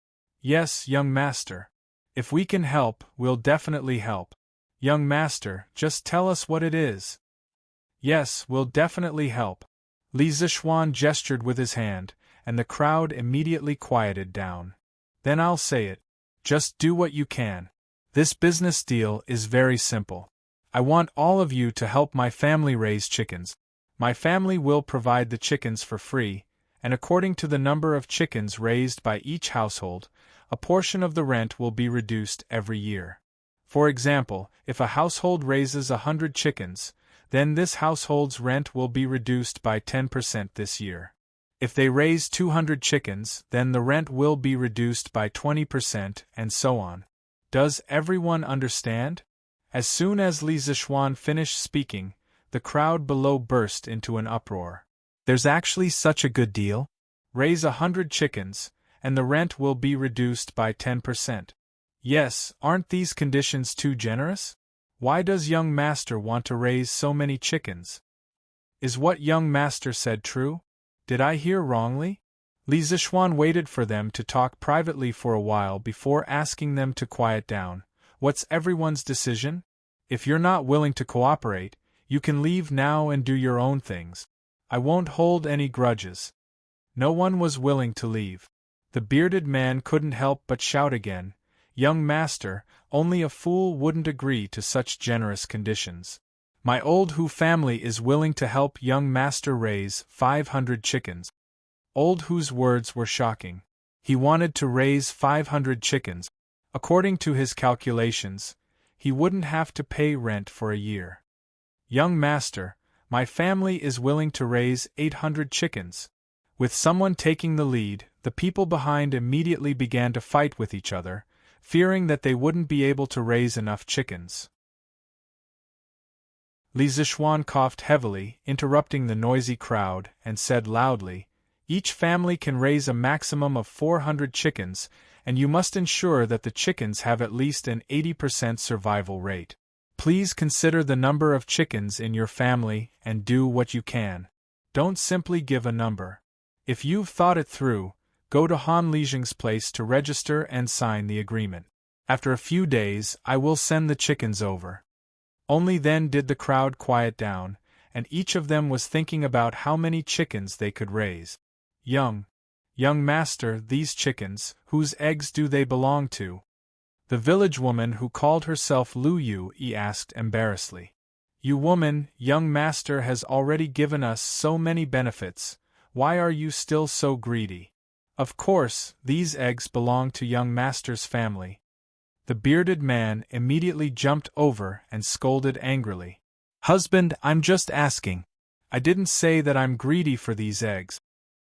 "Yes, young master. If we can help, we'll definitely help. Young master, just tell us what it is." "Yes, we'll definitely help." Li Zishuan gestured with his hand, and the crowd immediately quieted down. "Then I'll say it. Just do what you can. This business deal is very simple. I want all of you to help my family raise chickens. My family will provide the chickens for free, and according to the number of chickens raised by each household, a portion of the rent will be reduced every year. For example, if a household raises 100 chickens, then this household's rent will be reduced by 10% this year. If they raise 200 chickens, then the rent will be reduced by 20%, and so on. Does everyone understand? As soon as Li Zishuan finished speaking, the crowd below burst into an uproar. There's actually such a good deal? Raise 100 chickens, and the rent will be reduced by 10%. Yes, aren't these conditions too generous? Why does young master want to raise so many chickens? Is what young master said true? Did I hear wrongly? Li Zishuan waited for them to talk privately for a while before asking them to quiet down. What's everyone's decision? If you're not willing to cooperate, you can leave now and do your own things. I won't hold any grudges. No one was willing to leave. The bearded man couldn't help but shout again, "Young master, only a fool wouldn't agree to such generous conditions. My old Hu family is willing to help young master raise 500 chickens." Old Hu's words were shocking. He wanted to raise 500 chickens. According to his calculations, he wouldn't have to pay rent for a year. "Young master, my family is willing to raise 800 chickens." With someone taking the lead, the people behind immediately began to fight with each other, fearing that they wouldn't be able to raise enough chickens. Li Zishuan coughed heavily, interrupting the noisy crowd, and said loudly, "Each family can raise a maximum of 400 chickens, and you must ensure that the chickens have at least an 80% survival rate. Please consider the number of chickens in your family and do what you can. Don't simply give a number. If you've thought it through, go to Han Lijing's place to register and sign the agreement. After a few days, I will send the chickens over." Only then did the crowd quiet down, and each of them was thinking about how many chickens they could raise. Young master, these chickens, whose eggs do they belong to?" The village woman who called herself Lu Yu asked embarrassedly. "You woman, young master has already given us so many benefits, why are you still so greedy? Of course, these eggs belong to young master's family." The bearded man immediately jumped over and scolded angrily. "Husband, I'm just asking. I didn't say that I'm greedy for these eggs."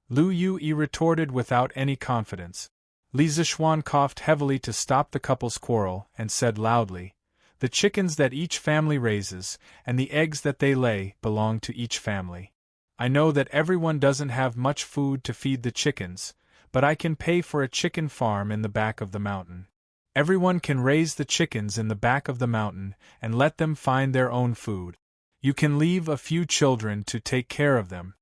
Lu Yu retorted without any confidence. Li Zishuan coughed heavily to stop the couple's quarrel and said loudly, "The chickens that each family raises, and the eggs that they lay, belong to each family. I know that everyone doesn't have much food to feed the chickens, but I can pay for a chicken farm in the back of the mountain. Everyone can raise the chickens in the back of the mountain and let them find their own food. You can leave a few children to take care of them.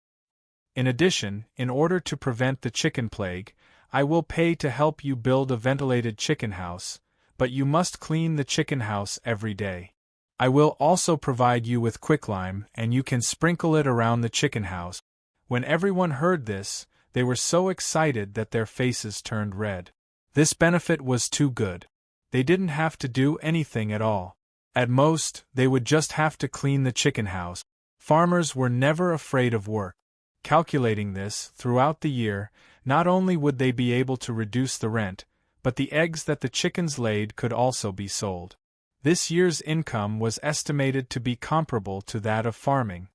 In addition, in order to prevent the chicken plague, I will pay to help you build a ventilated chicken house, but you must clean the chicken house every day. I will also provide you with quicklime, and you can sprinkle it around the chicken house." When everyone heard this, they were so excited that their faces turned red. This benefit was too good. They didn't have to do anything at all. At most, they would just have to clean the chicken house. Farmers were never afraid of work. Calculating this, throughout the year, not only would they be able to reduce the rent, but the eggs that the chickens laid could also be sold. This year's income was estimated to be comparable to that of farming.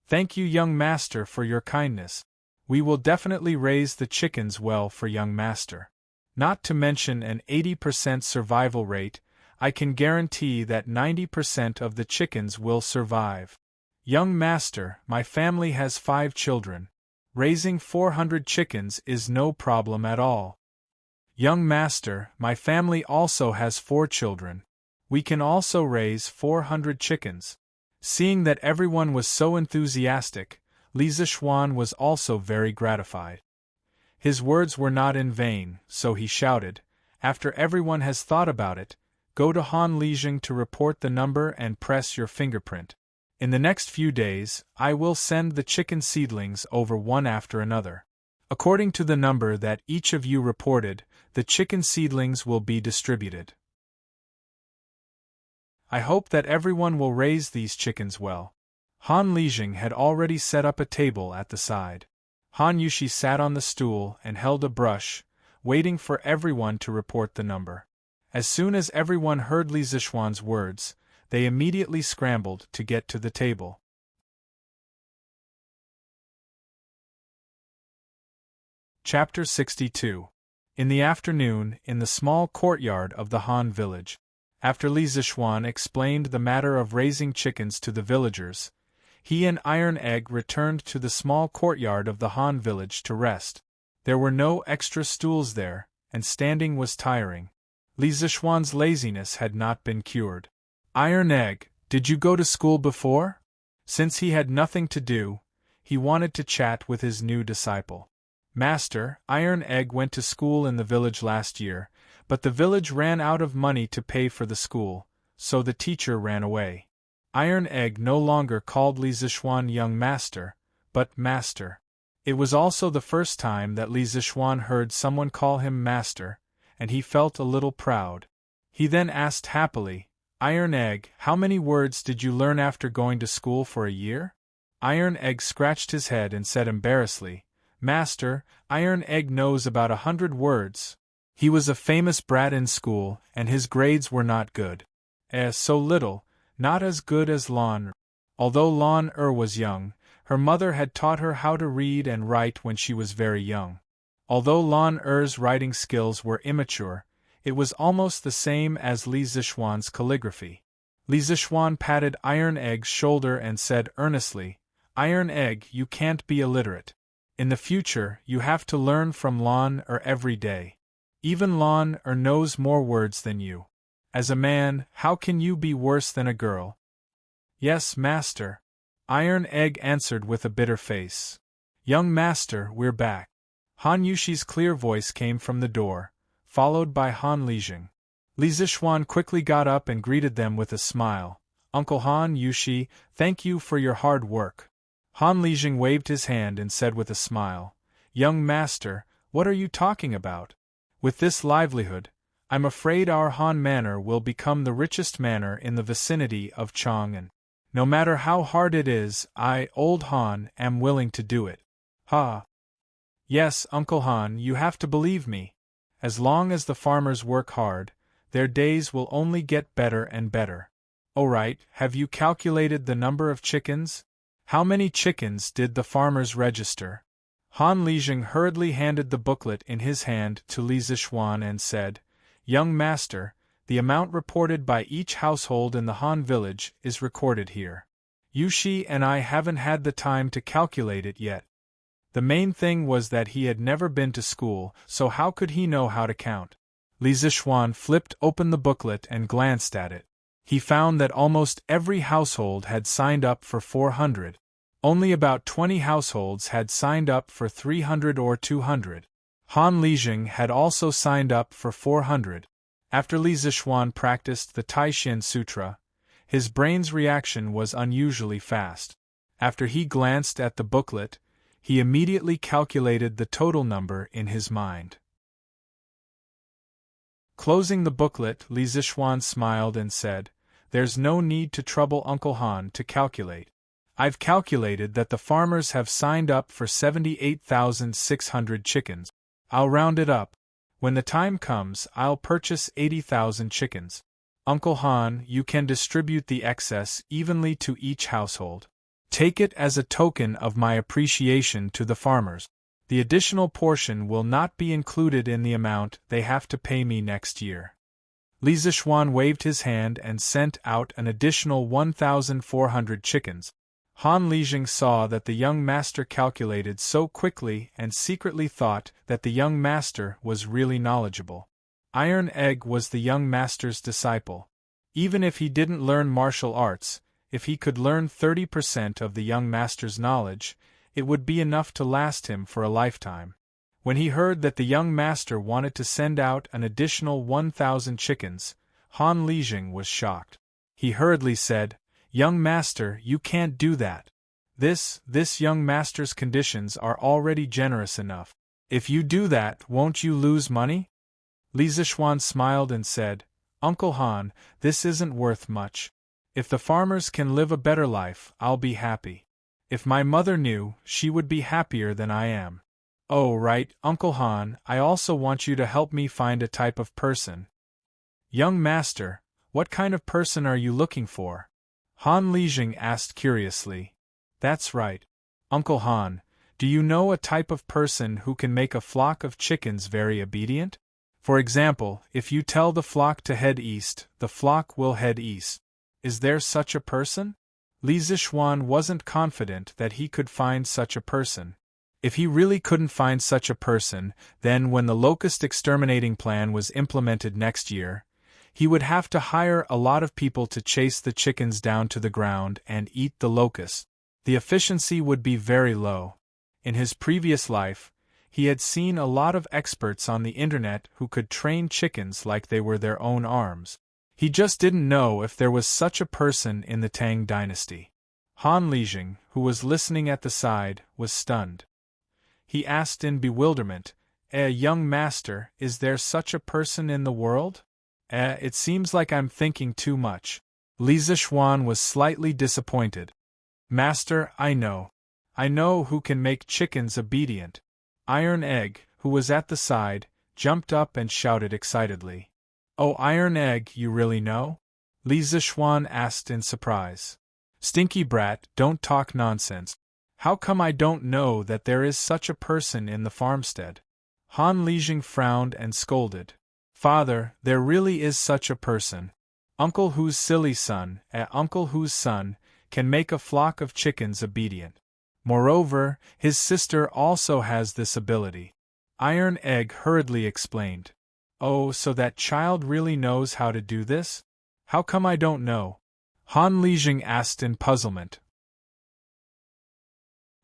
"Thank you, young master, for your kindness. We will definitely raise the chickens well for young master. Not to mention an 80% survival rate, I can guarantee that 90% of the chickens will survive. Young master, my family has 5 children. Raising 400 chickens is no problem at all. Young master, my family also has 4 children. We can also raise 400 chickens." Seeing that everyone was so enthusiastic, Li Zishuan was also very gratified. His words were not in vain, so he shouted, "After everyone has thought about it, go to Han Lijing to report the number and press your fingerprint. In the next few days, I will send the chicken seedlings over one after another. According to the number that each of you reported, the chicken seedlings will be distributed. I hope that everyone will raise these chickens well." Han Lijing had already set up a table at the side. Han Yushi sat on the stool and held a brush, waiting for everyone to report the number. As soon as everyone heard Li Zishuan's words, they immediately scrambled to get to the table. Chapter 62. In the afternoon, in the small courtyard of the Han village. After Li Zixuan explained the matter of raising chickens to the villagers, he and Iron Egg returned to the small courtyard of the Han village to rest. There were no extra stools there, and standing was tiring. Li Zixuan's laziness had not been cured. Iron Egg, did you go to school before? Since he had nothing to do, he wanted to chat with his new disciple. Master, Iron Egg went to school in the village last year, but the village ran out of money to pay for the school, so the teacher ran away. Iron Egg no longer called Li Zixuan young master, but master. It was also the first time that Li Zixuan heard someone call him master, and he felt a little proud. He then asked happily, Iron Egg, how many words did you learn after going to school for a year? Iron Egg scratched his head and said embarrassedly, Master, Iron Egg knows about 100 words. He was a famous brat in school, and his grades were not good. So little, not as good as Lan. Although Lan was young, her mother had taught her how to read and write when she was very young. Although Lan writing skills were immature, it was almost the same as Li Zixuan's calligraphy. Li Zixuan patted Iron Egg's shoulder and said earnestly, Iron Egg, you can't be illiterate. In the future, you have to learn from Lan every day. Even Lan knows more words than you. As a man, how can you be worse than a girl? Yes, master. Iron Egg answered with a bitter face. Young master, we're back. Han Yushi's clear voice came from the door, followed by Han Lijing. Li Zixuan quickly got up and greeted them with a smile. Uncle Han Yushi, thank you for your hard work. Han Lijing waved his hand and said with a smile, Young master, what are you talking about? With this livelihood, I'm afraid our Han manor will become the richest manor in the vicinity of Chang'an. No matter how hard it is, I, old Han, am willing to do it. Ha! Yes, Uncle Han, you have to believe me. As long as the farmers work hard, their days will only get better and better. All right, have you calculated the number of chickens? How many chickens did the farmers register? Han Lijing hurriedly handed the booklet in his hand to Li Zixuan and said, Young master, the amount reported by each household in the Han village is recorded here. Yushi and I haven't had the time to calculate it yet. The main thing was that he had never been to school, so how could he know how to count? Li Zixuan flipped open the booklet and glanced at it. He found that almost every household had signed up for 400. Only about 20 households had signed up for 300 or 200. Han Lijing had also signed up for 400. After Li Zixuan practiced the Taishan Sutra, his brain's reaction was unusually fast. After he glanced at the booklet, he immediately calculated the total number in his mind. Closing the booklet, Li Zixuan smiled and said, There's no need to trouble Uncle Han to calculate. I've calculated that the farmers have signed up for 78,600 chickens. I'll round it up. When the time comes, I'll purchase 80,000 chickens. Uncle Han, you can distribute the excess evenly to each household. Take it as a token of my appreciation to the farmers. The additional portion will not be included in the amount they have to pay me next year. Li Zixuan waved his hand and sent out an additional 1,400 chickens. Han Lijing saw that the young master calculated so quickly and secretly thought that the young master was really knowledgeable. Iron Egg was the young master's disciple. Even if he didn't learn martial arts, if he could learn 30% of the young master's knowledge, it would be enough to last him for a lifetime. When he heard that the young master wanted to send out an additional 1,000 chickens, Han Lijing was shocked. He hurriedly said, Young master, you can't do that. This young master's conditions are already generous enough. If you do that, won't you lose money? Li Zixuan smiled and said, Uncle Han, this isn't worth much. If the farmers can live a better life, I'll be happy. If my mother knew, she would be happier than I am. Oh, right, Uncle Han, I also want you to help me find a type of person. Young master, what kind of person are you looking for? Han Lijing asked curiously. That's right. Uncle Han, Do you know a type of person who can make a flock of chickens very obedient? For example, if you tell the flock to head east, the flock will head east. Is there such a person? Li Zixuan wasn't confident that he could find such a person. If he really couldn't find such a person, then when the locust exterminating plan was implemented next year, he would have to hire a lot of people to chase the chickens down to the ground and eat the locusts. The efficiency would be very low. In his previous life, he had seen a lot of experts on the internet who could train chickens like they were their own arms. He just didn't know if there was such a person in the Tang Dynasty. Han Lijing, who was listening at the side, was stunned. He asked in bewilderment, young master, is there such a person in the world? It seems like I'm thinking too much. Li Zixuan was slightly disappointed. Master, I know. I know who can make chickens obedient. Iron Egg, who was at the side, jumped up and shouted excitedly. Oh, Iron Egg, you really know? Li Zixuan asked in surprise. Stinky brat, don't talk nonsense. How come I don't know that there is such a person in the farmstead? Han Lijing frowned and scolded. Father, there really is such a person. Uncle Hu's silly son, Uncle Hu's son, can make a flock of chickens obedient. Moreover, his sister also has this ability. Iron Egg hurriedly explained. Oh, so that child really knows how to do this? How come I don't know? Han Lijing asked in puzzlement.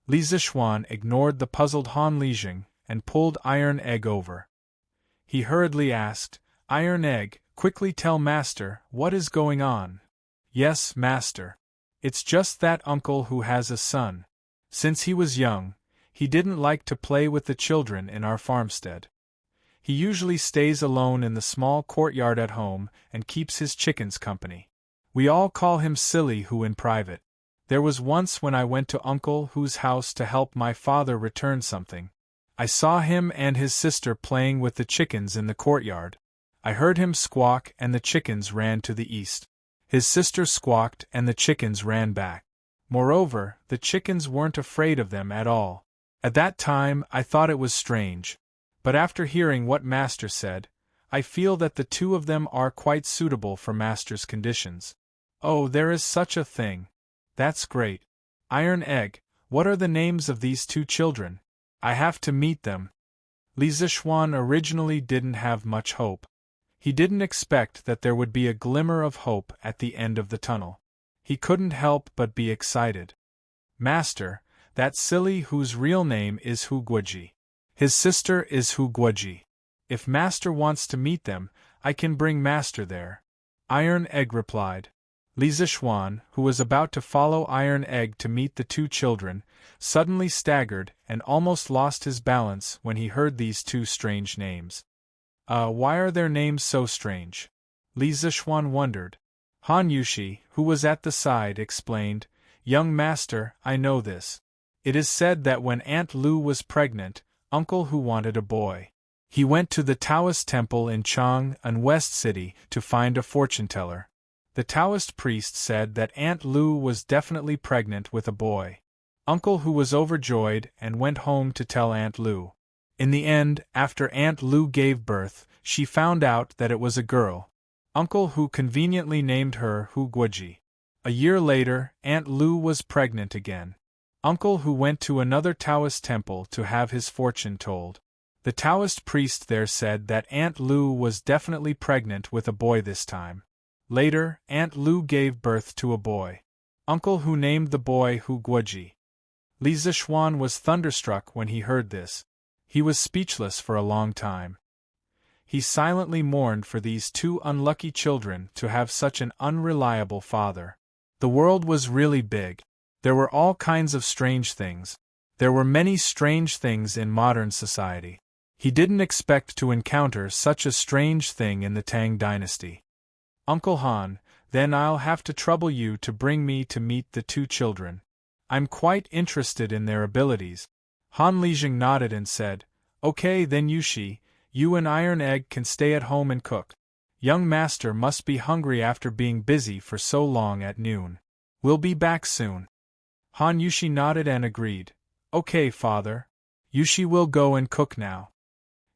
Li Zixuan ignored the puzzled Han Lijing and pulled Iron Egg over. He hurriedly asked, Iron Egg, quickly tell Master what is going on. Yes, Master. It's just that Uncle Hu has a son. Since he was young, he didn't like to play with the children in our farmstead. He usually stays alone in the small courtyard at home and keeps his chickens company. We all call him Silly Hu in private. There was once when I went to Uncle Hu's house to help my father return something. I saw him and his sister playing with the chickens in the courtyard. I heard him squawk and the chickens ran to the east. His sister squawked and the chickens ran back. Moreover, the chickens weren't afraid of them at all. At that time, I thought it was strange. But after hearing what Master said, I feel that the two of them are quite suitable for Master's conditions. Oh, there is such a thing. That's great. Iron Egg, what are the names of these two children? I have to meet them. Li Zixuan originally didn't have much hope. He didn't expect that there would be a glimmer of hope at the end of the tunnel. He couldn't help but be excited. Master, that Silly Hu's real name is Hu Guoji. His sister is Hu Guoji. If Master wants to meet them, I can bring Master there. Iron Egg replied. Li Zixuan, who was about to follow Iron Egg to meet the two children, suddenly staggered and almost lost his balance when he heard these two strange names. Why are their names so strange? Li Zixuan wondered. Han Yushi, who was at the side, explained, Young Master, I know this. It is said that when Aunt Lu was pregnant, Uncle Hu wanted a boy. He went to the Taoist temple in Chang, an West City, to find a fortune-teller. The Taoist priest said that Aunt Lu was definitely pregnant with a boy. Uncle Hu was overjoyed and went home to tell Aunt Lu. In the end, after Aunt Lu gave birth, she found out that it was a girl. Uncle Hu conveniently named her Hu Guoji. A year later, Aunt Lu was pregnant again. Uncle Hu went to another Taoist temple to have his fortune told. The Taoist priest there said that Aunt Lu was definitely pregnant with a boy this time. Later, Aunt Lu gave birth to a boy. Uncle Hu named the boy Hu Guoji. Li Zixuan was thunderstruck when he heard this. He was speechless for a long time. He silently mourned for these two unlucky children to have such an unreliable father. The world was really big. There were all kinds of strange things. There were many strange things in modern society. He didn't expect to encounter such a strange thing in the Tang Dynasty. Uncle Han, then I'll have to trouble you to bring me to meet the two children. I'm quite interested in their abilities. Han Lijing nodded and said, Okay then Yushi, you and Iron Egg can stay at home and cook. Young Master must be hungry after being busy for so long at noon. We'll be back soon. Han Yushi nodded and agreed. Okay, Father. Yushi will go and cook now.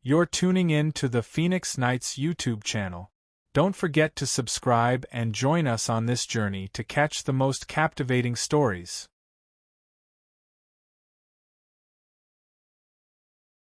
You're tuning in to the Phoenix Nights YouTube channel. Don't forget to subscribe and join us on this journey to catch the most captivating stories.